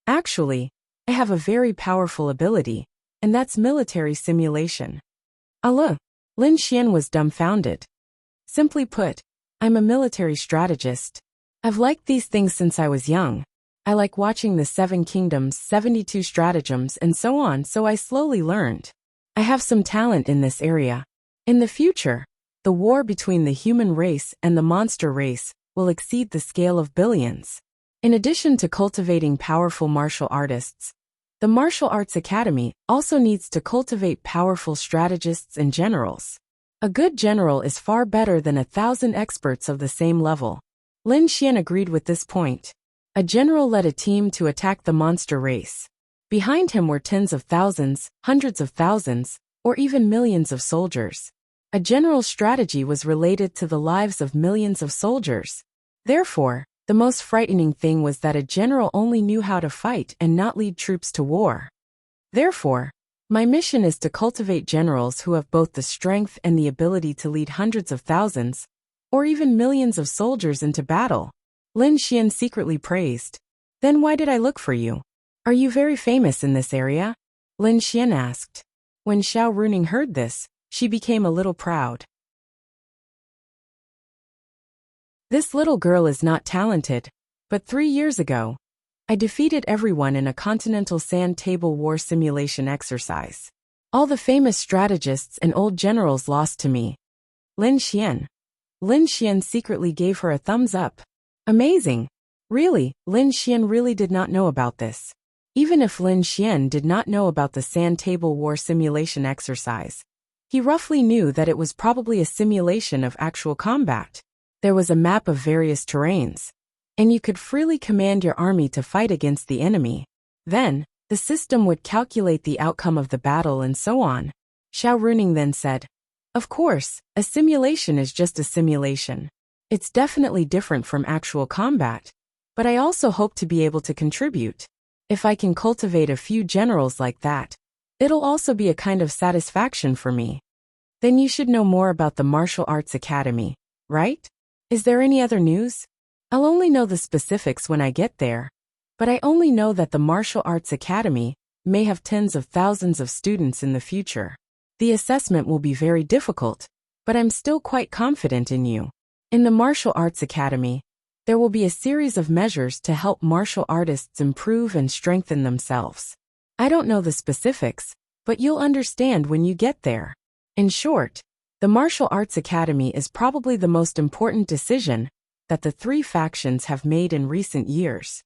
Actually, I have a very powerful ability, and that's military simulation. Allah! Lin Xian was dumbfounded. Simply put, I'm a military strategist. I've liked these things since I was young. I like watching the 7 Kingdoms, 72 stratagems, and so on, so I slowly learned. I have some talent in this area. In the future, the war between the human race and the monster race will exceed the scale of billions. In addition to cultivating powerful martial artists, the Martial Arts Academy also needs to cultivate powerful strategists and generals. A good general is far better than 1,000 experts of the same level. Lin Xian agreed with this point. A general led a team to attack the monster race. Behind him were tens of thousands, hundreds of thousands, or even millions of soldiers. A general's strategy was related to the lives of millions of soldiers. Therefore, the most frightening thing was that a general only knew how to fight and not lead troops to war. Therefore, my mission is to cultivate generals who have both the strength and the ability to lead hundreds of thousands, or even millions of soldiers into battle. Lin Xian secretly praised. Then why did I look for you? Are you very famous in this area? Lin Xian asked. When Xiao Runing heard this, she became a little proud. This little girl is not talented, but 3 years ago, I defeated everyone in a continental sand table war simulation exercise. All the famous strategists and old generals lost to me. Lin Xian. Lin Xian secretly gave her a thumbs up. Amazing. Really, Lin Xian really did not know about this. Even if Lin Xian did not know about the sand table war simulation exercise, he roughly knew that it was probably a simulation of actual combat. There was a map of various terrains, and you could freely command your army to fight against the enemy. Then, the system would calculate the outcome of the battle and so on. Xiao Runing then said, "Of course, a simulation is just a simulation. It's definitely different from actual combat, but I also hope to be able to contribute. If I can cultivate a few generals like that, it'll also be a kind of satisfaction for me." Then you should know more about the Martial Arts Academy, right? Is there any other news? I'll only know the specifics when I get there, but I only know that the Martial Arts Academy may have tens of thousands of students in the future. The assessment will be very difficult, but I'm still quite confident in you. In the Martial Arts Academy, there will be a series of measures to help martial artists improve and strengthen themselves. I don't know the specifics, but you'll understand when you get there. In short, the Martial Arts Academy is probably the most important decision that the 3 factions have made in recent years.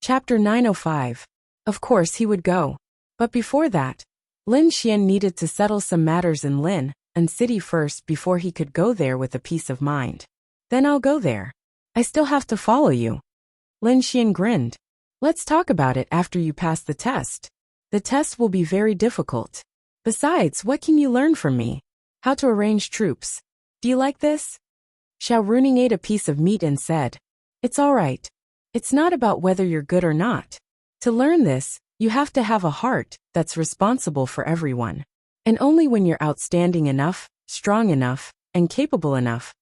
Chapter 905. Of course he would go. But before that, Lin Xian needed to settle some matters in Lin and city first before he could go there with a peace of mind. Then I'll go there. I still have to follow you. Lin Xian grinned. Let's talk about it after you pass the test. The test will be very difficult. Besides, what can you learn from me? How to arrange troops. Do you like this? Xiao Runing ate a piece of meat and said, "It's all right. It's not about whether you're good or not. To learn this, you have to have a heart that's responsible for everyone. And only when you're outstanding enough, strong enough, and capable enough,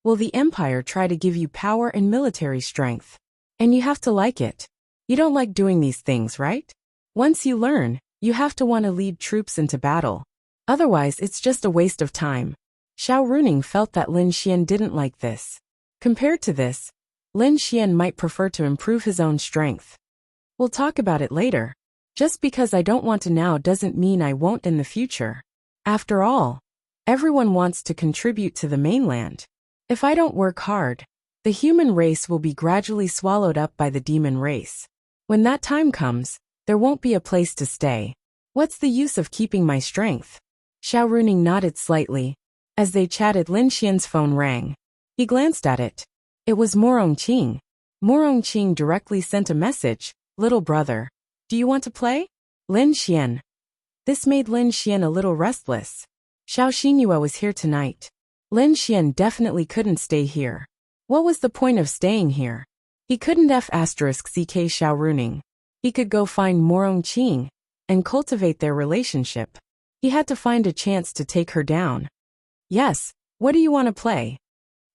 will the Empire try to give you power and military strength. And you have to like it. You don't like doing these things, right? Once you learn, you have to want to lead troops into battle. Otherwise, it's just a waste of time." Xiao Runing felt that Lin Xian didn't like this. Compared to this, Lin Xian might prefer to improve his own strength. We'll talk about it later. Just because I don't want to now doesn't mean I won't in the future. After all, everyone wants to contribute to the mainland. If I don't work hard, the human race will be gradually swallowed up by the demon race. When that time comes, there won't be a place to stay. What's the use of keeping my strength? Xiao Runing nodded slightly. As they chatted, Lin Xian's phone rang. He glanced at it. It was Morong Qing. Morong Qing directly sent a message. "Little brother, do you want to play?" Lin Xian. This made Lin Xian a little restless. Xiao Xinyue was here tonight. Lin Xian definitely couldn't stay here. What was the point of staying here? He couldn't *CK Xiao Runing. He could go find Morong Qing and cultivate their relationship. He had to find a chance to take her down. "Yes, what do you want to play?"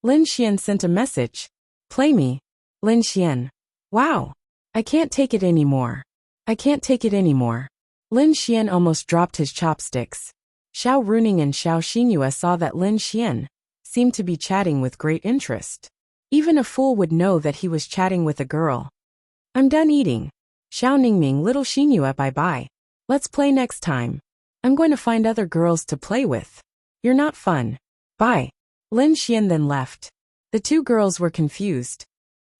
Lin Xian sent a message. "Play me." Lin Xian. "Wow. I can't take it anymore. I can't take it anymore." Lin Xian almost dropped his chopsticks. Xiao Runing and Xiao Xinyue saw that Lin Xian seemed to be chatting with great interest. Even a fool would know that he was chatting with a girl. "I'm done eating. Xiao Ningming, little Xinyue, bye-bye. Let's play next time. I'm going to find other girls to play with. You're not fun. Bye." Lin Xian then left. The 2 girls were confused.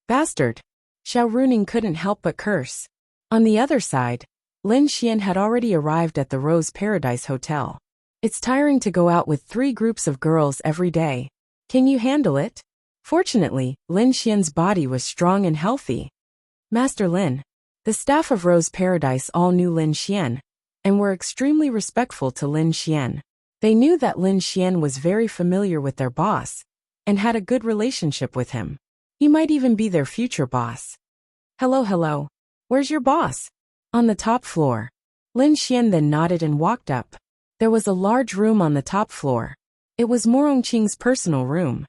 "Bastard." Xiao Runing couldn't help but curse. On the other side, Lin Xian had already arrived at the Rose Paradise Hotel. It's tiring to go out with 3 groups of girls every day. Can you handle it? Fortunately, Lin Xian's body was strong and healthy. "Master Lin, The staff of Rose Paradise all knew Lin Xian, and were extremely respectful to Lin Xian. They knew that Lin Xian was very familiar with their boss, and had a good relationship with him. He might even be their future boss. Hello. Where's your boss? On the top floor. Lin Xian then nodded and walked up. There was a large room on the top floor. It was Morongqing's personal room.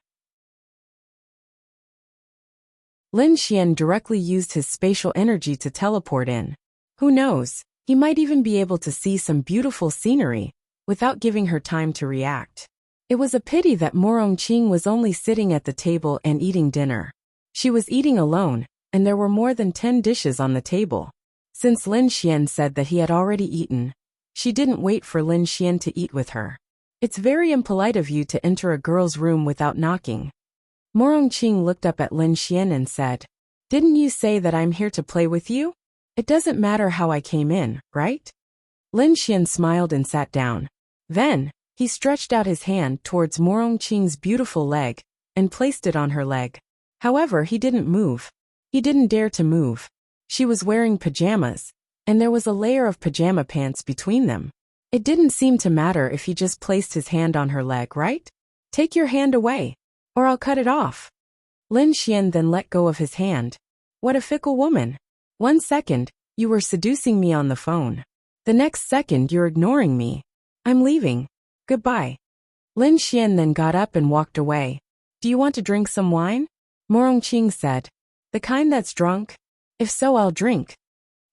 Lin Xian directly used his spatial energy to teleport in. Who knows, he might even be able to see some beautiful scenery, without giving her time to react. It was a pity that Morongqing was only sitting at the table and eating dinner. She was eating alone, and there were more than 10 dishes on the table. Since Lin Xian said that he had already eaten, she didn't wait for Lin Xian to eat with her. It's very impolite of you to enter a girl's room without knocking. Morongqing looked up at Lin Xian and said, "Didn't you say that I'm here to play with you? It doesn't matter how I came in, right?" Lin Xian smiled and sat down. Then, he stretched out his hand towards Morongqing's beautiful leg, and placed it on her leg. However, he didn't move. He didn't dare to move. She was wearing pajamas, and there was a layer of pajama pants between them. It didn't seem to matter if he just placed his hand on her leg, right? "Take your hand away, or I'll cut it off." Lin Xian then let go of his hand. What a fickle woman. 1 second, you were seducing me on the phone. The next second you're ignoring me. I'm leaving. Goodbye. Lin Xian then got up and walked away. Do you want to drink some wine? Morongqing said. The kind that's drunk? If so, I'll drink.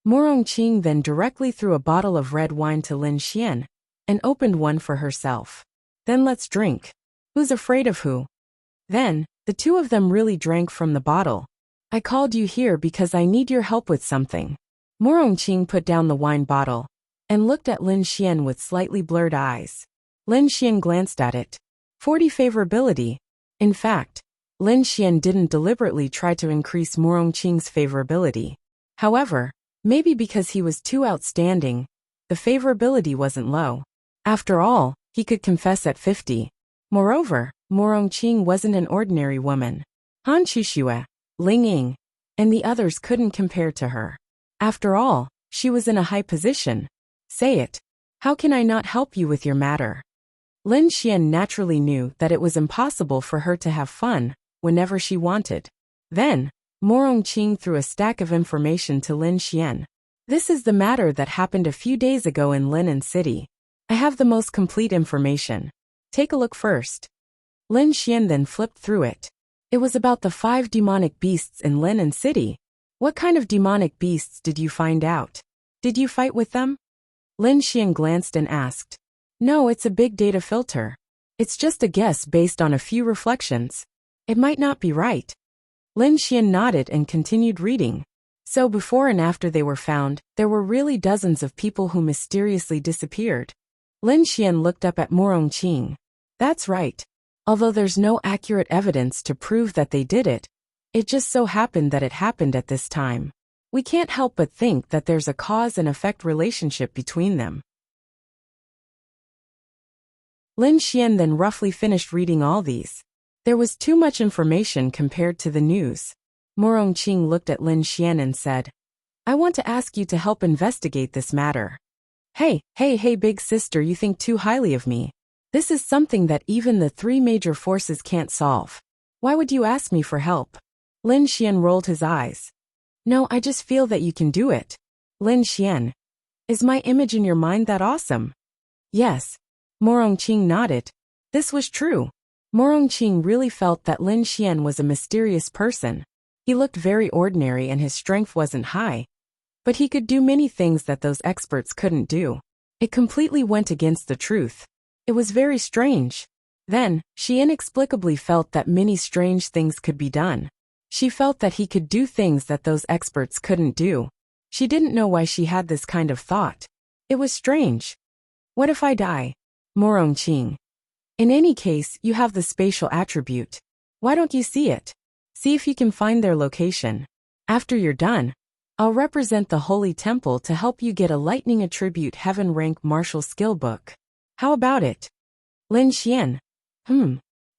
Morongqing then directly threw a bottle of red wine to Lin Xian, and opened one for herself. Then let's drink. Who's afraid of who? Then, the two of them really drank from the bottle. I called you here because I need your help with something. Morongqing put down the wine bottle, and looked at Lin Xian with slightly blurred eyes. Lin Xian glanced at it. 40 favorability. In fact, Lin Xian didn't deliberately try to increase Morongqing's favorability. However, maybe because he was too outstanding, the favorability wasn't low. After all, he could confess at 50. Moreover, Morongqing wasn't an ordinary woman. Han Chuxue, Ling Ying, and the others couldn't compare to her. After all, she was in a high position. Say it. How can I not help you with your matter? Lin Xian naturally knew that it was impossible for her to have fun whenever she wanted. Then, Morongqing threw a stack of information to Lin Xian. This is the matter that happened a few days ago in Linen City. I have the most complete information. Take a look first. Lin Xian then flipped through it. It was about the 5 demonic beasts in Linen City. What kind of demonic beasts did you find out? Did you fight with them? Lin Xian glanced and asked. No, it's a big data filter. It's just a guess based on a few reflections. It might not be right. Lin Xian nodded and continued reading. So before and after they were found, there were really dozens of people who mysteriously disappeared. Lin Xian looked up at Morongqing. That's right. Although there's no accurate evidence to prove that they did it, it just so happened that it happened at this time. We can't help but think that there's a cause and effect relationship between them. Lin Xian then roughly finished reading all these. There was too much information compared to the news. Morongqing looked at Lin Xian and said, I want to ask you to help investigate this matter. Hey, big sister, you think too highly of me. This is something that even the 3 major forces can't solve. Why would you ask me for help? Lin Xian rolled his eyes. No, I just feel that you can do it. Lin Xian. Is my image in your mind that awesome? Yes. Morongqing nodded. This was true. Morongqing really felt that Lin Xian was a mysterious person. He looked very ordinary and his strength wasn't high. But he could do many things that those experts couldn't do. It completely went against the truth. It was very strange. Then, she inexplicably felt that many strange things could be done. She felt that he could do things that those experts couldn't do. She didn't know why she had this kind of thought. It was strange. What if I die? Morongqing. In any case, you have the spatial attribute. Why don't you see it? See if you can find their location. After you're done, I'll represent the Holy Temple to help you get a lightning attribute heaven rank martial skill book. How about it? Lin Xian.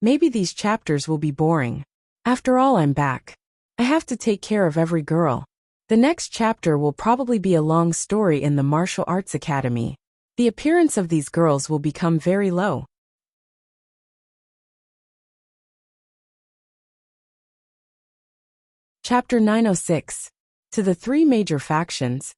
Maybe these chapters will be boring. After all, I'm back. I have to take care of every girl. The next chapter will probably be a long story in the martial arts academy. The appearance of these girls will become very low. Chapter 906. To the three major factions.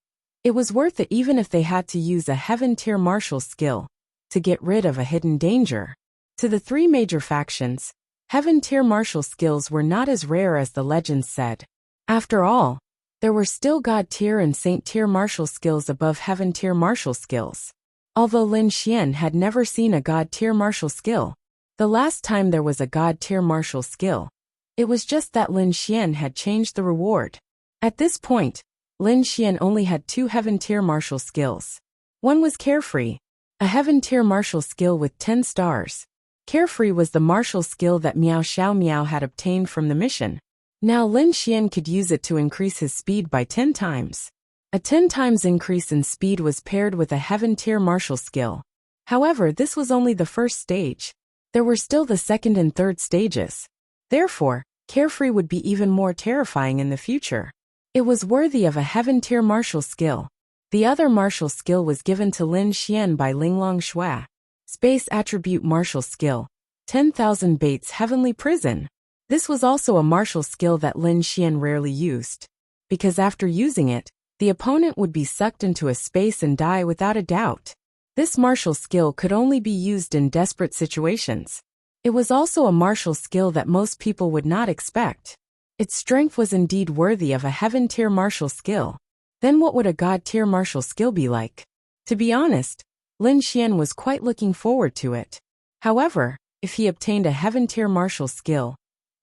It was worth it even if they had to use a heaven-tier martial skill to get rid of a hidden danger. To the three major factions, heaven-tier martial skills were not as rare as the legends said. After all, there were still God-tier and Saint-tier martial skills above heaven-tier martial skills. Although Lin Xian had never seen a God-tier martial skill, the last time there was a God-tier martial skill, it was just that Lin Xian had changed the reward. At this point, Lin Xian only had 2 heaven-tier martial skills. One was Carefree, a heaven-tier martial skill with 10 stars. Carefree was the martial skill that Miao Xiao Miao had obtained from the mission. Now Lin Xian could use it to increase his speed by 10 times. A 10 times increase in speed was paired with a heaven-tier martial skill. However, this was only the first stage. There were still the second and third stages. Therefore, Carefree would be even more terrifying in the future. It was worthy of a heaven-tier martial skill. The other martial skill was given to Lin Xian by Linglong Shui. Space Attribute Martial Skill. 10,000 Bates Heavenly Prison. This was also a martial skill that Lin Xian rarely used. Because after using it, the opponent would be sucked into a space and die without a doubt. This martial skill could only be used in desperate situations. It was also a martial skill that most people would not expect. Its strength was indeed worthy of a heaven-tier martial skill. Then what would a god-tier martial skill be like? To be honest, Lin Xian was quite looking forward to it. However, if he obtained a heaven-tier martial skill,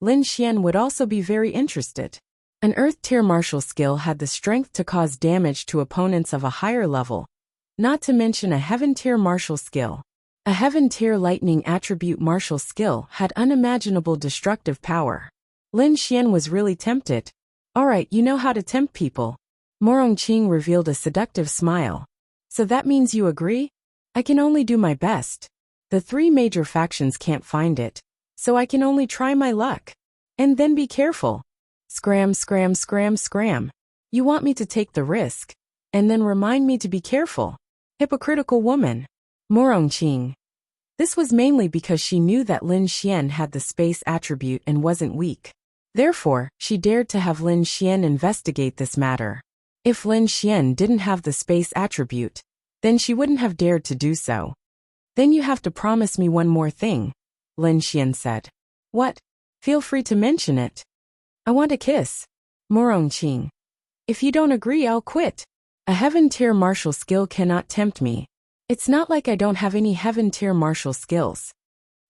Lin Xian would also be very interested. An earth-tier martial skill had the strength to cause damage to opponents of a higher level, not to mention a heaven-tier martial skill. A heaven-tier lightning attribute martial skill had unimaginable destructive power. Lin Xian was really tempted. Alright, you know how to tempt people. Morong Qing revealed a seductive smile. So that means you agree? I can only do my best. The 3 major factions can't find it, so I can only try my luck. And then be careful. Scram, scram, scram, scram. You want me to take the risk, and then remind me to be careful. Hypocritical woman. Morong Qing. This was mainly because she knew that Lin Xian had the space attribute and wasn't weak. Therefore, she dared to have Lin Xian investigate this matter. If Lin Xian didn't have the space attribute, then she wouldn't have dared to do so. Then you have to promise me one more thing, Lin Xian said. What? Feel free to mention it. I want a kiss. Morong Qing. If you don't agree, I'll quit. A heaven-tier martial skill cannot tempt me. It's not like I don't have any heaven-tier martial skills.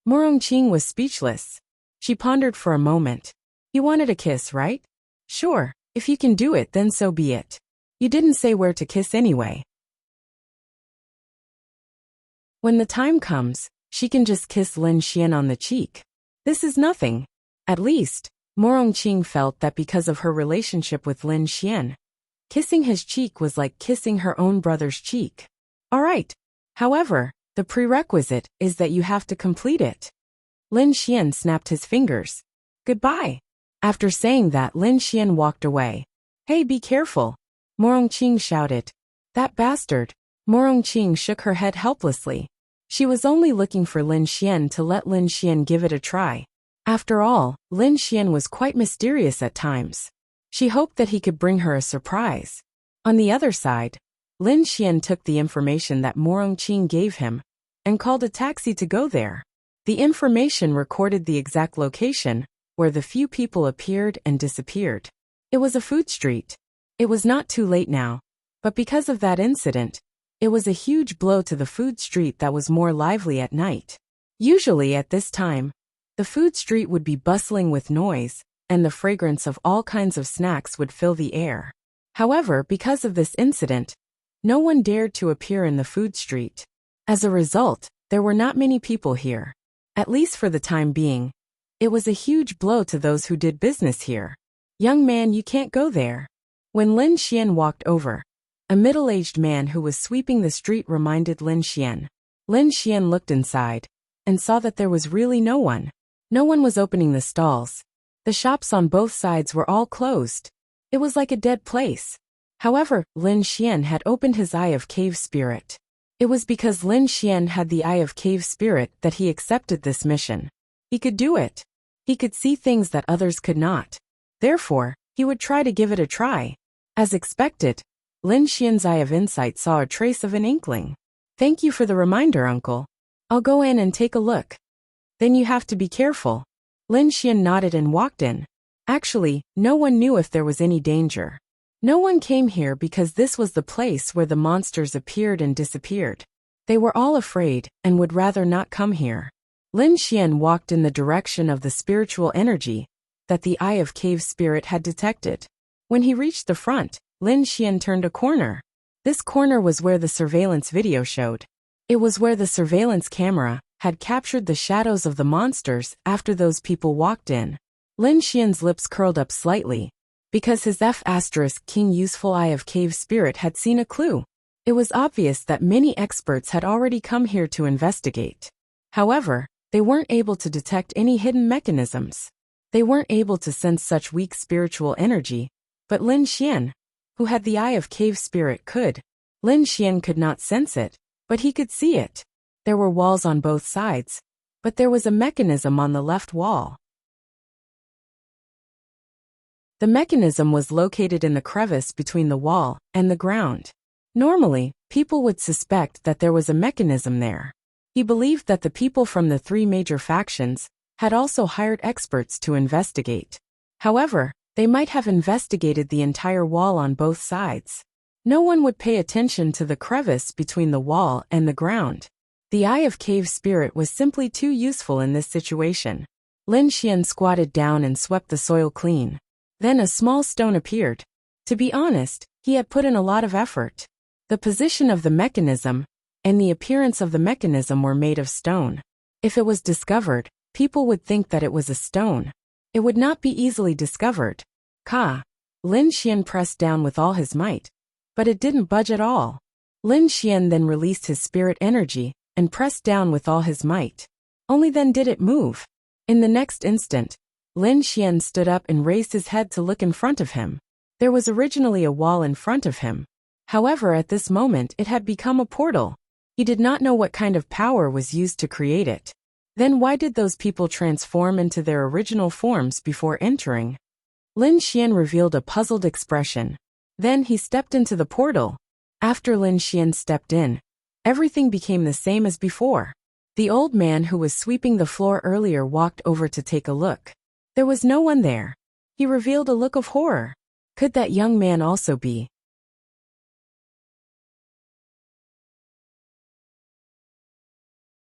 Morong Qing was speechless. She pondered for a moment. You wanted a kiss, right? Sure, if you can do it, then so be it. You didn't say where to kiss anyway. When the time comes, she can just kiss Lin Xian on the cheek. This is nothing. At least, Morong Qing felt that because of her relationship with Lin Xian, kissing his cheek was like kissing her own brother's cheek. Alright. However, the prerequisite is that you have to complete it. Lin Xian snapped his fingers. Goodbye. After saying that, Lin Xian walked away. Hey, be careful. Morong Qing shouted. That bastard. Morong Qing shook her head helplessly. She was only looking for Lin Xian to let Lin Xian give it a try. After all, Lin Xian was quite mysterious at times. She hoped that he could bring her a surprise. On the other side, Lin Xian took the information that Morong Qing gave him and called a taxi to go there. The information recorded the exact location where the few people appeared and disappeared. It was a food street. It was not too late now, but because of that incident, it was a huge blow to the food street that was more lively at night. Usually at this time, the food street would be bustling with noise, and the fragrance of all kinds of snacks would fill the air. However, because of this incident, no one dared to appear in the food street. As a result, there were not many people here. At least for the time being. It was a huge blow to those who did business here. Young man, you can't go there. When Lin Xian walked over, a middle-aged man who was sweeping the street reminded Lin Xian. Lin Xian looked inside and saw that there was really no one. No one was opening the stalls. The shops on both sides were all closed. It was like a dead place. However, Lin Xian had opened his eye of cave spirit. It was because Lin Xian had the eye of cave spirit that he accepted this mission. He could do it. He could see things that others could not. Therefore, he would try to give it a try. As expected, Lin Xian's eye of insight saw a trace of an inkling. Thank you for the reminder, uncle. I'll go in and take a look. Then you have to be careful. Lin Xian nodded and walked in. Actually, no one knew if there was any danger. No one came here because this was the place where the monsters appeared and disappeared. They were all afraid and would rather not come here. Lin Xian walked in the direction of the spiritual energy that the eye of cave spirit had detected. When he reached the front, Lin Xian turned a corner. This corner was where the surveillance video showed. It was where the surveillance camera had captured the shadows of the monsters after those people walked in. Lin Xian's lips curled up slightly, because his F*King useful eye of cave spirit had seen a clue. It was obvious that many experts had already come here to investigate. However, they weren't able to detect any hidden mechanisms. They weren't able to sense such weak spiritual energy, but Lin Xian, who had the eye of cave spirit, could. Lin Xian could not sense it, but he could see it. There were walls on both sides, but there was a mechanism on the left wall. The mechanism was located in the crevice between the wall and the ground. Normally, people would suspect that there was a mechanism there. He believed that the people from the three major factions had also hired experts to investigate. However, they might have investigated the entire wall on both sides. No one would pay attention to the crevice between the wall and the ground. The eye of cave spirit was simply too useful in this situation. Lin Xian squatted down and swept the soil clean. Then a small stone appeared. To be honest, he had put in a lot of effort. The position of the mechanism and the appearance of the mechanism were made of stone. If it was discovered, people would think that it was a stone. It would not be easily discovered. Lin Xian pressed down with all his might, but it didn't budge at all. Lin Xian then released his spirit energy and pressed down with all his might. Only then did it move. In the next instant, Lin Xian stood up and raised his head to look in front of him. There was originally a wall in front of him. However, at this moment it had become a portal. He did not know what kind of power was used to create it. Then why did those people transform into their original forms before entering? Lin Xian revealed a puzzled expression. Then he stepped into the portal. After Lin Xian stepped in, everything became the same as before. The old man who was sweeping the floor earlier walked over to take a look. There was no one there. He revealed a look of horror. Could that young man also be?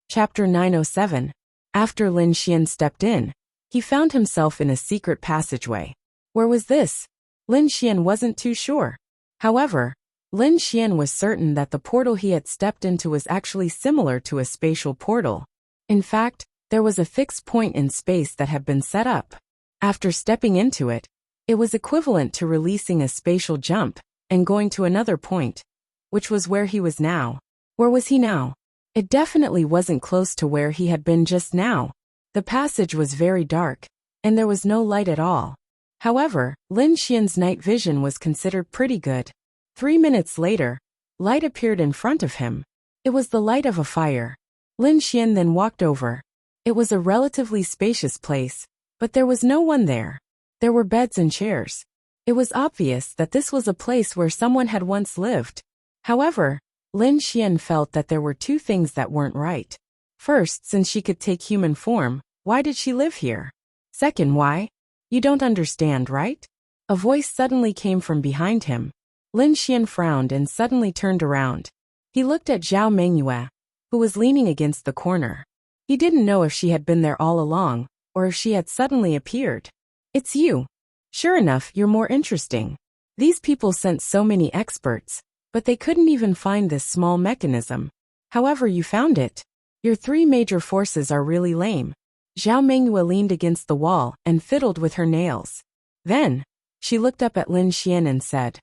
Chapter 907. After Lin Xian stepped in, he found himself in a secret passageway. Where was this? Lin Xian wasn't too sure. However, Lin Xian was certain that the portal he had stepped into was actually similar to a spatial portal. In fact, there was a fixed point in space that had been set up. After stepping into it, it was equivalent to releasing a spatial jump and going to another point, which was where he was now. Where was he now? It definitely wasn't close to where he had been just now. The passage was very dark, and there was no light at all. However, Lin Xian's night vision was considered pretty good. 3 minutes later, light appeared in front of him. It was the light of a fire. Lin Xian then walked over. It was a relatively spacious place, but there was no one there. There were beds and chairs. It was obvious that this was a place where someone had once lived. However, Lin Xian felt that there were two things that weren't right. First, since she could take human form, why did she live here? Second, why? You don't understand, right? A voice suddenly came from behind him. Lin Xian frowned and suddenly turned around. He looked at Zhao Mengyue, who was leaning against the corner. He didn't know if she had been there all along, or if she had suddenly appeared. It's you. Sure enough, you're more interesting. These people sent so many experts, but they couldn't even find this small mechanism. However, you found it. Your three major forces are really lame. Zhao Mengyue leaned against the wall and fiddled with her nails. Then, she looked up at Lin Xian and said,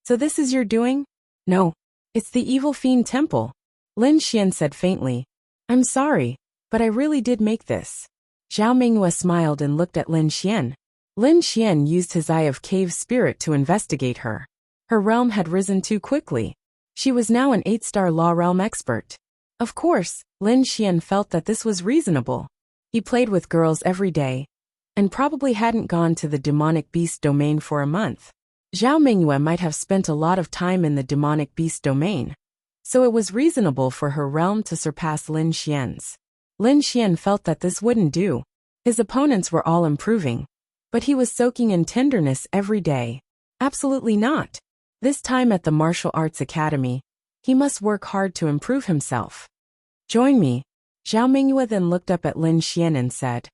"So this is your doing?" "No. It's the evil fiend temple," Lin Xian said faintly. "I'm sorry, but I really did make this." Zhao Mengyue smiled and looked at Lin Xian. Lin Xian used his Eye of Cave Spirit to investigate her. Her realm had risen too quickly. She was now an 8-star law realm expert. Of course, Lin Xian felt that this was reasonable. He played with girls every day, and probably hadn't gone to the demonic beast domain for a month. Zhao Mingyue might have spent a lot of time in the demonic beast domain, so it was reasonable for her realm to surpass Lin Xian's. Lin Xian felt that this wouldn't do. His opponents were all improving, but he was soaking in tenderness every day. Absolutely not. This time at the Martial Arts Academy, he must work hard to improve himself. Join me. Zhao Mingyue then looked up at Lin Xian and said.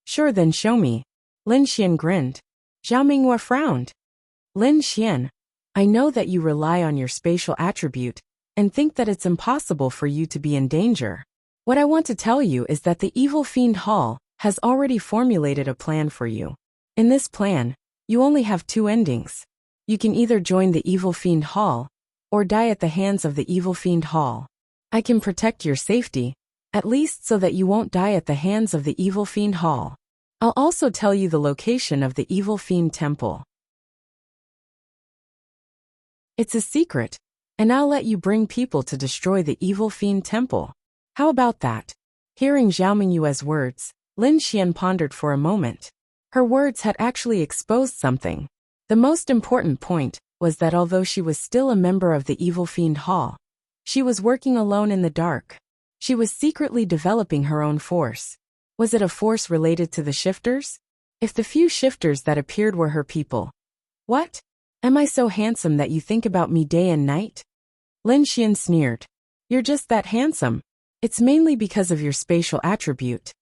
Sure, then show me. Lin Xian grinned. Zhao Mingyue frowned. Lin Xian, I know that you rely on your spatial attribute and think that it's impossible for you to be in danger. What I want to tell you is that the Evil Fiend Hall has already formulated a plan for you. In this plan, you only have 2 endings. You can either join the Evil Fiend Hall, or die at the hands of the Evil Fiend Hall. I can protect your safety, at least so that you won't die at the hands of the Evil Fiend Hall. I'll also tell you the location of the Evil Fiend Temple. It's a secret, and I'll let you bring people to destroy the Evil Fiend Temple. How about that? Hearing Zhao Mingyue's words, Lin Xian pondered for a moment. Her words had actually exposed something. The most important point was that although she was still a member of the Evil Fiend Hall, she was working alone in the dark. She was secretly developing her own force. Was it a force related to the shifters? If the few shifters that appeared were her people. What? Am I so handsome that you think about me day and night? Lin Xian sneered. You're just that handsome. It's mainly because of your spatial attribute.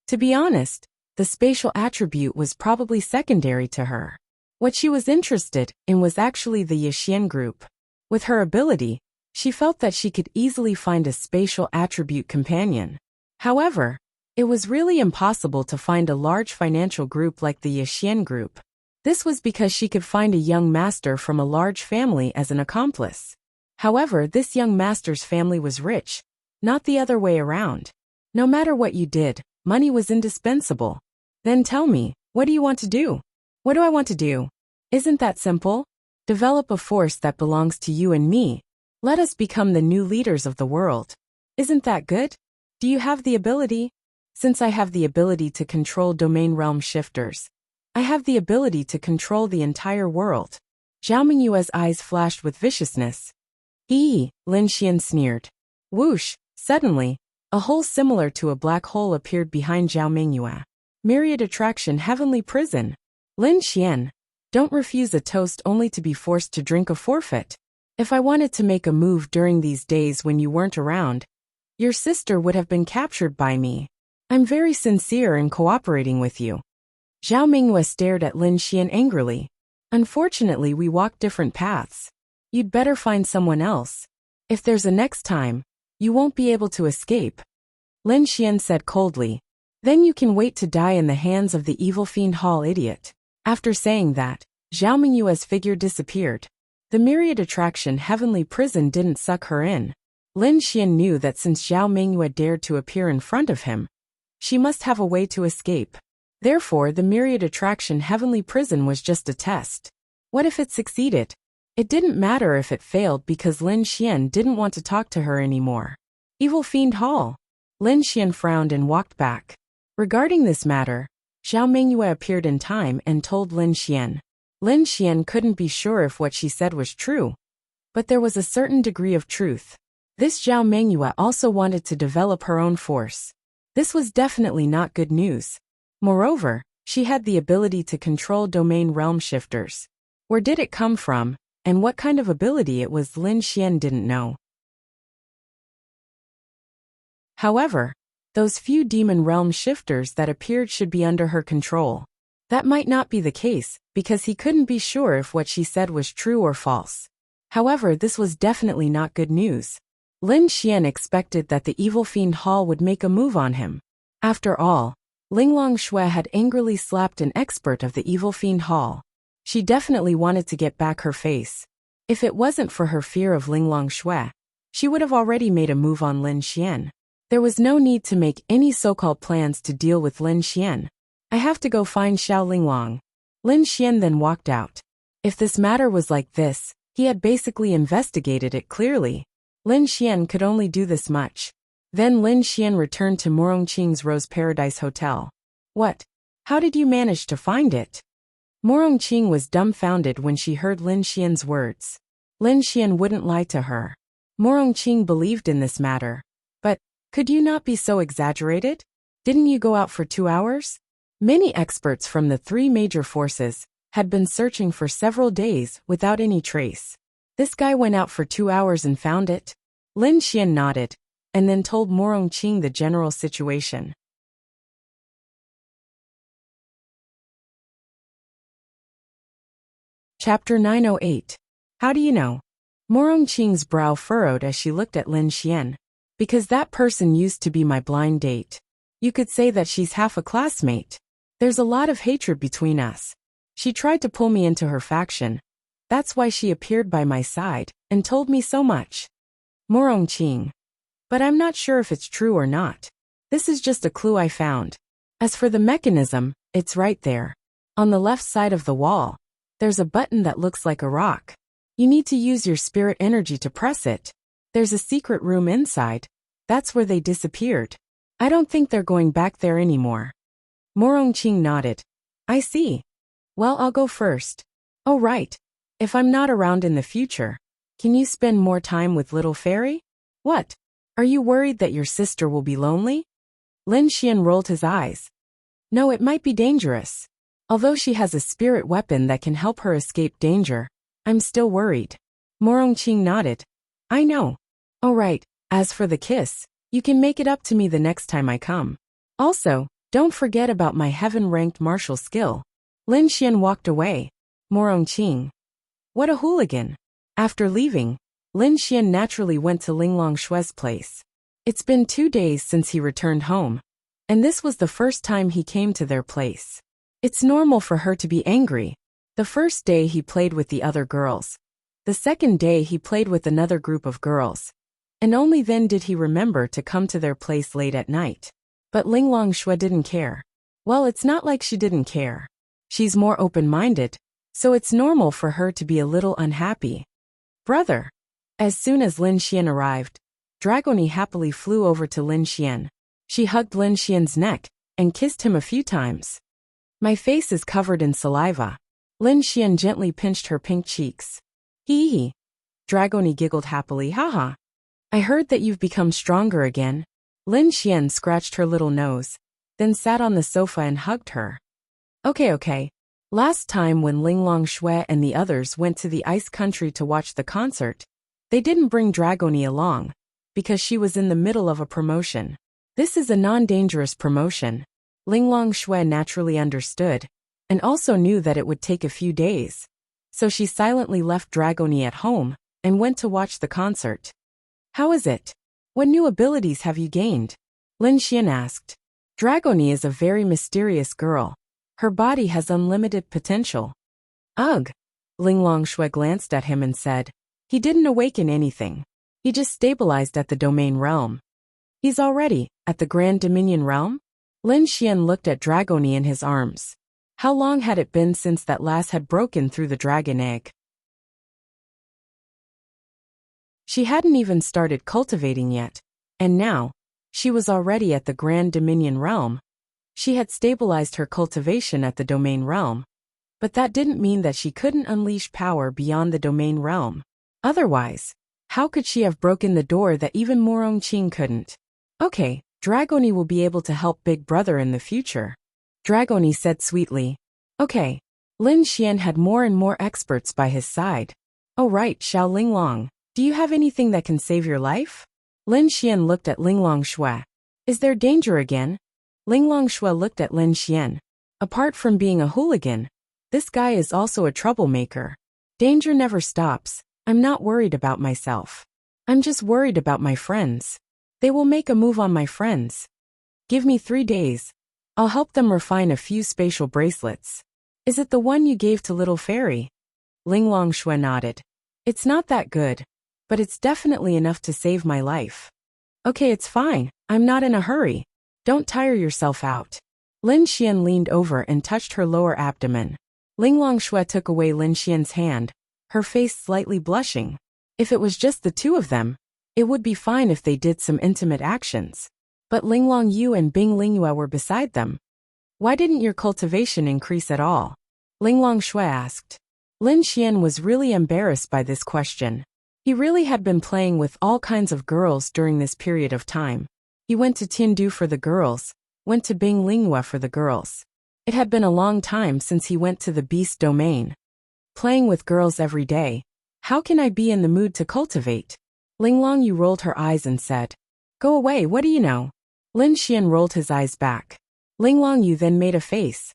To be honest, the spatial attribute was probably secondary to her. What she was interested in was actually the Yixian group. With her ability, she felt that she could easily find a spatial attribute companion. However, it was really impossible to find a large financial group like the Yixian group. This was because she could find a young master from a large family as an accomplice. However, this young master's family was rich, not the other way around. No matter what you did, money was indispensable. Then tell me, what do you want to do? What do I want to do? Isn't that simple? Develop a force that belongs to you and me. Let us become the new leaders of the world. Isn't that good? Do you have the ability? Since I have the ability to control domain realm shifters, I have the ability to control the entire world. Zhao Mingyue's eyes flashed with viciousness. Lin Xian sneered. Whoosh, suddenly, a hole similar to a black hole appeared behind Zhao Mingyue. Myriad Attraction Heavenly Prison. Lin Xian, don't refuse a toast only to be forced to drink a forfeit. If I wanted to make a move during these days when you weren't around, your sister would have been captured by me. I'm very sincere in cooperating with you. Zhao Mingyue stared at Lin Xian angrily. Unfortunately, we walk different paths. You'd better find someone else. If there's a next time, you won't be able to escape. Lin Xian said coldly. Then you can wait to die in the hands of the Evil Fiend Hall idiot. After saying that, Zhao Mingyue's figure disappeared. The Myriad Attraction Heavenly Prison didn't suck her in. Lin Xian knew that since Zhao Mingyue dared to appear in front of him, she must have a way to escape. Therefore, the Myriad Attraction Heavenly Prison was just a test. What if it succeeded? It didn't matter if it failed because Lin Xian didn't want to talk to her anymore. Evil Fiend Hall. Lin Xian frowned and walked back. Regarding this matter, Zhao Mingyue appeared in time and told Lin Xian. Lin Xian couldn't be sure if what she said was true, but there was a certain degree of truth. This Zhao Mingyue also wanted to develop her own force. This was definitely not good news. Moreover, she had the ability to control domain realm shifters. Where did it come from, and what kind of ability it was Lin Xian didn't know. However, those few demon realm shifters that appeared should be under her control. That might not be the case, because he couldn't be sure if what she said was true or false. However, this was definitely not good news. Lin Xian expected that the Evil Fiend Hall would make a move on him. After all, Linglong Shui had angrily slapped an expert of the Evil Fiend Hall. She definitely wanted to get back her face. If it wasn't for her fear of Linglong Shui, she would have already made a move on Lin Xian. There was no need to make any so-called plans to deal with Lin Xian. I have to go find Xiao Linglong. Lin Xian then walked out. If this matter was like this, he had basically investigated it clearly. Lin Xian could only do this much. Then Lin Xian returned to Morongqing's Rose Paradise Hotel. What? How did you manage to find it? Morongqing was dumbfounded when she heard Lin Xian's words. Lin Xian wouldn't lie to her. Morongqing believed in this matter. But, could you not be so exaggerated? Didn't you go out for 2 hours? Many experts from the 3 major forces had been searching for several days without any trace. This guy went out for 2 hours and found it? Lin Xian nodded, and then told Morongqing the general situation. Chapter 908. How do you know? Morongqing's brow furrowed as she looked at Lin Xian. Because that person used to be my blind date. You could say that she's half a classmate. There's a lot of hatred between us. She tried to pull me into her faction. That's why she appeared by my side and told me so much. Morongqing. But I'm not sure if it's true or not. This is just a clue I found. As for the mechanism, it's right there. On the left side of the wall, there's a button that looks like a rock. You need to use your spirit energy to press it. There's a secret room inside. That's where they disappeared. I don't think they're going back there anymore. Morongqing nodded. I see. Well, I'll go first. Oh right. If I'm not around in the future, can you spend more time with little fairy? What? Are you worried that your sister will be lonely? Lin Xian rolled his eyes. No, it might be dangerous. Although she has a spirit weapon that can help her escape danger, I'm still worried. Morongqing nodded. I know. Oh right, as for the kiss, you can make it up to me the next time I come. Also, don't forget about my heaven-ranked martial skill. Lin Xian walked away. Morongqing. What a hooligan. After leaving, Lin Xian naturally went to Linglong Shue's place. It's been 2 days since he returned home, and this was the first time he came to their place. It's normal for her to be angry. The first day he played with the other girls. The second day he played with another group of girls. And only then did he remember to come to their place late at night. But Linglong Shui didn't care. Well, it's not like she didn't care. She's more open-minded, so it's normal for her to be a little unhappy. Brother. As soon as Lin Xian arrived, Dragony happily flew over to Lin Xian. She hugged Lin Xian's neck and kissed him a few times. My face is covered in saliva. Lin Xian gently pinched her pink cheeks. Hee hee. Dragony giggled happily. Haha. I heard that you've become stronger again. Lin Xian scratched her little nose, then sat on the sofa and hugged her. Okay. Last time when Linglong Shui and the others went to the ice country to watch the concert, they didn't bring Dragony along, because she was in the middle of a promotion. This is a non-dangerous promotion. Linglong Shui naturally understood, and also knew that it would take a few days. So she silently left Dragony at home, and went to watch the concert. How is it? What new abilities have you gained? Lin Xian asked. Dragony is a very mysterious girl. Her body has unlimited potential. Ugh. Linglong Shui glanced at him and said, he didn't awaken anything. He just stabilized at the domain realm. He's already at the Grand Dominion realm? Lin Xian looked at Dragony in his arms. How long had it been since that lass had broken through the dragon egg? She hadn't even started cultivating yet, and now, she was already at the Grand Dominion realm. She had stabilized her cultivation at the domain realm, but that didn't mean that she couldn't unleash power beyond the domain realm. Otherwise, how could she have broken the door that even Morongqing couldn't? Okay, Dragony will be able to help Big Brother in the future. Dragony said sweetly. Okay. Lin Xian had more and more experts by his side. Oh right, Xiao Linglong, do you have anything that can save your life? Lin Xian looked at Linglong Shui. Is there danger again? Linglong Shui looked at Lin Xian. Apart from being a hooligan, this guy is also a troublemaker. Danger never stops. I'm not worried about myself. I'm just worried about my friends. They will make a move on my friends. Give me 3 days. I'll help them refine a few spatial bracelets. Is it the one you gave to little fairy? Linglong Shui nodded. It's not that good, but it's definitely enough to save my life. Okay, it's fine. I'm not in a hurry. Don't tire yourself out. Lin Xian leaned over and touched her lower abdomen. Ling Longshui took away Lin Xian's hand, her face slightly blushing. If it was just the two of them, it would be fine if they did some intimate actions. But Ling Longyu and Bing Lingyue were beside them. Why didn't your cultivation increase at all? Ling Longshui asked. Lin Xian was really embarrassed by this question. He really had been playing with all kinds of girls during this period of time. He went to Tiandu for the girls, went to Bing Lingyue for the girls. It had been a long time since he went to the beast domain. Playing with girls every day. How can I be in the mood to cultivate? Ling Longyu rolled her eyes and said, Go away, what do you know? Lin Xian rolled his eyes back. Ling Longyu then made a face.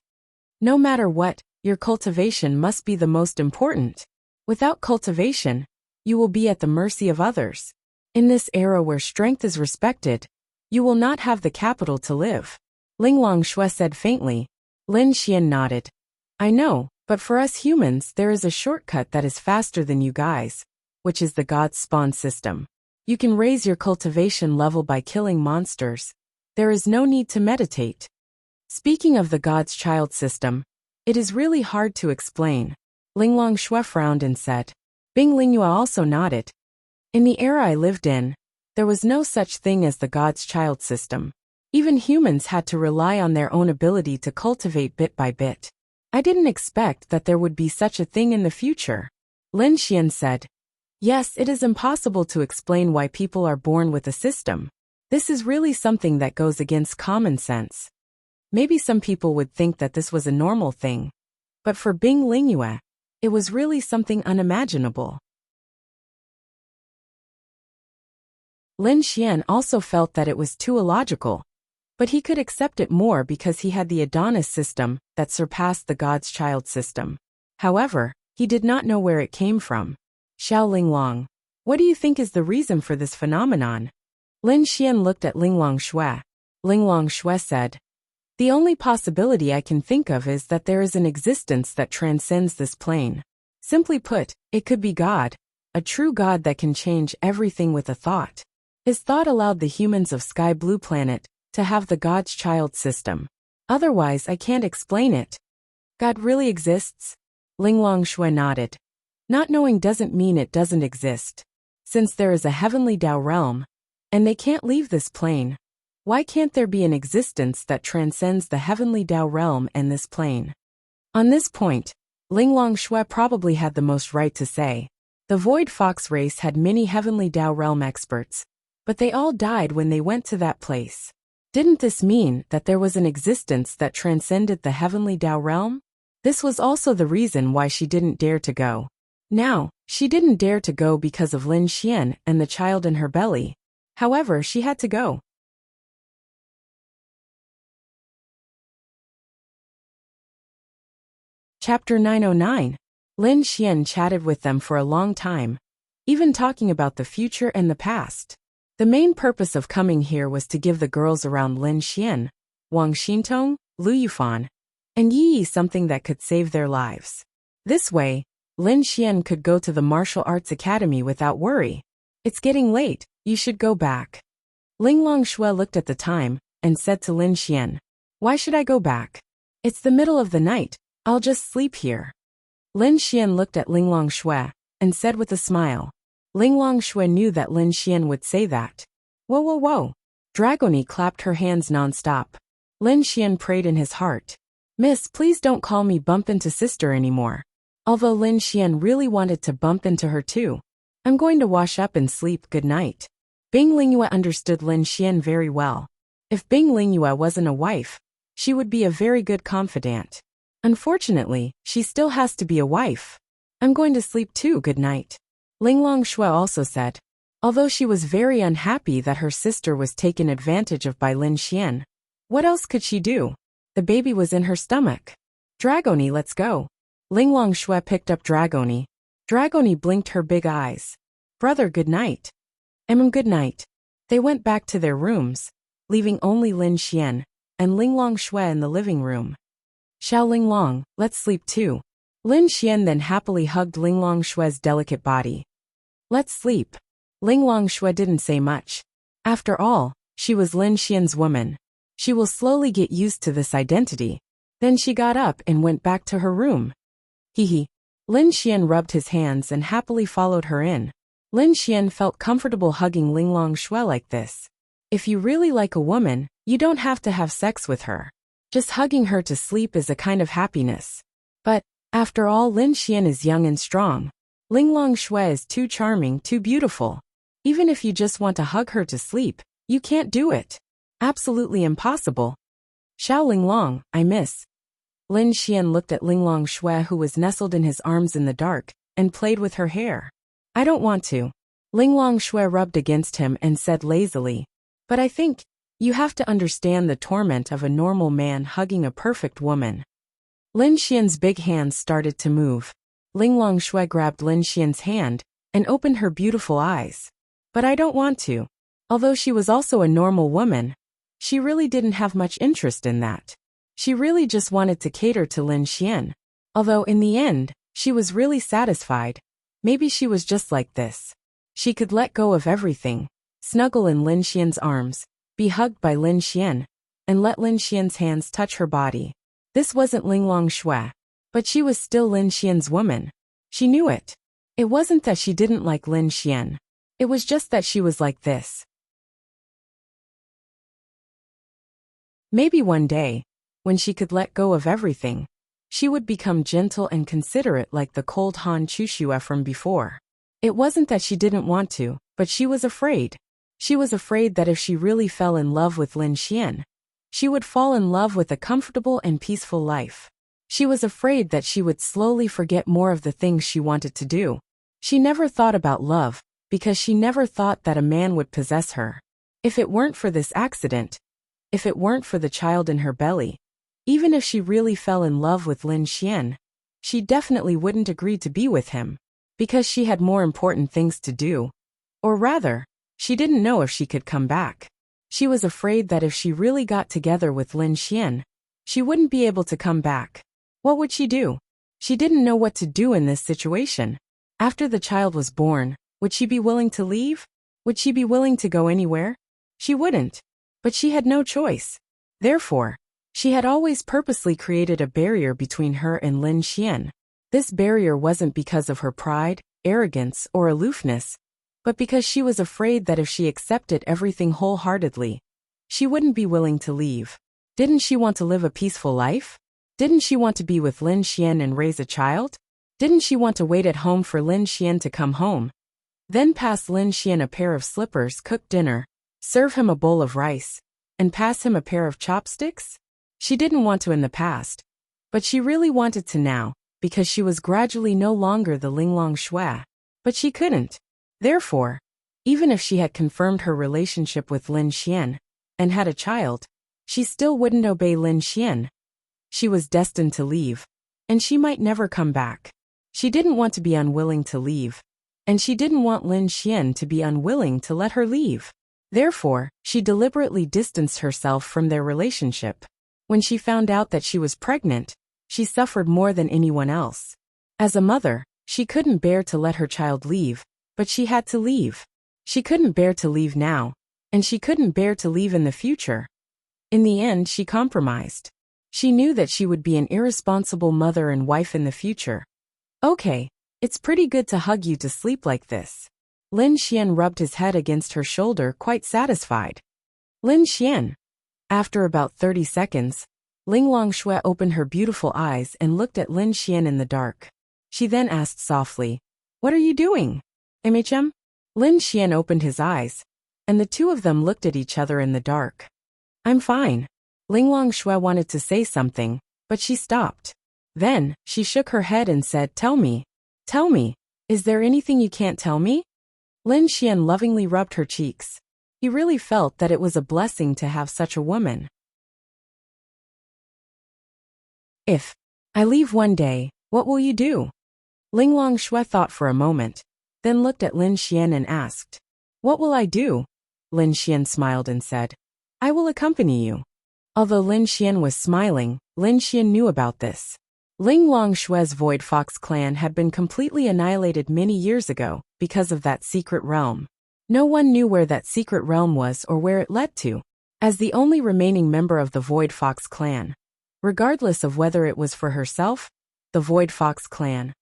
No matter what, your cultivation must be the most important. Without cultivation, you will be at the mercy of others. In this era where strength is respected, you will not have the capital to live. Ling Longshui said faintly. Lin Xian nodded. I know, but for us humans there is a shortcut that is faster than you guys, which is the God's spawn system. You can raise your cultivation level by killing monsters. There is no need to meditate. Speaking of the God's child system, it is really hard to explain. Ling Longshui frowned and said. Bing Lingyue also nodded. In the era I lived in, there was no such thing as the God's child system. Even humans had to rely on their own ability to cultivate bit by bit. I didn't expect that there would be such a thing in the future. Lin Xian said. Yes, it is impossible to explain why people are born with a system. This is really something that goes against common sense. Maybe some people would think that this was a normal thing. But for Bing Lingyue, it was really something unimaginable. Lin Xian also felt that it was too illogical. But he could accept it more because he had the Adonis system that surpassed the God's child system. However, he did not know where it came from. Xiao Linglong, what do you think is the reason for this phenomenon? Lin Xian looked at Ling Longshui. Ling Longshui said, The only possibility I can think of is that there is an existence that transcends this plane. Simply put, it could be God, a true God that can change everything with a thought. His thought allowed the humans of Sky Blue Planet to have the God's child system. Otherwise, I can't explain it. God really exists? Ling Longshui nodded. Not knowing doesn't mean it doesn't exist. Since there is a heavenly Tao realm, and they can't leave this plane, why can't there be an existence that transcends the heavenly Tao realm and this plane? On this point, Ling Longshui probably had the most right to say. The Void Fox race had many heavenly Tao realm experts, but they all died when they went to that place. Didn't this mean that there was an existence that transcended the heavenly Tao realm? This was also the reason why she didn't dare to go. Now, she didn't dare to go because of Lin Xian and the child in her belly. However, she had to go. Chapter 909. Lin Xian chatted with them for a long time, even talking about the future and the past. The main purpose of coming here was to give the girls around Lin Xian, Wang Xintong, Lu Yufan, and Yi Yi something that could save their lives. This way, Lin Xian could go to the martial arts academy without worry. It's getting late, you should go back. Ling Longshui looked at the time and said to Lin Xian, Why should I go back? It's the middle of the night, I'll just sleep here. Lin Xian looked at Ling Longshui and said with a smile. Ling Longshui knew that Lin Xian would say that. Whoa whoa whoa. Dragoni clapped her hands non-stop. Lin Xian prayed in his heart. Miss, please don't call me bump into sister anymore. Although Lin Xian really wanted to bump into her too. I'm going to wash up and sleep, good night. Bing Lingyue understood Lin Xian very well. If Bing Lingyue wasn't a wife, she would be a very good confidant. Unfortunately, she still has to be a wife. I'm going to sleep too, good night. Ling Longshui also said. Although she was very unhappy that her sister was taken advantage of by Lin Xian. What else could she do? The baby was in her stomach. Dragoni, let's go. Ling Longshui picked up Dragoni. Dragoni blinked her big eyes. Brother, good night. Good night. They went back to their rooms, leaving only Lin Xian and Ling Longshui in the living room. Xiao Linglong, let's sleep too. Lin Xian then happily hugged Ling Longshui's delicate body. Let's sleep. Ling Longshui didn't say much. After all, she was Lin Xian's woman. She will slowly get used to this identity. Then she got up and went back to her room. Hee hee. Lin Xian rubbed his hands and happily followed her in. Lin Xian felt comfortable hugging Linglong Shui like this. If you really like a woman, you don't have to have sex with her. Just hugging her to sleep is a kind of happiness. But, after all, Lin Xian is young and strong. Linglong Shui is too charming, too beautiful. Even if you just want to hug her to sleep, you can't do it. Absolutely impossible. Xiao Linglong, I miss. Lin Xian looked at Linglong Shui, who was nestled in his arms in the dark, and played with her hair. I don't want to. Linglong Shui rubbed against him and said lazily. But I think, you have to understand the torment of a normal man hugging a perfect woman. Lin Xian's big hands started to move. Linglong Shui grabbed Lin Xian's hand and opened her beautiful eyes. But I don't want to. Although she was also a normal woman, she really didn't have much interest in that. She really just wanted to cater to Lin Xian. Although in the end, she was really satisfied. Maybe she was just like this. She could let go of everything, snuggle in Lin Xian's arms, be hugged by Lin Xian, and let Lin Xian's hands touch her body. This wasn't Linglong Shui, but she was still Lin Xian's woman. She knew it. It wasn't that she didn't like Lin Xian. It was just that she was like this. Maybe one day, when she could let go of everything, she would become gentle and considerate like the cold Han Chushue from before. It wasn't that she didn't want to, but she was afraid. She was afraid that if she really fell in love with Lin Xian, she would fall in love with a comfortable and peaceful life. She was afraid that she would slowly forget more of the things she wanted to do. She never thought about love, because she never thought that a man would possess her. If it weren't for this accident, if it weren't for the child in her belly, even if she really fell in love with Lin Xian, she definitely wouldn't agree to be with him, because she had more important things to do. Or rather, she didn't know if she could come back. She was afraid that if she really got together with Lin Xian, she wouldn't be able to come back. What would she do? She didn't know what to do in this situation. After the child was born, would she be willing to leave? Would she be willing to go anywhere? She wouldn't. But she had no choice. Therefore, she had always purposely created a barrier between her and Lin Xian. This barrier wasn't because of her pride, arrogance, or aloofness, but because she was afraid that if she accepted everything wholeheartedly, she wouldn't be willing to leave. Didn't she want to live a peaceful life? Didn't she want to be with Lin Xian and raise a child? Didn't she want to wait at home for Lin Xian to come home? Then pass Lin Xian a pair of slippers, cook dinner, serve him a bowl of rice, and pass him a pair of chopsticks? She didn't want to in the past, but she really wanted to now, because she was gradually no longer the Linglong Shui. But she couldn't. Therefore, even if she had confirmed her relationship with Lin Xian, and had a child, she still wouldn't obey Lin Xian. She was destined to leave, and she might never come back. She didn't want to be unwilling to leave, and she didn't want Lin Xian to be unwilling to let her leave. Therefore, she deliberately distanced herself from their relationship. When she found out that she was pregnant, she suffered more than anyone else. As a mother, she couldn't bear to let her child leave, but she had to leave. She couldn't bear to leave now, and she couldn't bear to leave in the future. In the end, she compromised. She knew that she would be an irresponsible mother and wife in the future. Okay, it's pretty good to hug you to sleep like this. Lin Xian rubbed his head against her shoulder, quite satisfied. Lin Xian. After about 30 seconds, Linglong Shui opened her beautiful eyes and looked at Lin Xian in the dark. She then asked softly, "What are you doing?" "MHM?" Lin Xian opened his eyes, and the two of them looked at each other in the dark. "I'm fine." Linglong Shui wanted to say something, but she stopped. Then, she shook her head and said, Tell me, is there anything you can't tell me?" Lin Xian lovingly rubbed her cheeks. He really felt that it was a blessing to have such a woman. "If I leave one day, what will you do?" Linglong Shui thought for a moment, then looked at Lin Xian and asked, "What will I do?" Lin Xian smiled and said, "I will accompany you." Although Lin Xian was smiling, Lin Xian knew about this. Linglong Shui's Void Fox clan had been completely annihilated many years ago because of that secret realm. No one knew where that secret realm was or where it led to. As the only remaining member of the Void Fox clan, regardless of whether it was for herself the Void Fox clan,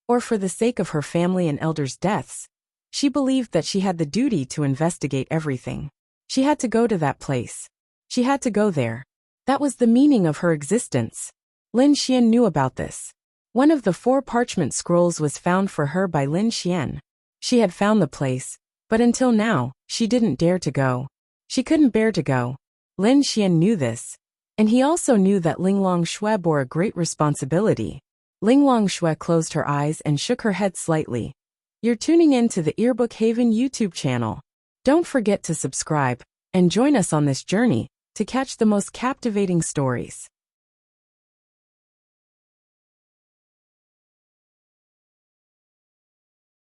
or for the sake of her family and elders' deaths. She believed that she had the duty to investigate everything. She had to go to that place. She had to go there. That was the meaning of her existence. Lin Xian knew about this. One of the 4 parchment scrolls was found for her by Lin Xian. She had found the place, but until now, she didn't dare to go. She couldn't bear to go. Lin Xian knew this. And he also knew that Linglong Shui bore a great responsibility. Linglong Shui closed her eyes and shook her head slightly. You're tuning in to the Earbook Haven YouTube channel. Don't forget to subscribe and join us on this journey to catch the most captivating stories.